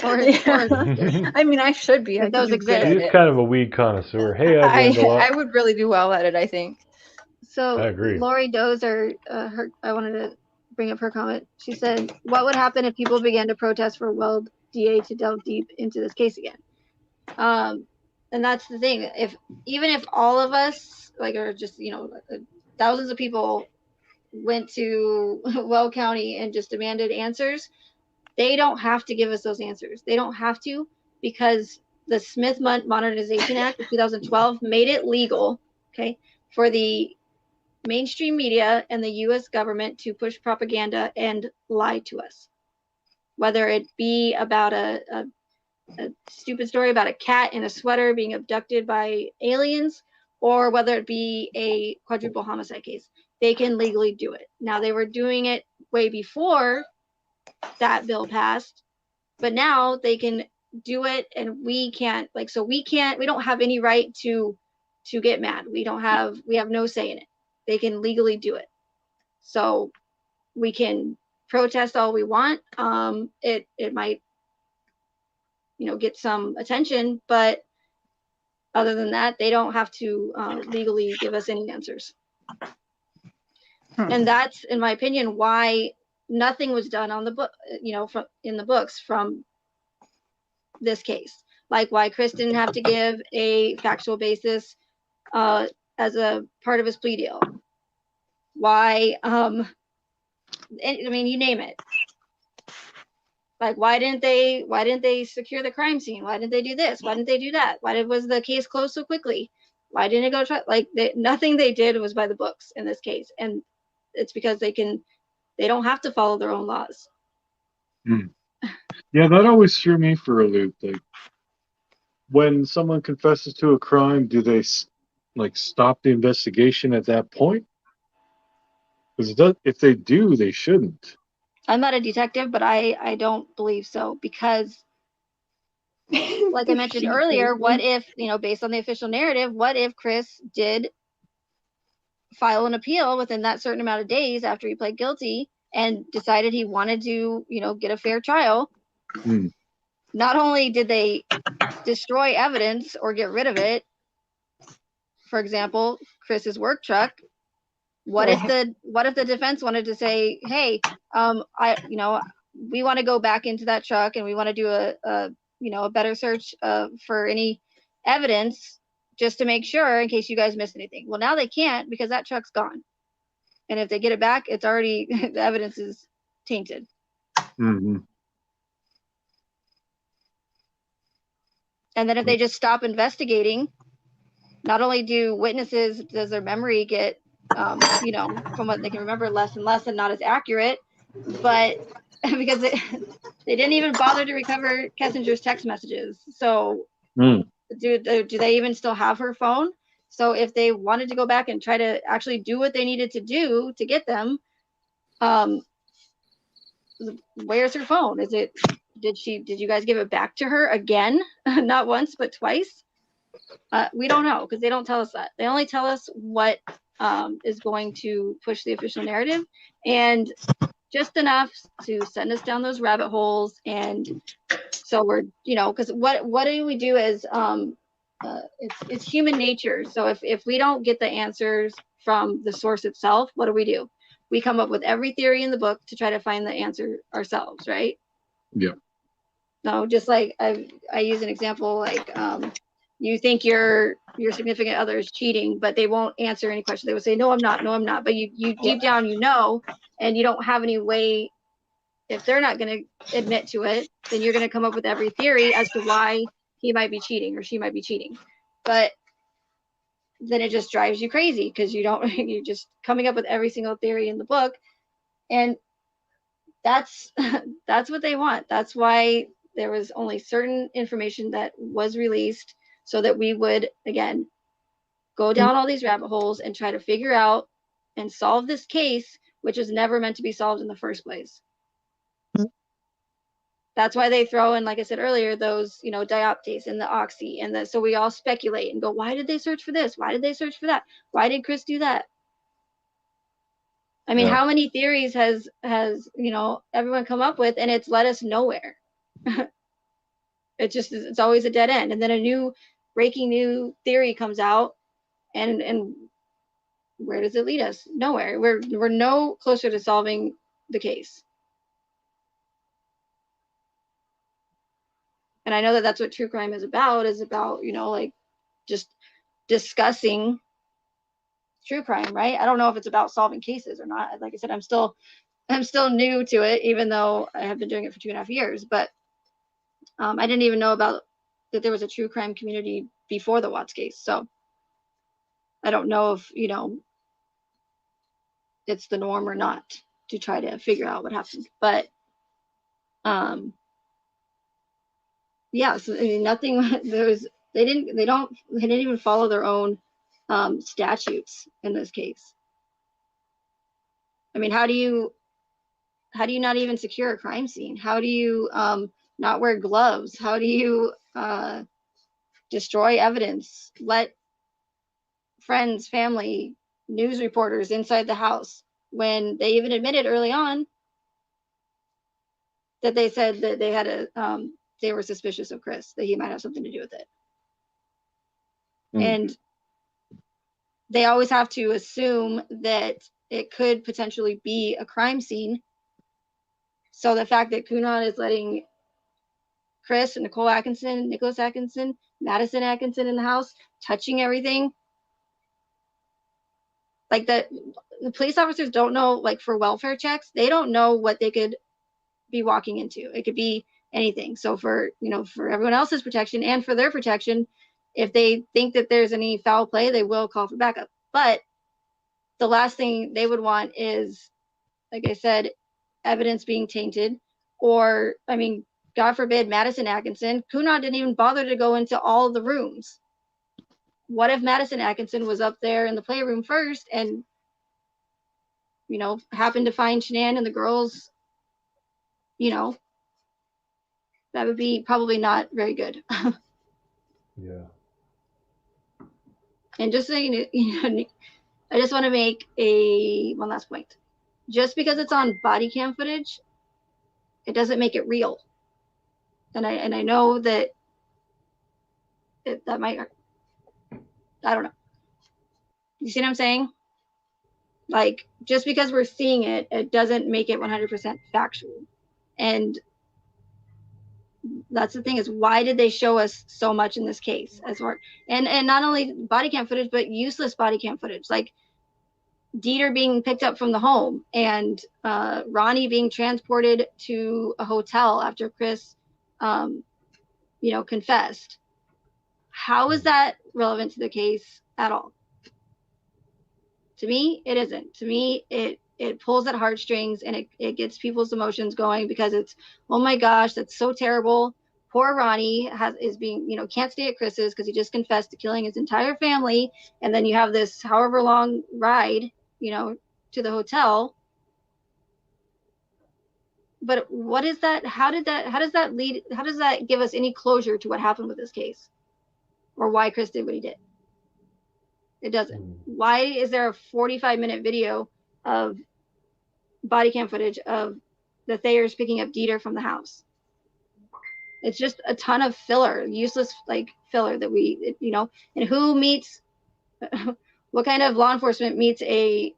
Speaker 6: or,
Speaker 2: Yeah.
Speaker 6: or
Speaker 2: I mean, I should be. I
Speaker 6: If those
Speaker 2: could do good
Speaker 6: exist.
Speaker 2: at
Speaker 1: She's
Speaker 2: it.
Speaker 1: kind of a weed connoisseur. Hey,
Speaker 2: I
Speaker 1: Glendalough.
Speaker 2: would really do well at it, I think.
Speaker 6: So
Speaker 1: I agree.
Speaker 6: Lori Dozer, I wanted to bring up her comment. She said, "What would happen if people began to protest for Weld DA to delve deep into this case again?" And that's the thing. Even if all of us, like, or just thousands of people went to Weld County and just demanded answers, they don't have to give us those answers. They don't have to, because the Smith Modernization Act of 2012 made it legal, okay, for the mainstream media and the U.S. government to push propaganda and lie to us, whether it be about a stupid story about a cat in a sweater being abducted by aliens, or whether it be a quadruple homicide case. They can legally do it. Now, they were doing it way before that bill passed, but now they can do it, and we can't. We don't have any right to get mad. We have no say in it. They can legally do it. So we can protest all we want. It might get some attention, but other than that, they don't have to legally give us any answers. And that's, in my opinion, why nothing was done on the book, in the books from this case. Like why Chris didn't have to give a factual basis as a part of his plea deal. Why, you name it. Like, why didn't they secure the crime scene? Why didn't they do this? Why didn't they do that? Was the case closed so quickly? Why didn't it go try? Nothing they did was by the books in this case, and it's because they don't have to follow their own laws.
Speaker 5: Yeah, that always threw me for a loop. Like, when someone confesses to a crime, do they stop the investigation at that point? Because if they do, they shouldn't.
Speaker 6: I'm not a detective, but I don't believe so, because like I mentioned earlier, what if, based on the official narrative, what if Chris did file an appeal within that certain amount of days after he pled guilty and decided he wanted to, get a fair trial? Not only did they destroy evidence or get rid of it, for example, Chris's work truck. What if the defense wanted to say, hey, we want to go back into that truck and we want to do a better search for any evidence, just to make sure in case you guys miss anything. Well, now they can't, because that truck's gone. And if they get it back, it's already, the evidence is tainted.
Speaker 5: Mm-hmm.
Speaker 6: And then if they just stop investigating, not only do witnesses, does their memory get, you know, from what they can remember less and less and not as accurate, but because they didn't even bother to recover Kessinger's text messages. So
Speaker 5: Mm.
Speaker 6: do they even still have her phone? So if they wanted to go back and try to actually do what they needed to do to get them, where's her phone? Is it, did you guys give it back to her again? Not once, but twice? We don't know, because they don't tell us that. They only tell us what is going to push the official narrative, and just enough to send us down those rabbit holes. And so we're, you know, because what do we do is it's human nature. So if we don't get the answers from the source itself, what do? We come up with every theory in the book to try to find the answer ourselves, right?
Speaker 5: Yeah.
Speaker 6: No, just like I use an example, like you think your significant other is cheating, but they won't answer any questions. They will say, no, I'm not, no, I'm not. But you deep down, you know, and you don't have any way. If they're not going to admit to it, then you're going to come up with every theory as to why he might be cheating or she might be cheating. But then it just drives you crazy, because you're just coming up with every single theory in the book. And that's what they want. That's why there was only certain information that was released, so that we would, again, go down all these rabbit holes and try to figure out and solve this case, which is never meant to be solved in the first place. That's why they throw in, like I said earlier, those, you know, dioptase and the oxy, and so we all speculate and go, why did they search for this? Why did they search for that? Why did Chris do that? I mean,
Speaker 5: Yeah.
Speaker 6: how many theories has you know, everyone come up with, and it's led us nowhere. It's always a dead end, and then a new breaking theory comes out, and where does it lead us? Nowhere. We're no closer to solving the case. And I know that that's what true crime is about, you know, like just discussing true crime, right? I don't know if it's about solving cases or not. Like I said, I'm still new to it, even though I have been doing it for 2.5 years. But I didn't even know about that there was a true crime community before the Watts case. So I don't know if, you know, it's the norm or not to try to figure out what happened. But yeah, so I mean, nothing. They didn't even follow their own statutes in this case. I mean, how do you not even secure a crime scene? How do you not wear gloves? How do you destroy evidence? Let friends, family, news reporters inside the house, when they even admitted early on that they said that they had they were suspicious of Chris, that he might have something to do with it. And they always have to assume that it could potentially be a crime scene. So the fact that Cunanan is letting Chris and Nicole Atkinson, Nicholas Atkinson, Madison Atkinson in the house, touching everything, like the police officers don't know, like for welfare checks, they don't know what they could be walking into. It could be anything. So for, you know, for everyone else's protection and for their protection, if they think that there's any foul play, they will call for backup. But the last thing they would want is, like I said, evidence being tainted, or, I mean, God forbid, Madison Atkinson. Cunanan didn't even bother to go into all of the rooms. What if Madison Atkinson was up there in the playroom first and, you know, happened to find Shanann and the girls? You know, that would be probably not very good.
Speaker 1: Yeah.
Speaker 6: And just saying, you know, I just want to make one last point. Just because it's on body cam footage, it doesn't make it real. And I know that that might, I don't know. You see what I'm saying? Like, just because we're seeing it, it doesn't make it 100% factual. And that's the thing, is why did they show us so much in this case? And not only body cam footage, but useless body cam footage, like Dieter being picked up from the home, and Ronnie being transported to a hotel after Chris, you know, confessed. How is that relevant to the case at all? To me, it isn't. To me, it pulls at heartstrings, and it gets people's emotions going, because it's, oh my gosh, that's so terrible. Poor Ronnie is being, can't stay at Chris's because he just confessed to killing his entire family. And then you have this however long ride, to the hotel. But what is that? How does that give us any closure to what happened with this case, or why Chris did what he did? It doesn't. Why is there a 45-minute video of body cam footage of the Thayers picking up Dieter from the house? It's just a ton of filler, useless filler that and who meets, what kind of law enforcement meets a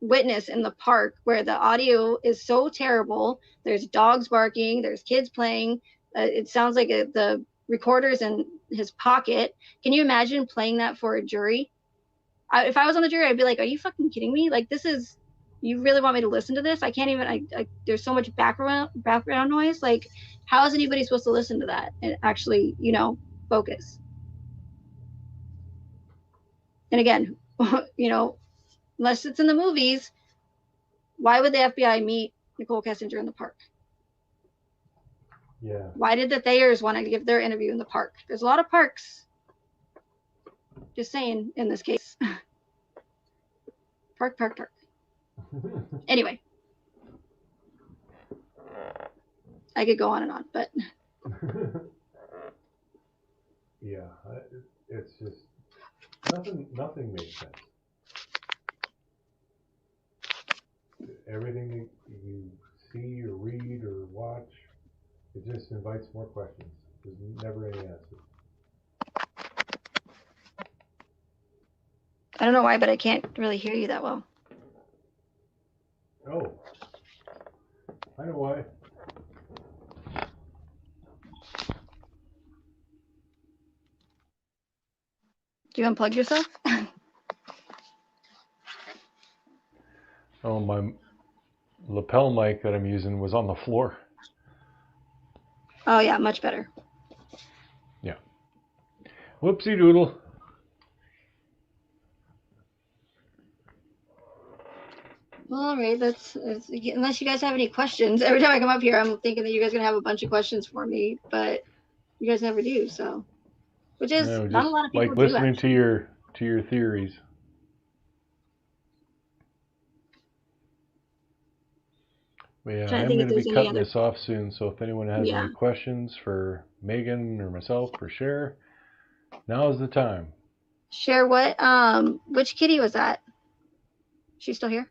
Speaker 6: witness in the park where the audio is so terrible? There's dogs barking, there's kids playing. It sounds like the recorder's in his pocket. Can you imagine playing that for a jury? If I was on the jury, I'd be like, are you fucking kidding me? Like, you really want me to listen to this? I can't even, there's so much background noise. Like, how is anybody supposed to listen to that and actually, focus? And again, unless it's in the movies, why would the FBI meet Nicole Kessinger in the park?
Speaker 1: Yeah.
Speaker 6: Why did the Thayers want to give their interview in the park? There's a lot of parks. Just saying, in this case. Park. Anyway. I could go on and on, but.
Speaker 1: Yeah, it's just nothing makes sense. Everything you see or read or watch, it just invites more questions. There's never any answer.
Speaker 6: I don't know why, but I can't really hear you that well.
Speaker 1: Oh, I know why.
Speaker 6: Do you unplug yourself?
Speaker 1: Oh, my lapel mic that I'm using was on the floor.
Speaker 6: Oh yeah, much better.
Speaker 1: Yeah. Whoopsie doodle.
Speaker 6: Well, all right, unless you guys have any questions. Every time I come up here, I'm thinking that you guys are gonna have a bunch of questions for me, but you guys never do. So, which is
Speaker 1: No,
Speaker 6: not a
Speaker 1: just
Speaker 6: lot of people
Speaker 1: like
Speaker 6: do.
Speaker 1: listening to your theories. But yeah,
Speaker 6: Trying to
Speaker 1: I'm
Speaker 6: think
Speaker 1: going
Speaker 6: if
Speaker 1: to be
Speaker 6: there's any
Speaker 1: cutting
Speaker 6: other.
Speaker 1: this off soon, so if anyone has
Speaker 6: Yeah.
Speaker 1: any questions for Megan or myself or Cher, now is the time.
Speaker 6: Share what? Which kitty was that? She's still here?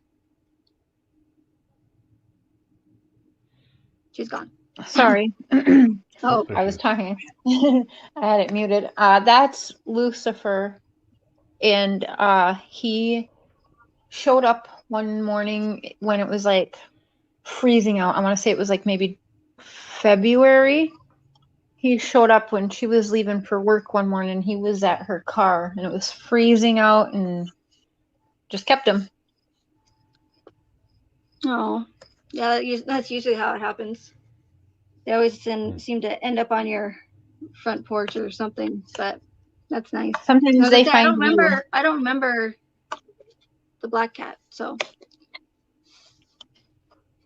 Speaker 6: She's gone.
Speaker 3: Sorry.
Speaker 6: Oh,
Speaker 3: I was talking. I had it muted. That's Lucifer. And he showed up one morning when it was like freezing out. I want to say it was like maybe February. He showed up when she was leaving for work one morning. He was at her car and it was freezing out and just kept him.
Speaker 6: oh, yeah. That's usually how it happens. They always seem to end up on your front porch or something. But that's nice.
Speaker 3: Sometimes they find
Speaker 6: I don't remember the black cat. So,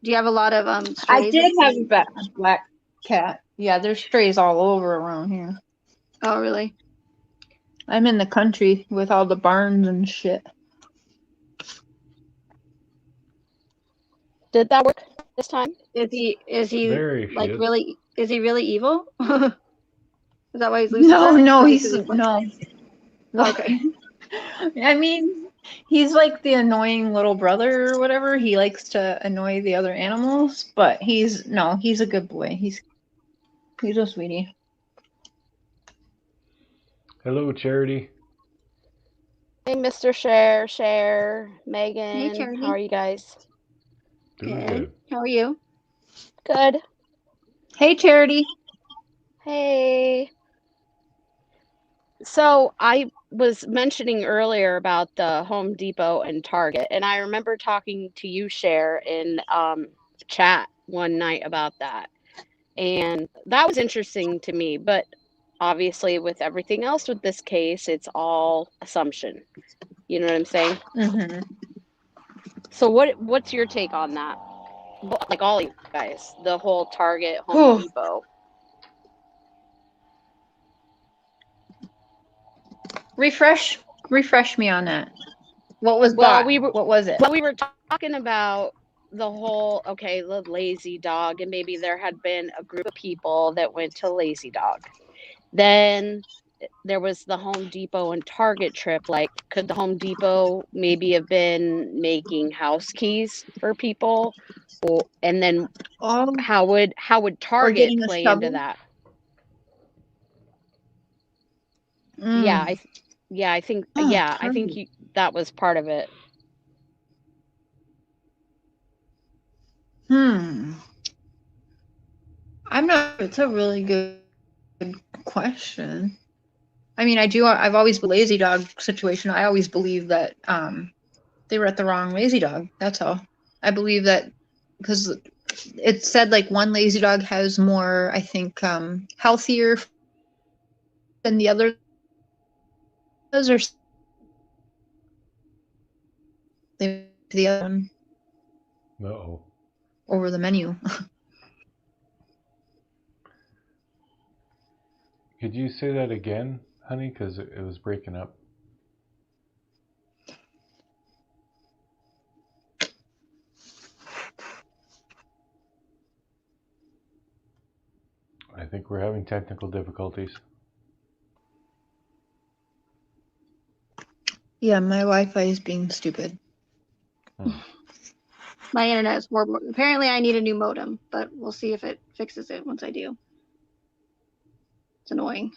Speaker 6: do you have a lot of strays?
Speaker 3: I did have a black cat. Yeah, there's strays all over around here.
Speaker 6: Oh, really?
Speaker 3: I'm in the country with all the barns and shit.
Speaker 7: Did that work this time?
Speaker 6: Is he
Speaker 1: There
Speaker 6: like
Speaker 1: she is.
Speaker 6: really? Is he really evil? Is that why he's Lucifer?
Speaker 3: No,
Speaker 6: Or
Speaker 3: he's
Speaker 6: because
Speaker 3: no.
Speaker 6: Okay.
Speaker 3: I mean, he's like the annoying little brother or whatever. He likes to annoy the other animals, but he's a good boy. He's a sweetie.
Speaker 1: Hello, Charity.
Speaker 7: Hey, Mr. Cher, Megan.
Speaker 6: Hey, Charity.
Speaker 7: How are you guys?
Speaker 1: Doing
Speaker 6: Good. How are you?
Speaker 7: Good.
Speaker 3: Hey, Charity.
Speaker 7: Hey. So I was mentioning earlier about the Home Depot and Target, and I remember talking to you, Cher, in chat one night about that. And that was interesting to me. But obviously with everything else with this case, it's all assumption. You know what I'm saying?
Speaker 3: Mm-hmm.
Speaker 7: So what's your take on that? Like all you guys, the whole Target Home
Speaker 3: Oh,
Speaker 7: Depot.
Speaker 3: refresh me on that. What was
Speaker 7: Well,
Speaker 3: bought? What was it?
Speaker 7: we were talking about the whole, okay, the Lazy Dog, and maybe there had been a group of people that went to Lazy Dog. Then there was the Home Depot and Target trip. Like, could the Home Depot maybe have been making house keys for people? And then
Speaker 3: Oh,
Speaker 7: how would
Speaker 3: or
Speaker 7: Target
Speaker 3: getting a
Speaker 7: play into
Speaker 3: shovel?
Speaker 7: that? Yeah,
Speaker 3: Mm.
Speaker 7: I think
Speaker 3: Oh,
Speaker 7: that was part of it.
Speaker 3: I'm not. It's a really good question. I mean, I've always been lazy dog situation. I always believe that they were at the wrong lazy dog. That's all. I believe that because it said like one lazy dog has more, I think, healthier than the other. Those are the other one
Speaker 1: Uh-oh.
Speaker 3: over the menu.
Speaker 1: Could you say that again, honey? Because it was breaking up. I think we're having technical difficulties.
Speaker 3: Yeah, my Wi-Fi is being stupid.
Speaker 6: My internet is horrible. Apparently, I need a new modem, but we'll see if it fixes it once I do. It's annoying.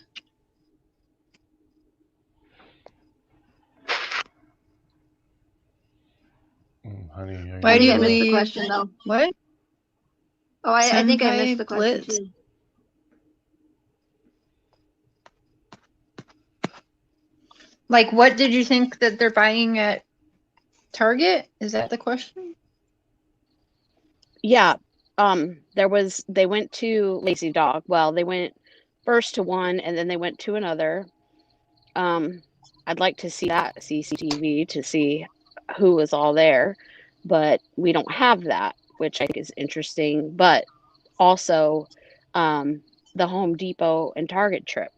Speaker 1: Honey,
Speaker 3: Why
Speaker 6: I
Speaker 3: do
Speaker 6: think
Speaker 3: you
Speaker 6: I missed the
Speaker 3: believe
Speaker 6: question though.
Speaker 3: what?
Speaker 6: Oh, I think I missed
Speaker 3: Senpai
Speaker 6: the question
Speaker 3: Blitz?
Speaker 6: too.
Speaker 3: Like, what did you think that they're buying at Target? Is that the question?
Speaker 7: Yeah. They went to Lazy Dog. Well, they went first to one and then they went to another. I'd like to see that CCTV to see who was all there, but we don't have that, which I think is interesting. But also, the Home Depot and Target trip.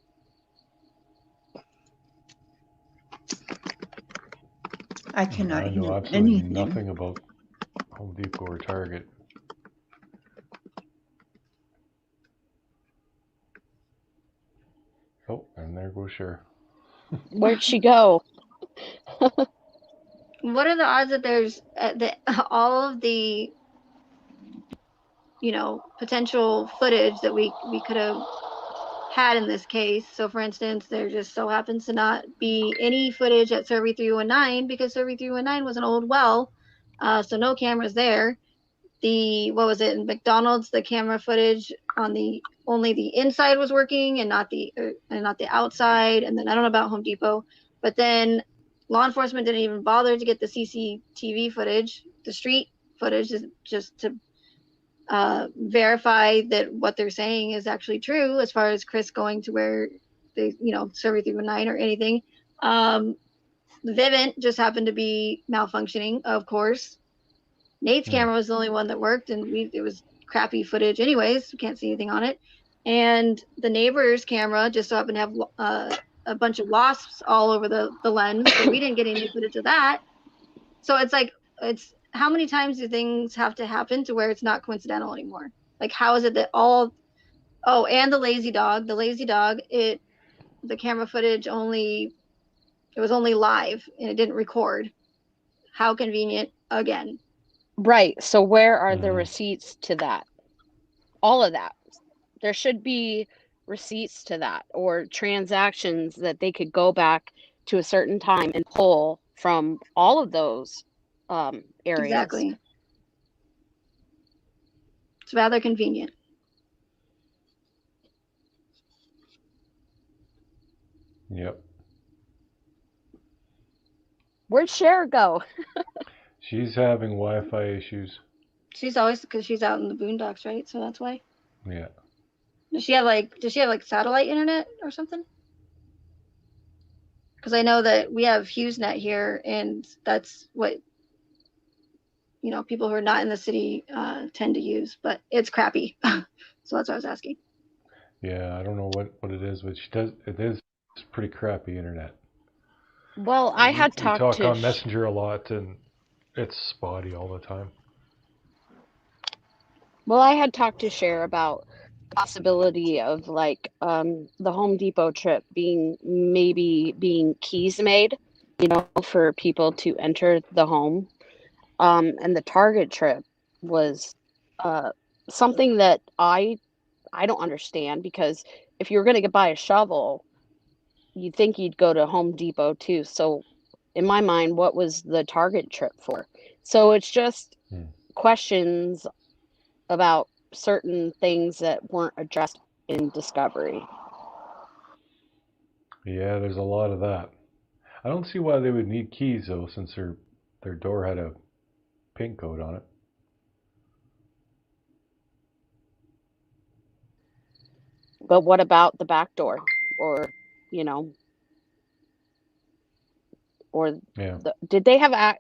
Speaker 3: I cannot
Speaker 1: I know
Speaker 3: hear
Speaker 1: absolutely
Speaker 3: anything.
Speaker 1: nothing about Home Depot or Target. Oh, and there goes Cher.
Speaker 7: Where'd she go?
Speaker 6: What are the odds that there's all of the potential footage that we could have had in this case? So, for instance, there just so happens to not be any footage at Survey 319 because Survey 319 was an old well, so no cameras there. What was it in McDonald's? The camera footage on only the inside was working and not the outside. And then I don't know about Home Depot, but then law enforcement didn't even bother to get the CCTV footage, the street footage, just to verify that what they're saying is actually true as far as Chris going to where they, Survey 319 or anything. Vivint just happened to be malfunctioning, of course. Nate's camera was the only one that worked, and it was crappy footage anyways. We can't see anything on it. And the neighbor's camera just so happened to have a bunch of wasps all over the lens, so we didn't get any footage of that. So it's like, it's how many times do things have to happen to where it's not coincidental anymore? Like, how is it that and the lazy dog, the camera footage it was only live and it didn't record. How convenient again.
Speaker 7: Right. So where are the receipts to that? All of that. There should be receipts to that or transactions that they could go back to a certain time and pull from all of those areas.
Speaker 6: Exactly. It's rather convenient.
Speaker 1: Yep.
Speaker 7: Where'd Cher go?
Speaker 1: She's having Wi-Fi issues.
Speaker 6: She's always, because she's out in the boondocks, right? So that's why.
Speaker 1: Yeah.
Speaker 6: Does she have like satellite internet or something? Because I know that we have HughesNet here, and that's what people who are not in the city tend to use, but it's crappy. So that's what I was asking.
Speaker 1: Yeah, I don't know what it is, but she does. It is pretty crappy internet.
Speaker 7: Well, I had
Speaker 1: We
Speaker 7: talked
Speaker 1: talk
Speaker 7: to
Speaker 1: on Messenger a lot, and it's spotty all the time.
Speaker 7: Cher about the possibility of like the Home Depot trip being keys made, for people to enter the home. And the Target trip was something that I don't understand, because if you're going to buy a shovel, you'd think you'd go to Home Depot too. So in my mind, what was the Target trip for? So it's just questions about certain things that weren't addressed in Discovery.
Speaker 1: Yeah, there's a lot of that. I don't see why they would need keys though, since their door had a pin code on it.
Speaker 7: But what about the back door, or you know, or
Speaker 1: Yeah.
Speaker 7: did they have a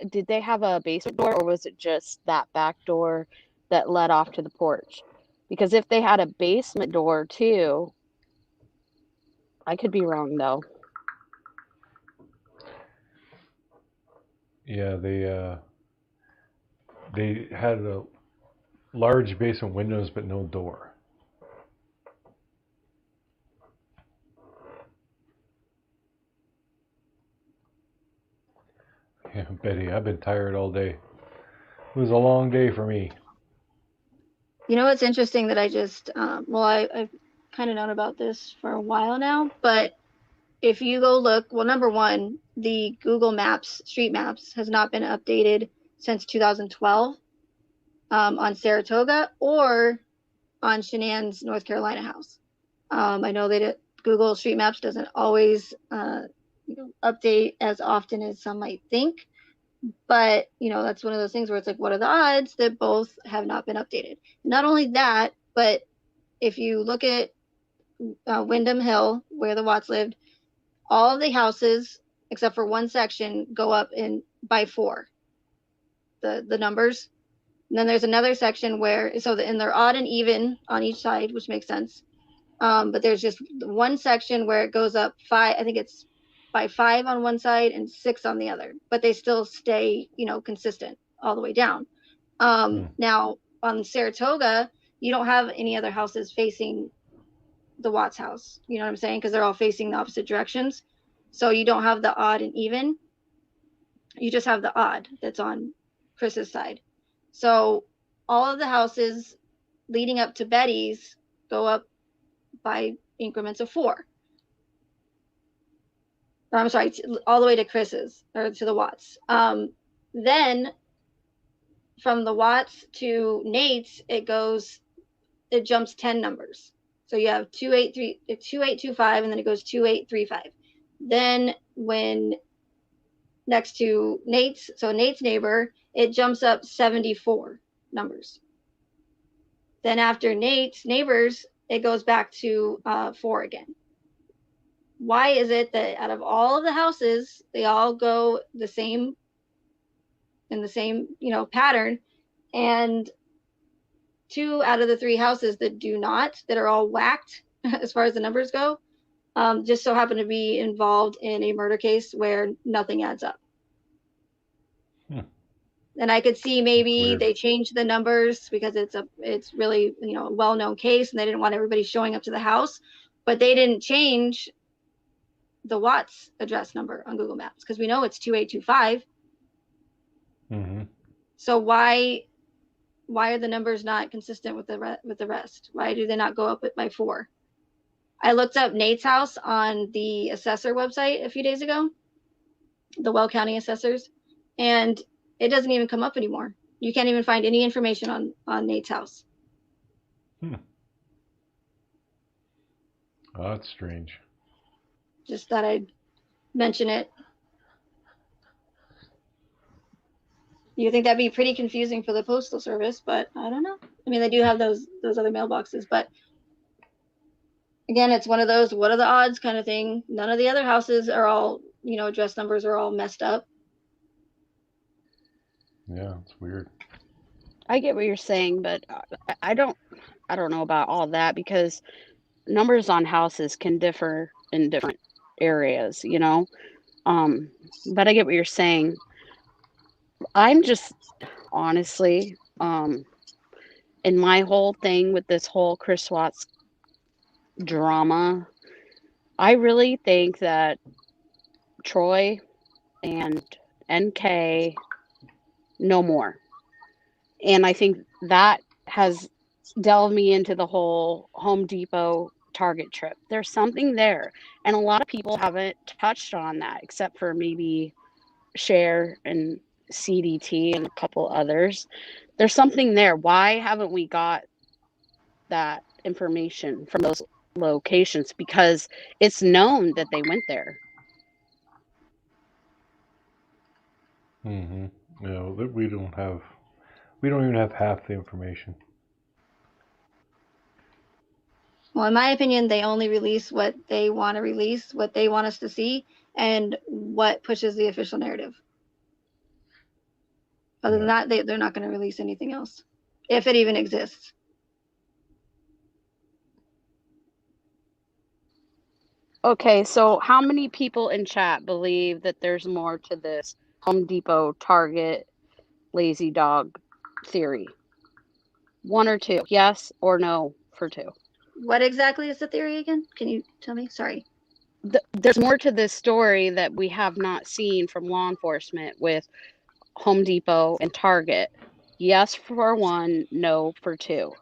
Speaker 7: basement door, or was it just that back door that led off to the porch? Because if they had a basement door too, I could be wrong though.
Speaker 1: Yeah, they had a large basement windows but no door. Yeah, Betty, I've been tired all day. It was a long day for me.
Speaker 6: You know what's interesting that I just I've kind of known about this for a while now, but if you go look, well, number one, the Google Maps Street Maps has not been updated since 2012 on Saratoga or on Shenan's North Carolina house. I know that Google Street Maps doesn't always update as often as some might think, but that's one of those things where it's like, what are the odds that both have not been updated? Not only that, but if you look at Wyndham Hill, where the Watts lived, all of the houses except for one section go up by 4, the numbers. And then there's another section and they're odd and even on each side, which makes sense. But there's just one section where it goes up 5. I think it's by 5 on one side and 6 on the other, but they still stay consistent all the way down. Now on Saratoga, you don't have any other houses facing the Watts house. You know what I'm saying? Because they're all facing the opposite directions. So you don't have the odd and even. You just have the odd that's on Chris's side. So all of the houses leading up to Betty's go up by increments of 4. Or I'm sorry, all the way to Chris's, or to the Watts. Then from the Watts to Nate's, it jumps 10 numbers. So you have 2825, and then it goes 2835. Then when next to Nate's neighbor, it jumps up 74 numbers. Then after Nate's neighbors, it goes back to 4 again. Why is it that out of all of the houses, they all go in the same pattern, and 2 out of the 3 houses that are all whacked as far as the numbers go, just so happen to be involved in a murder case where nothing adds up. And I could see maybe they changed the numbers because it's really a well-known case, and they didn't want everybody showing up to the house, but they didn't change the Watts address number on Google Maps because we know it's 2825. So why are the numbers not consistent with the rest? Why do they not go up by 4? I looked up Nate's house on the assessor website a few days ago, the Weld County assessors, and it doesn't even come up anymore. You can't even find any information on Nate's house.
Speaker 1: Oh, that's strange.
Speaker 6: Just thought I'd mention it. You think that'd be pretty confusing for the Postal Service, but I don't know. I mean, they do have those other mailboxes, but again, it's one of those what are the odds kind of thing. None of the other houses are all, you know, address numbers are all messed up.
Speaker 1: Yeah, it's weird.
Speaker 7: I get what you're saying, but I don't know about all that because numbers on houses can differ in different areas, you know. But I get what you're saying. I'm just honestly, in my whole thing with this whole Chris Watts drama, I really think that Troy and NK no more. And I think that has delved me into the whole Home Depot Target trip. There's something there. And a lot of people haven't touched on that except for maybe Share and CDT and a couple others. There's something there. Why haven't we got that information from those locations? Because it's known that they went there.
Speaker 1: Mm-hmm. You know, that we don't even have half the information.
Speaker 6: Well, in my opinion, they only release what they want to release, what they want us to see, and what pushes the official narrative. Other than that, they're not going to release anything else, if it even exists.
Speaker 7: Okay, so how many people in chat believe that there's more to this Home Depot Target lazy dog theory? 1 or 2, yes or no for 2.
Speaker 6: What exactly is the theory again? Can you tell me? Sorry.
Speaker 7: There's more to this story that we have not seen from law enforcement with Home Depot and Target. Yes for 1, no for 2.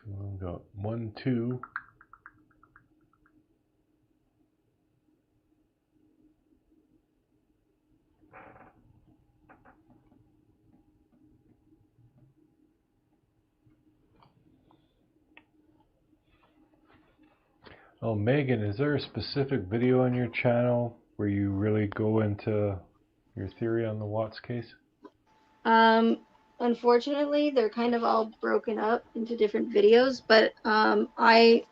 Speaker 1: We've got 1, 2. Oh, Megan, is there a specific video on your channel where you really go into your theory on the Watts case?
Speaker 6: Unfortunately, they're kind of all broken up into different videos, but I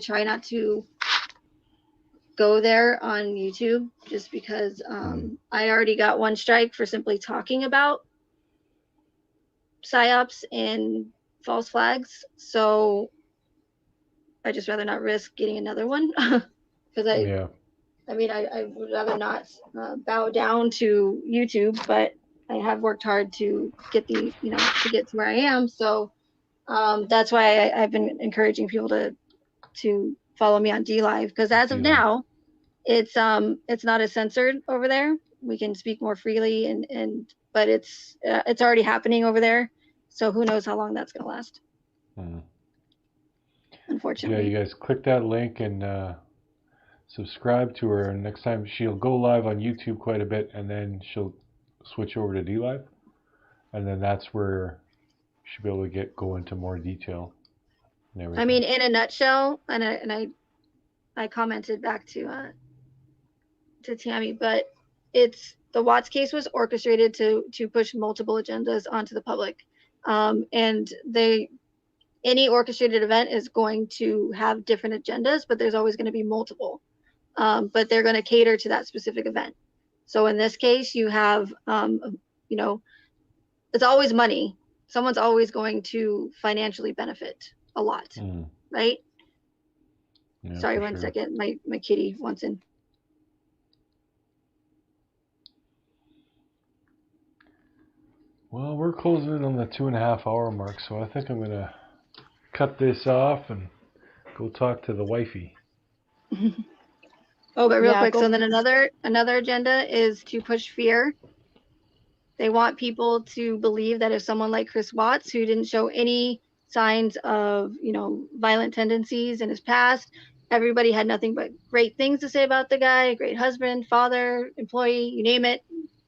Speaker 6: try not to go there on YouTube just because I already got 1 strike for simply talking about psyops and false flags. So I just rather not risk getting another one because I mean, I would rather not bow down to YouTube, but I have worked hard to get to get to where I am. So that's why I've been encouraging people to follow me on DLive because as of now, it's not as censored over there. We can speak more freely but it's already happening over there. So who knows how long that's gonna last? Unfortunately.
Speaker 1: Yeah, you guys click that link and subscribe to her. And next time she'll go live on YouTube quite a bit, and then she'll switch over to DLive, and then that's where she'll be able to go into more detail. And everything.
Speaker 6: I mean, in a nutshell, and I commented back to Tammy, but it's the Watts case was orchestrated to push multiple agendas onto the public, and any orchestrated event is going to have different agendas, but there's always going to be multiple, but they're going to cater to that specific event. So in this case, you have, it's always money. Someone's always going to financially benefit a lot, right?
Speaker 1: Yeah,
Speaker 6: sorry, 1 second. My kitty wants in.
Speaker 1: Well, we're closing in on the 2.5 hour mark, so I think I'm going to cut this off and go talk to the wifey.
Speaker 6: Oh, but real quick, so then another agenda is to push fear. They want people to believe that if someone like Chris Watts, who didn't show any signs of, violent tendencies in his past, everybody had nothing but great things to say about the guy, great husband, father, employee, you name it,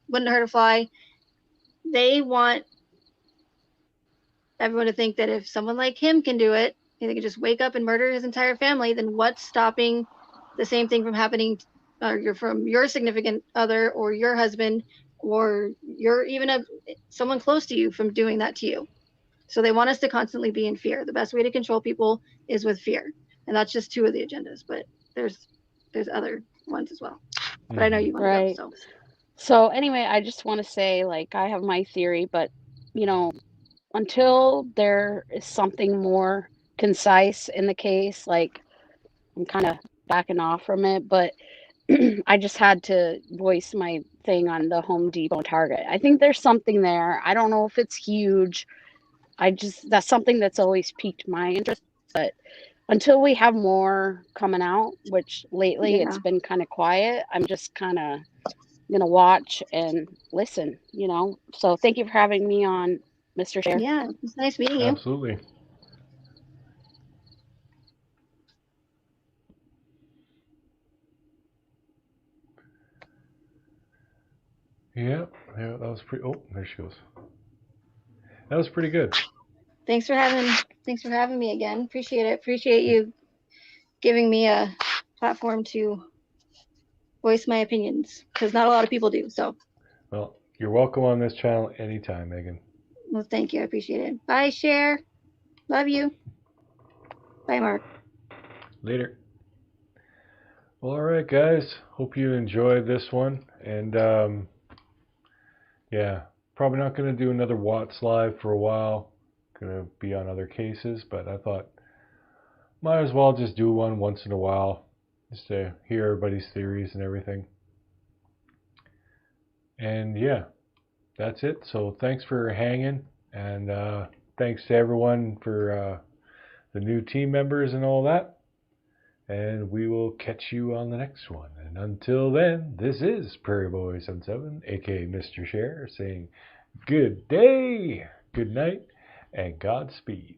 Speaker 6: wouldn't hurt a fly. They want everyone to think that if someone like him can do it, they could just wake up and murder his entire family, then what's stopping the same thing from happening from your significant other or your husband or you're even someone close to you from doing that to you. So they want us to constantly be in fear. The best way to control people is with fear. And that's just 2 of the agendas, but there's other ones as well. But I know you want
Speaker 7: Right.
Speaker 6: to go, so.
Speaker 7: So anyway, I just want to say, like, I have my theory, but you know, until there is something more concise in the case, like, I'm kind of backing off from it, but I just had to voice my thing on the Home Depot and Target. I think there's something there. I don't know if it's huge. That's something that's always piqued my interest, but until we have more coming out, which lately
Speaker 6: Yeah.
Speaker 7: it's been kind of quiet, I'm just kind of gonna watch and listen, you know. So thank you for having me on, Mr. Share.
Speaker 6: Yeah, it's nice meeting you.
Speaker 1: Absolutely. Yeah, that was pretty. Oh, there she goes. That was pretty good.
Speaker 6: Thanks for having me again. Appreciate it. Appreciate you giving me a platform to voice my opinions, because not a lot of people do. So,
Speaker 1: Well, you're welcome on this channel anytime, Megan.
Speaker 6: well, thank you. I appreciate it. Bye, Cher. Love you. Bye, Mark.
Speaker 1: Later. Well, all right, guys. Hope you enjoyed this one. And yeah, probably not going to do another Watts Live for a while. Going to be on other cases, but I thought might as well just do one once in a while, just to hear everybody's theories and everything. And yeah, that's it. So thanks for hanging, and thanks to everyone for the new team members and all that. And we will catch you on the next one. And until then, this is Prairie Boy 77, aka Mr. Share, saying good day, good night, and Godspeed.